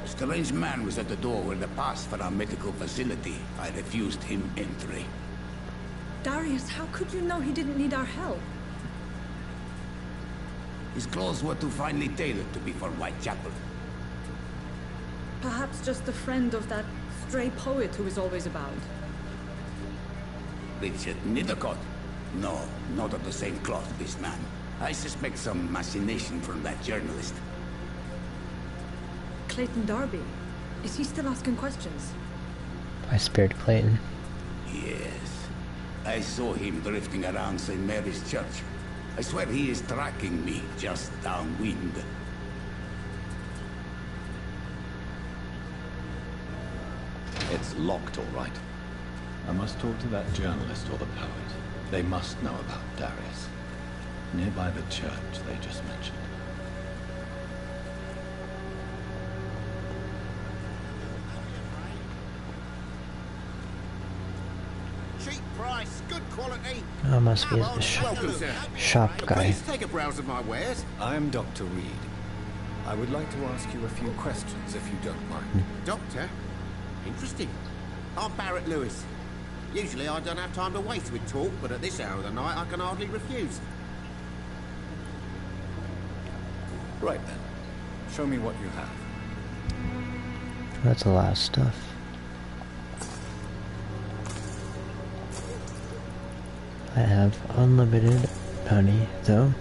A strange man was at the door with a pass for our medical facility. I refused him entry. Darius, how could you know he didn't need our help? His clothes were too finely tailored to be for Whitechapel. Perhaps just a friend of that stray poet who is always about. Richard Nithercott? No, not of the same cloth, this man. I suspect some machination from that journalist. Clayton Darby. Is he still asking questions? I spared Clayton. Yes. I saw him drifting around St. Mary's Church. I swear he is tracking me just downwind. It's locked, all right. I must talk to that journalist or the poet. They must know about Darius. Nearby the church they just mentioned. Cheap price, good quality. Oh, must be the Welcome, sir. shop guy. Please take a browse of my wares. I'm Dr. Reed. I would like to ask you a few questions, if you don't mind. Doctor? Interesting. I'm Barrett Lewis. Usually I don't have time to waste with talk, but at this hour of the night I can hardly refuse. Right then. Show me what you have. That's a lot of stuff. I have unlimited money, though.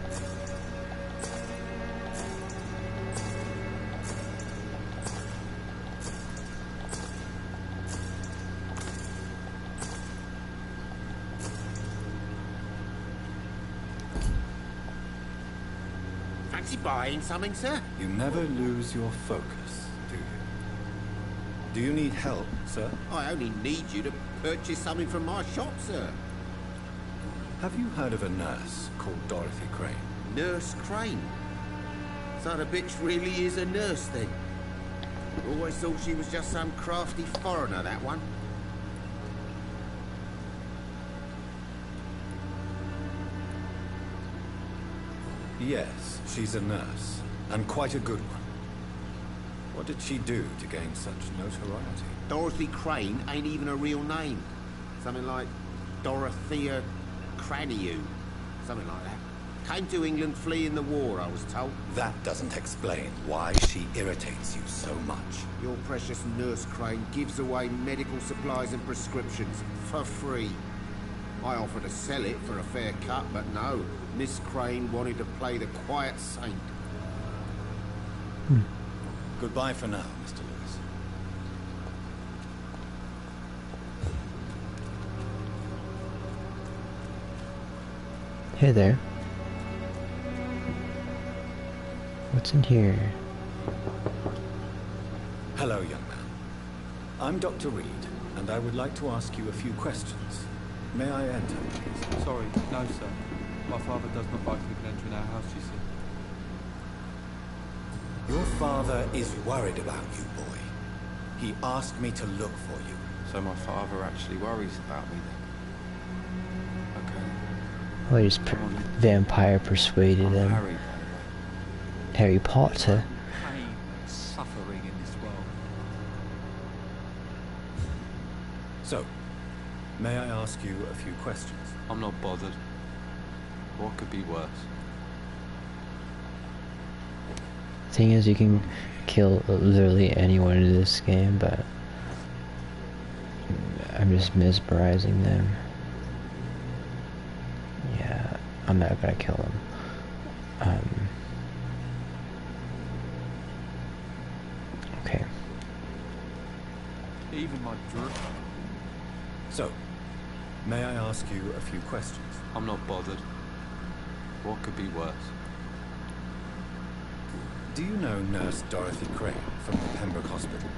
Fancy buying something, sir? You never lose your focus, do you? Do you need help, sir? I only need you to purchase something from my shop, sir. Have you heard of a nurse called Dorothy Crane? Nurse Crane? So the bitch really is a nurse, then? Always thought she was just some crafty foreigner, that one. Yes, she's a nurse, and quite a good one. What did she do to gain such notoriety? Dorothy Crane ain't even a real name. Something like Dorothea Craniu. Something like that. Came to England fleeing the war, I was told. That doesn't explain why she irritates you so much. Your precious Nurse Crane gives away medical supplies and prescriptions for free. I offered to sell it for a fair cut, but no. Miss Crane wanted to play the quiet saint. Goodbye for now, Mr. Lewis. Hey there. What's in here? Hello, young man. I'm Dr. Reed, and I would like to ask you a few questions. May I enter, please? Sorry, no, sir. My father does not like people entering our house, you see. Your father is worried about you, boy. He asked me to look for you. So my father actually worries about me then? Okay. Well, his vampire persuaded him. Harry, Harry Potter. pain and suffering in this world. So, may I ask you a few questions? I'm not bothered. What could be worse? Thing is, you can kill literally anyone in this game, but I'm just mesmerizing them. Yeah, I'm not gonna kill them. Okay. Even my drip. So, may I ask you a few questions? I'm not bothered. What could be worse? Do you know Nurse Dorothy Crane from the Pembroke Hospital?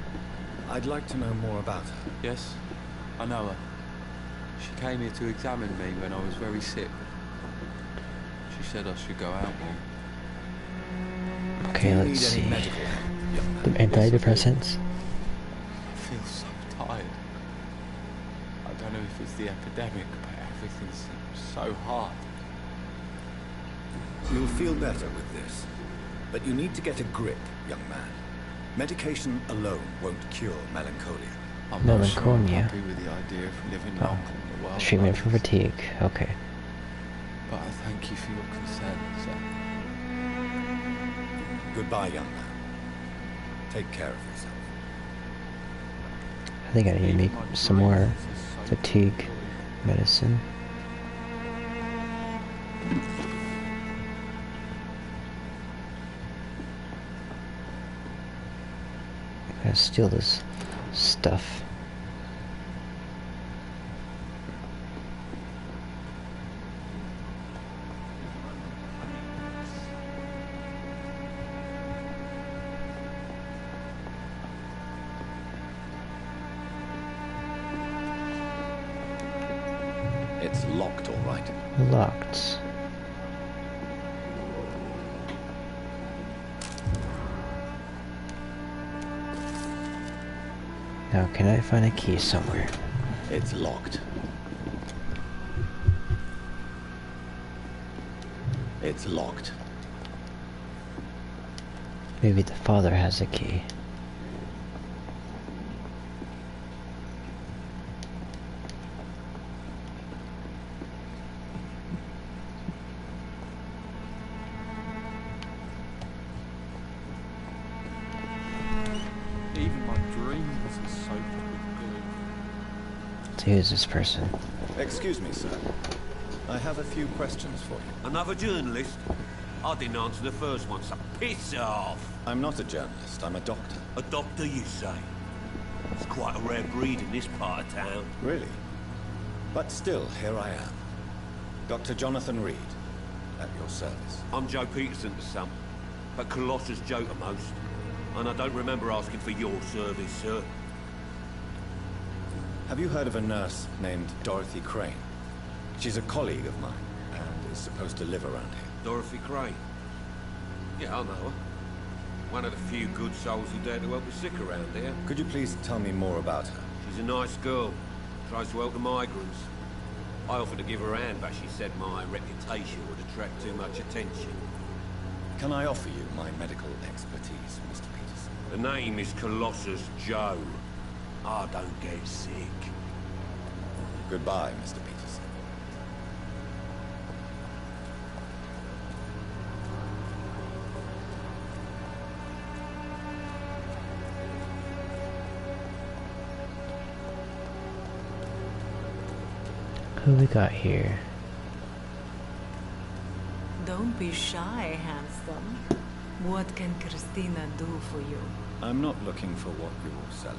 I'd like to know more about her. Yes, I know her. She came here to examine me when I was very sick. She said I should go out more. Okay, let's see. The antidepressants. I feel so tired. I don't know if it's the epidemic, but everything seems so hard. You'll feel better with this. But you need to get a grip, young man. Medication alone won't cure melancholia. I'm not sure I'm Melancholia. happy with the idea of living longer in the world. Treatment for fatigue. Okay. But I thank you for your concern, sir. Goodbye, young man. Take care of yourself. I think I need to make some more fatigue medicine. I gotta steal this stuff. It's locked, all right. Locked. Now, can I find a key somewhere? It's locked. It's locked. Maybe the father has a key. Even my dreams are soaked with gloom. So who's this person? Excuse me, sir. I have a few questions for you. Another journalist? I didn't answer the first one, so piss off! I'm not a journalist, I'm a doctor. A doctor, you say? It's quite a rare breed in this part of town. Really? But still, here I am. Dr. Jonathan Reed, at your service. I'm Joe Peterson to some, but Colossus Joe to most. And I don't remember asking for your service, sir. Have you heard of a nurse named Dorothy Crane? She's a colleague of mine, and is supposed to live around here. Dorothy Crane? Yeah, I know her. One of the few good souls who dare to help the sick around here. Could you please tell me more about her? She's a nice girl. Tries to help the migrants. I offered to give her a hand, but she said my reputation would attract too much attention. Can I offer you my medical expertise, Mr. Peterson? The name is Colossus Joe. I don't get sick. Goodbye, Mr. Peterson. Who we got here? Don't be shy, handsome. What can Christina do for you? I'm not looking for what you're selling.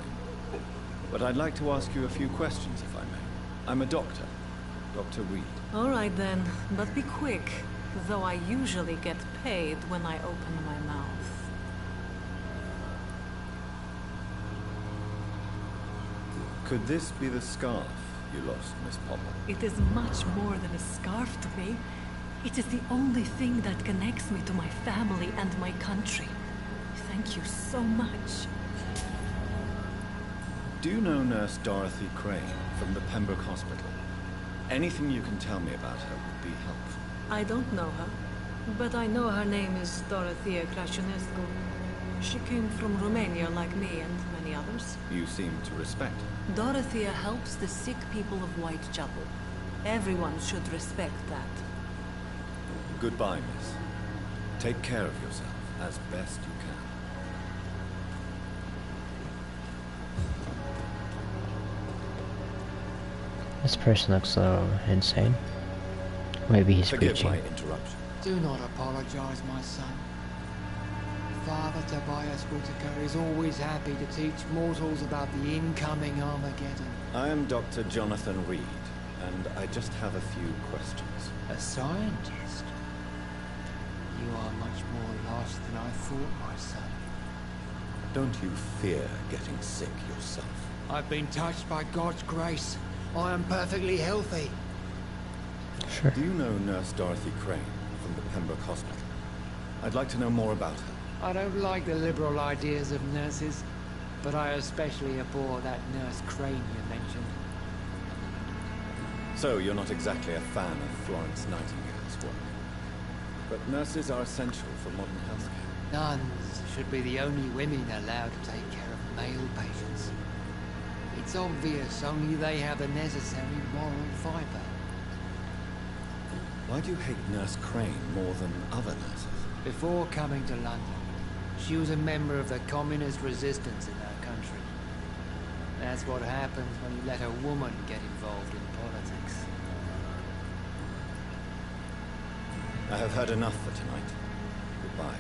But I'd like to ask you a few questions, if I may. I'm a doctor. Dr. Reed. All right then, but be quick. Though I usually get paid when I open my mouth. Could this be the scarf you lost, Miss Popper? It is much more than a scarf to me. It is the only thing that connects me to my family and my country. Thank you so much. Do you know Nurse Dorothy Crane from the Pembroke Hospital? Anything you can tell me about her would be helpful. I don't know her, but I know her name is Dorothea Crăciunescu. She came from Romania like me and many others. You seem to respect her. Dorothea helps the sick people of Whitechapel. Everyone should respect that. Goodbye, miss. Take care of yourself as best you can. This person looks a little insane. Maybe he's Forgive preaching. my interruption. Do not apologize, my son. Father Tobias Whitaker is always happy to teach mortals about the incoming Armageddon. I am Dr. Jonathan Reed, and I just have a few questions. A scientist? You are much more lost than I thought, my son. Don't you fear getting sick yourself? I've been touched by God's grace. I am perfectly healthy. Sure. Do you know Nurse Dorothy Crane from the Pembroke Hospital? I'd like to know more about her. I don't like the liberal ideas of nurses, but I especially abhor that Nurse Crane you mentioned. So, you're not exactly a fan of Florence Nightingale's work. But nurses are essential for modern healthcare. Nuns should be the only women allowed to take care of male patients. It's obvious only they have the necessary moral fiber. Why do you hate Nurse Crane more than other nurses? Before coming to London, she was a member of the communist resistance in our country. That's what happens when you let a woman get involved in politics. I have heard enough for tonight. Goodbye.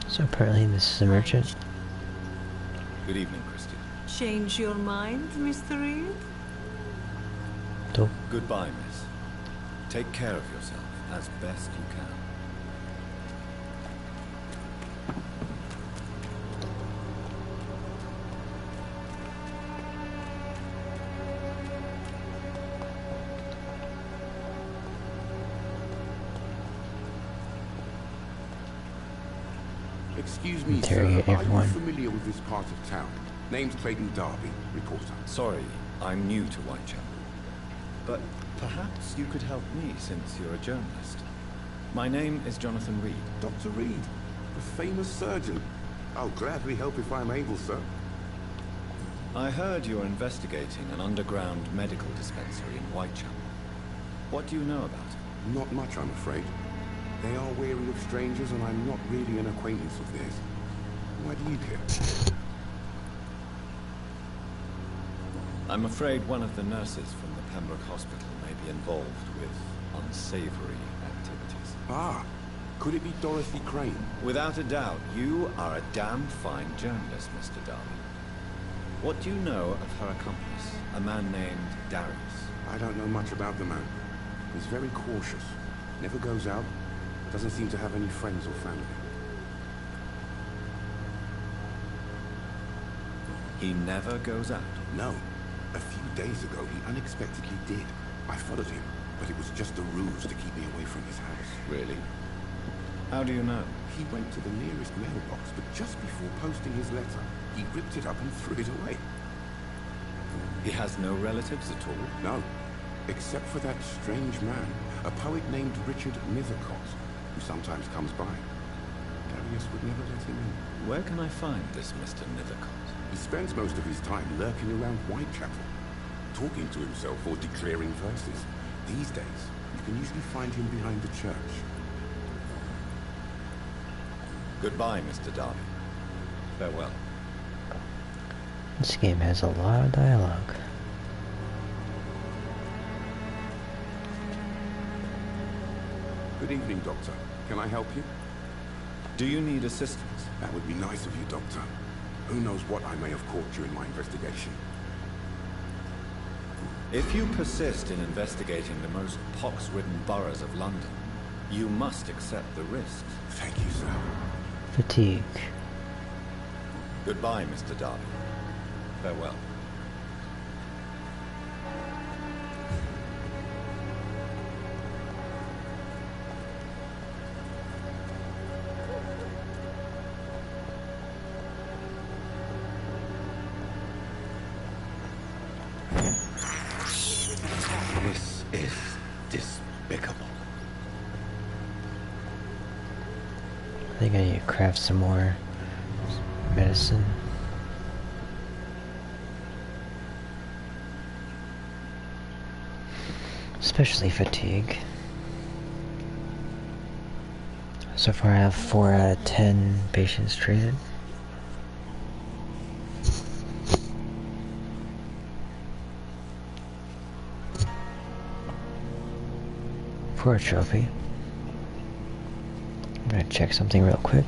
So apparently this is a merchant. Good evening, Christian. Change your mind, Mr. Reed? Dope. Goodbye, miss. Take care of yourself as best you can. Excuse me, interrogate sir. everyone. Are you familiar with this part of town? Name's Clayton Darby, reporter. Sorry, I'm new to Whitechapel. But perhaps you could help me since you're a journalist. My name is Jonathan Reed. Dr. Reed, the famous surgeon. I'll gladly help if I'm able, sir. I heard you're investigating an underground medical dispensary in Whitechapel. What do you know about it? Not much, I'm afraid. They are wary of strangers, and I'm not really an acquaintance of theirs. Why do you care? I'm afraid one of the nurses from the Pembroke Hospital may be involved with unsavory activities. Ah, could it be Dorothy Crane? Without a doubt, you are a damn fine journalist, Mr. Darby. What do you know of her accomplice, a man named Darius? I don't know much about the man. He's very cautious. Never goes out. Doesn't seem to have any friends or family. He never goes out? No. A few days ago, he unexpectedly did. I followed him, but it was just a ruse to keep me away from his house. Really? How do you know? He went to the nearest mailbox, but just before posting his letter, he ripped it up and threw it away. He has no relatives at all? No. Except for that strange man, a poet named Richard Mithercott, who sometimes comes by. Darius would never let him in. Where can I find this Mr. Mithercott? He spends most of his time lurking around Whitechapel, talking to himself or declaring verses. These days, you can usually find him behind the church. Goodbye, Mr. Darby. Farewell. This game has a lot of dialogue. Good evening, Doctor. Can I help you? Do you need assistance? That would be nice of you, Doctor. Who knows what I may have caught during my investigation. If you persist in investigating the most pox-ridden boroughs of London, you must accept the risks. Thank you, sir. Fatigue. Goodbye, Mr. Darby. Farewell. This is despicable. I think I need to craft some more medicine. Especially fatigue. So far I have 4 out of 10 patients treated. For a trophy. I'm gonna check something real quick.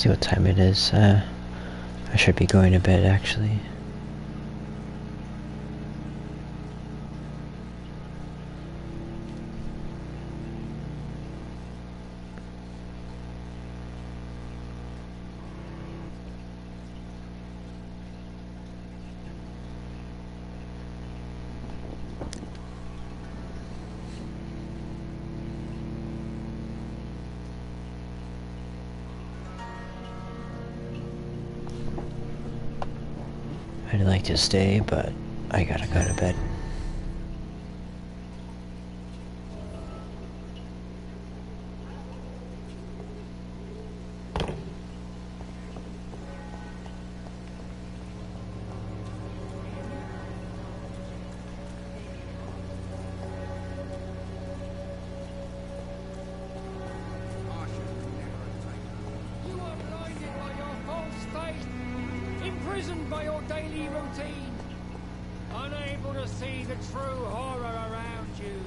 See what time it is. I should be going to bed actually. I'd like to stay, but I gotta go to bed. Imprisoned by your daily routine, unable to see the true horror around you.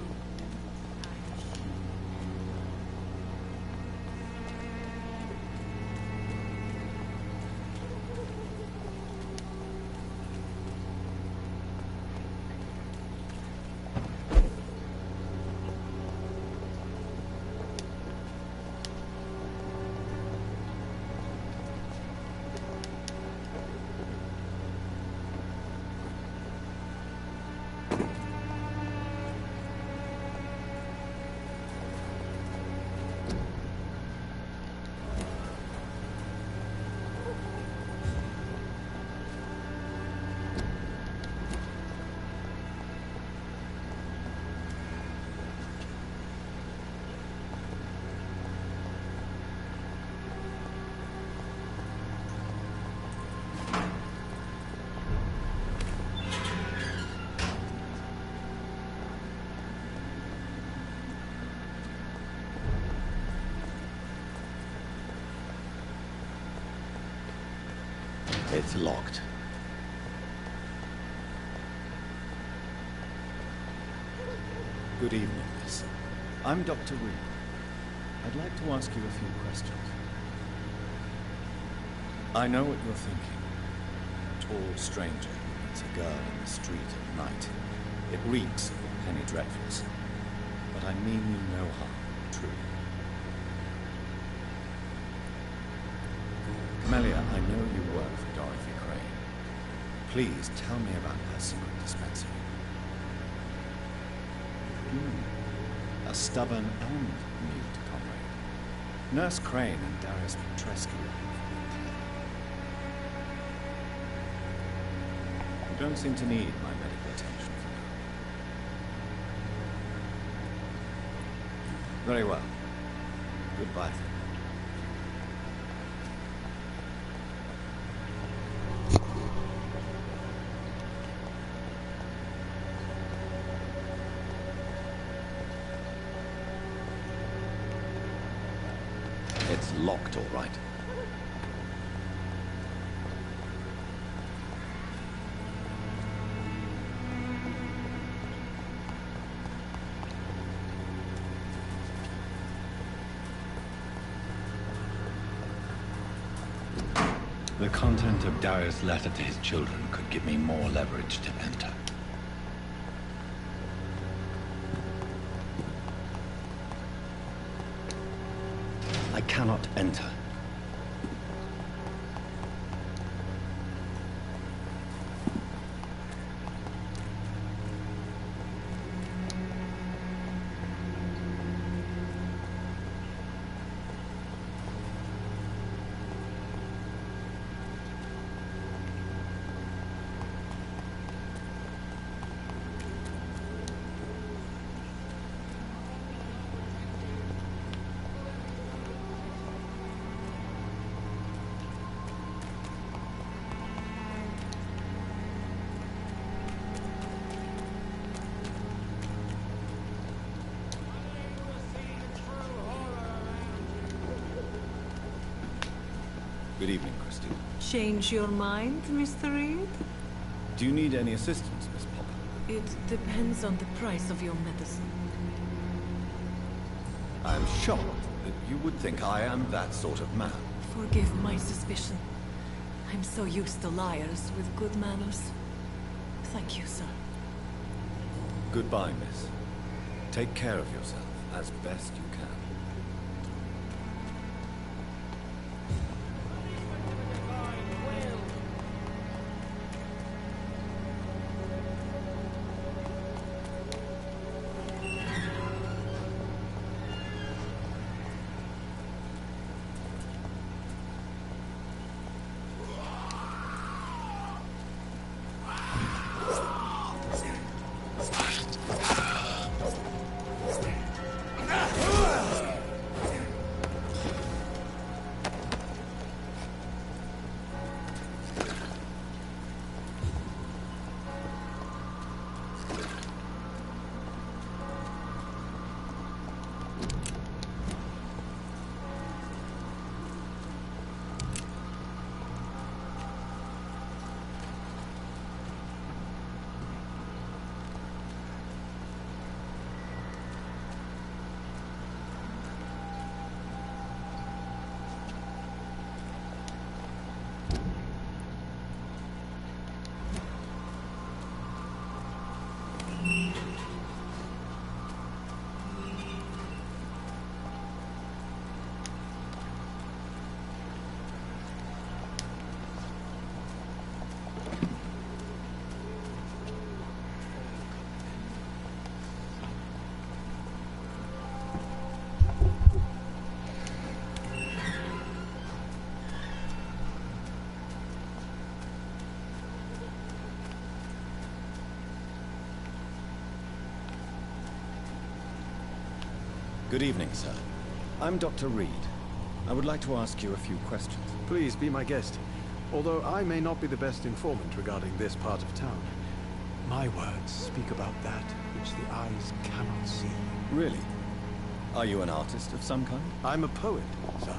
It's locked. Good evening, miss. I'm Dr. Reed. I'd like to ask you a few questions. I know what you're thinking. Tall stranger who meets a girl in the street at night. It reeks of penny dreadfuls. But I mean you no harm, truly. Camellia, I know you work for Dorothy Crane. Please tell me about her secret dispensary. A stubborn and mute comrade. Nurse Crane and Darius Petrescu. You don't seem to need my medical attention for now. Very well. Goodbye. It's locked, all right. The content of Darius' letter to his children could give me more leverage to enter. I cannot enter. Good evening, Christine. Change your mind, Mr. Reed? Do you need any assistance, Miss Popper? It depends on the price of your medicine. I am shocked that you would think I am that sort of man. Forgive my suspicion. I'm so used to liars with good manners. Thank you, sir. Goodbye, miss. Take care of yourself as best you can. Good evening, sir. I'm Dr. Reed. I would like to ask you a few questions. Please be my guest. Although I may not be the best informant regarding this part of town, my words speak about that which the eyes cannot see. Really? Are you an artist of some kind? I'm a poet, sir.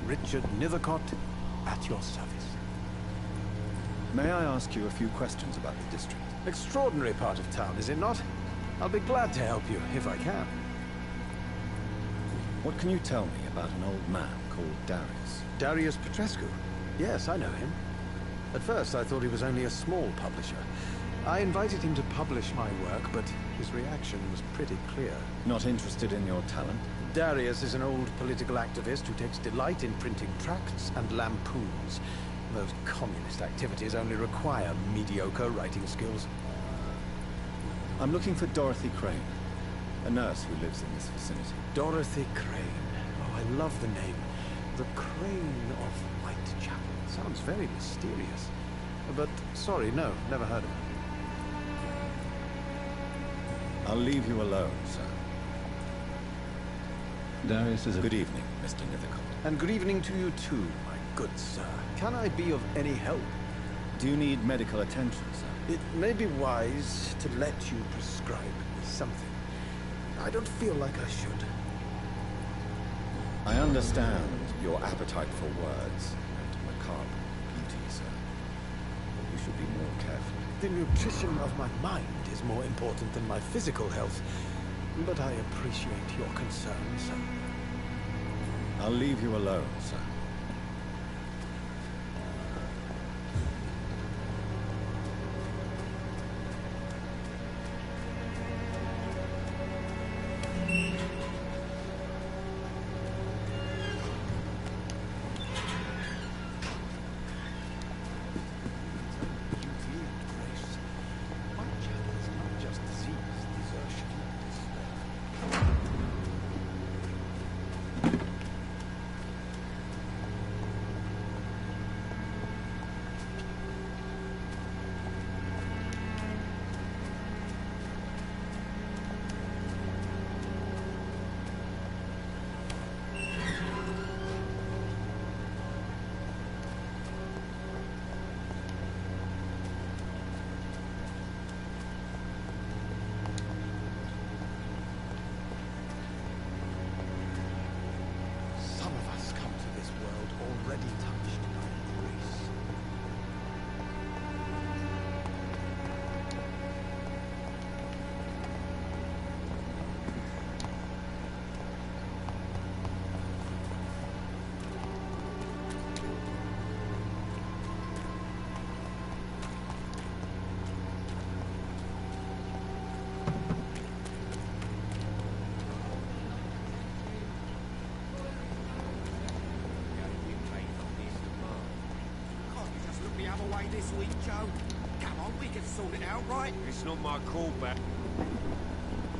Richard Nethercott, at your service. May I ask you a few questions about the district? Extraordinary part of town, is it not? I'll be glad to help you, if I can. What can you tell me about an old man called Darius? Darius Petrescu? Yes, I know him. At first, I thought he was only a small publisher. I invited him to publish my work, but his reaction was pretty clear. Not interested in your talent? Darius is an old political activist who takes delight in printing tracts and lampoons. Those communist activities only require mediocre writing skills. I'm looking for Dorothy Crane, a nurse who lives in this vicinity. Dorothy Crane. Oh, I love the name. The Crane of Whitechapel. Sounds very mysterious. But, sorry, no, never heard of her. I'll leave you alone, sir. Darius is a... Good evening, Mr. Nethercott. And good evening to you too, my good sir. Can I be of any help? Do you need medical attention, sir? It may be wise to let you prescribe me something. I don't feel like I should. I understand your appetite for words and macabre beauty, sir. You should be more careful. The nutrition of my mind is more important than my physical health. But I appreciate your concern, sir. I'll leave you alone, sir. away this week, Joe? Come on, we can sort it out, right? It's not my call back.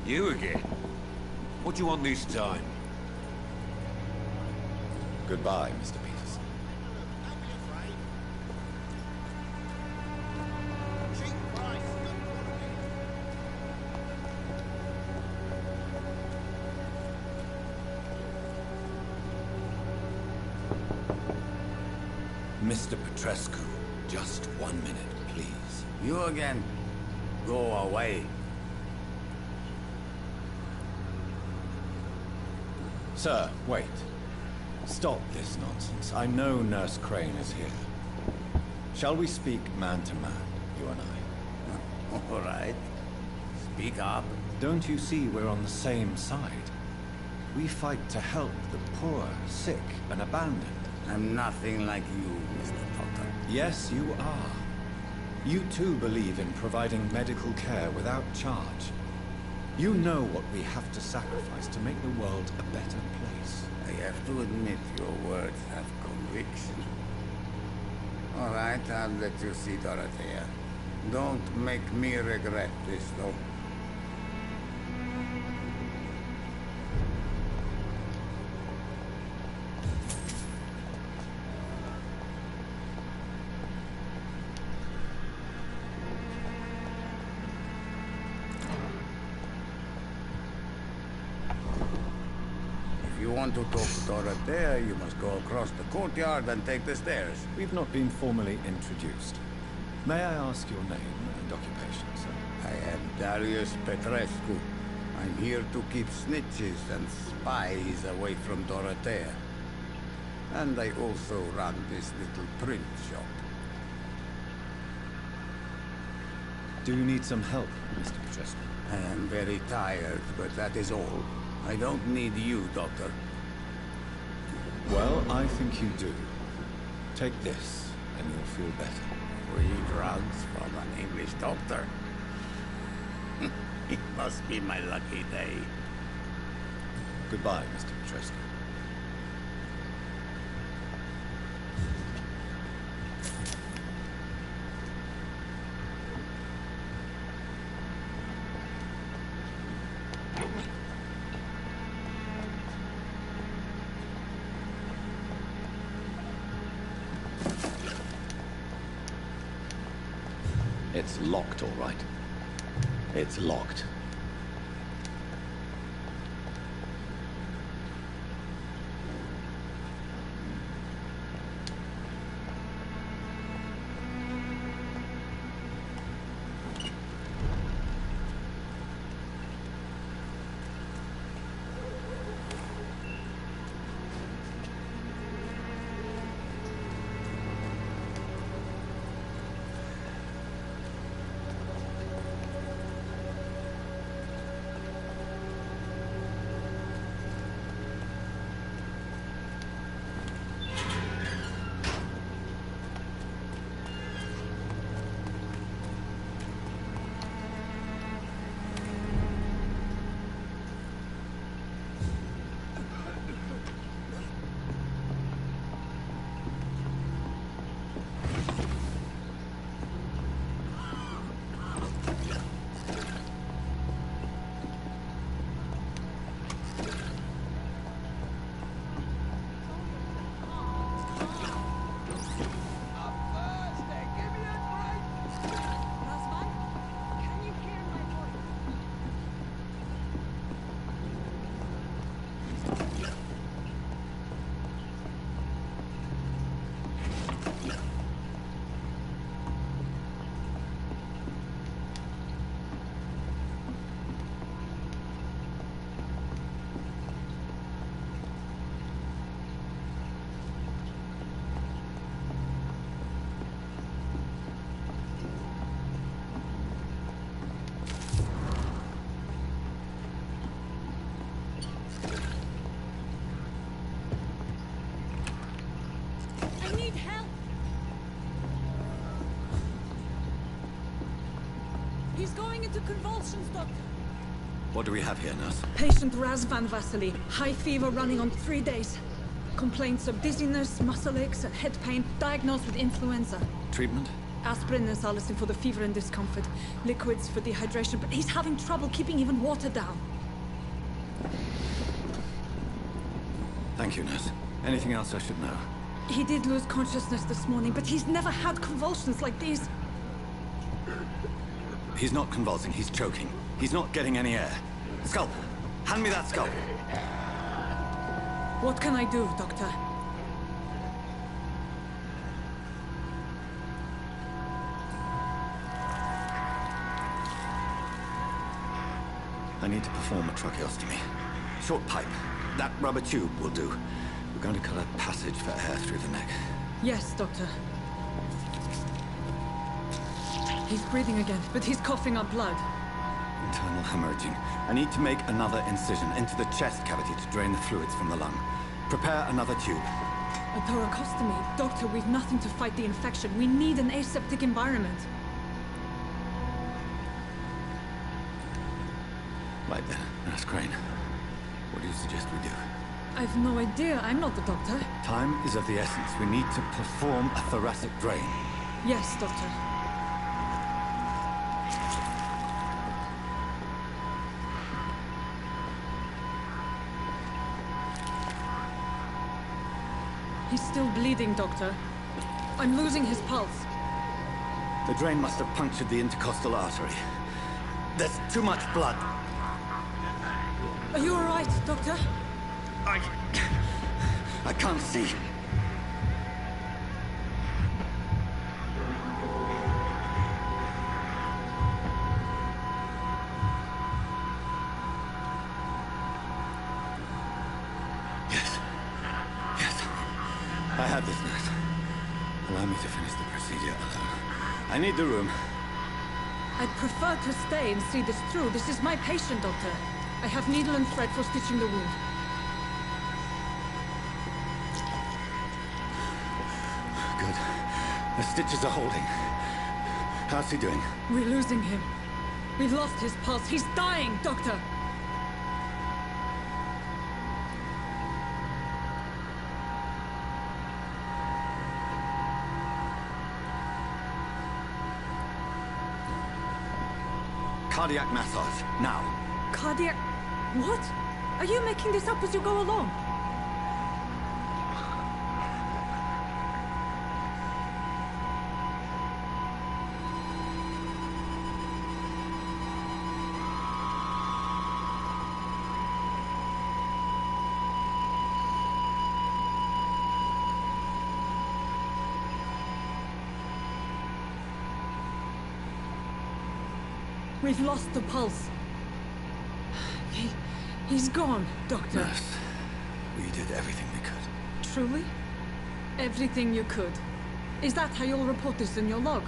You again? What do you want this time? Goodbye, Mr. Peterson. Don't be afraid. Cheap price, good quality. Mr. Petrescu, just 1 minute, please. You again? Go away. Sir, wait. Stop this nonsense. I know Nurse Crane is here. Shall we speak man to man, you and I? All right. Speak up. Don't you see we're on the same side? We fight to help the poor, sick, and abandoned. I'm nothing like you, Mr. Potter. Yes, you are. You too believe in providing medical care without charge. You know what we have to sacrifice to make the world a better place. I have to admit your words have conviction. All right, I'll let you see Dorothea. Don't make me regret this, though. If you want to talk to Dorothea, you must go across the courtyard and take the stairs. We've not been formally introduced. May I ask your name and occupation, sir? I am Darius Petrescu. I'm here to keep snitches and spies away from Dorothea. And I also run this little print shop. Do you need some help, Mr. Petrescu? I am very tired, but that is all. I don't need you, Doctor. Well, I think you do. Take this, and you'll feel better. Free drugs from an English doctor. It must be my lucky day. Goodbye, Mr. Petrescu. It's locked, all right. It's locked. Convulsions, Doctor. What do we have here, nurse? Patient Razvan Vasily. High fever running on 3 days. Complaints of dizziness, muscle aches, and head pain. Diagnosed with influenza. Treatment? Aspirin and salicin for the fever and discomfort. Liquids for dehydration, but he's having trouble keeping even water down. Thank you, nurse. Anything else I should know? He did lose consciousness this morning, but he's never had convulsions like these. He's not convulsing, he's choking. He's not getting any air. Scalpel! Hand me that scalpel! What can I do, Doctor? I need to perform a tracheostomy. Short pipe. That rubber tube will do. We're going to cut a passage for air through the neck. Yes, Doctor. He's breathing again, but he's coughing up blood. Internal hemorrhaging. I need to make another incision into the chest cavity to drain the fluids from the lung. Prepare another tube. A thoracostomy? Doctor, we've nothing to fight the infection. We need an aseptic environment. Right then, Nurse Crane. What do you suggest we do? I've no idea. I'm not the doctor. Time is of the essence. We need to perform a thoracic drain. Yes, Doctor. He's still bleeding, Doctor. I'm losing his pulse. The drain must have punctured the intercostal artery. There's too much blood. Are you all right, Doctor? I can't see. Yes. I have this, nurse. Allow me to finish the procedure alone. I need the room. I'd prefer to stay and see this through. This is my patient, Doctor. I have needle and thread for stitching the wound. Good. The stitches are holding. How's he doing? We're losing him. We've lost his pulse. He's dying, Doctor! Cardiac massage, now. Cardiac... What? Are you making this up as you go along? We've lost the pulse. He's gone, Doctor. Nurse, we did everything we could. Truly? Everything you could. Is that how you'll report this in your log?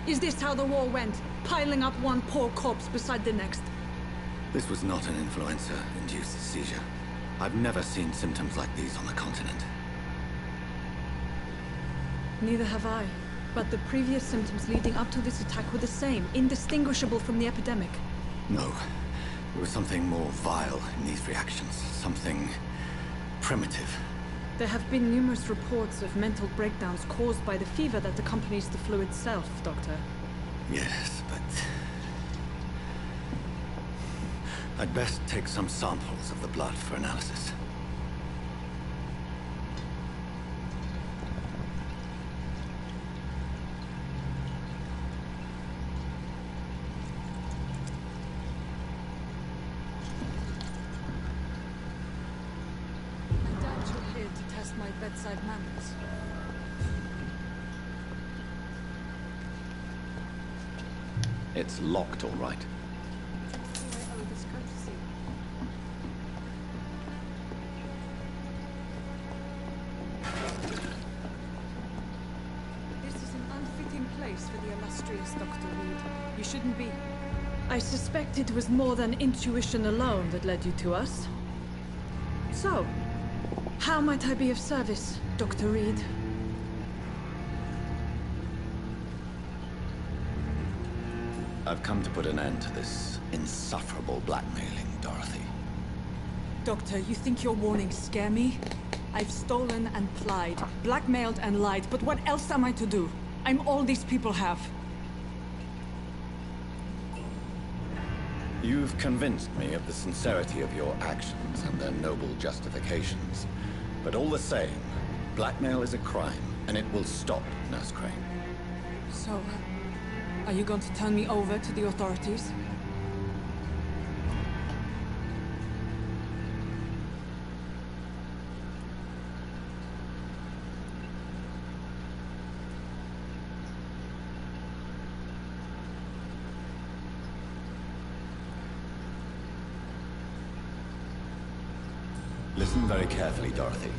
Is this how the war went? Piling up one poor corpse beside the next? This was not an influenza-induced seizure. I've never seen symptoms like these on the continent. Neither have I. But the previous symptoms leading up to this attack were the same, indistinguishable from the epidemic. No. There was something more vile in these reactions. Something primitive. There have been numerous reports of mental breakdowns caused by the fever that accompanies the flu itself, Doctor. Yes, but... I'd best take some samples of the blood for analysis. Bedside manners. It's locked, all right. I owe this courtesy. This is an unfitting place for the illustrious Dr. Reed. You shouldn't be. I suspect it was more than intuition alone that led you to us. So, how might I be of service, Dr. Reed? I've come to put an end to this insufferable blackmailing, Dorothy. Doctor, you think your warnings scare me? I've stolen and plied, blackmailed and lied, but what else am I to do? I'm all these people have. You've convinced me of the sincerity of your actions and their noble justifications. But all the same, blackmail is a crime, and it will stop, Nurse Crane. So, are you going to turn me over to the authorities? Listen very carefully, Dorothy.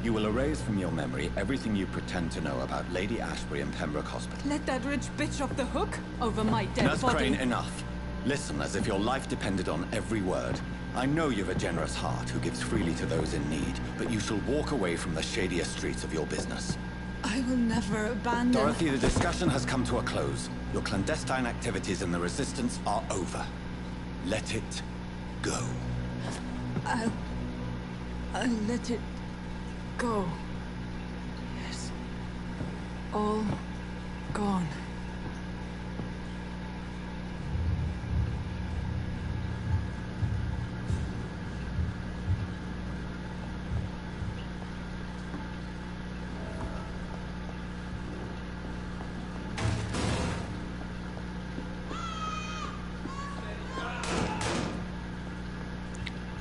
You will erase from your memory everything you pretend to know about Lady Ashbury and Pembroke Hospital. Let that rich bitch off the hook over my dead Nurse body. Crane, enough. Listen as if your life depended on every word. I know you've a generous heart who gives freely to those in need, but you shall walk away from the shadier streets of your business. I will never abandon... Dorothy, the discussion has come to a close. Your clandestine activities in the Resistance are over. Let it go. I'll let it go. Yes. All gone.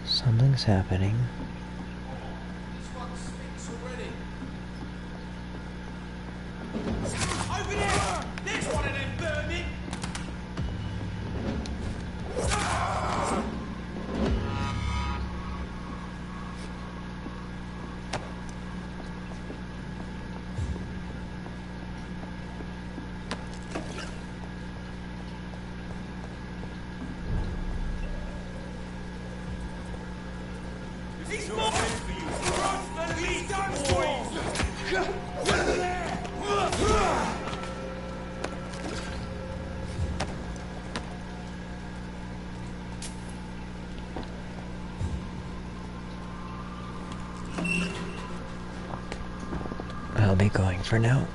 Something's happening. Over there! There's one of them burning! He's more for you! He's done for you! Over there! I'll be going for now.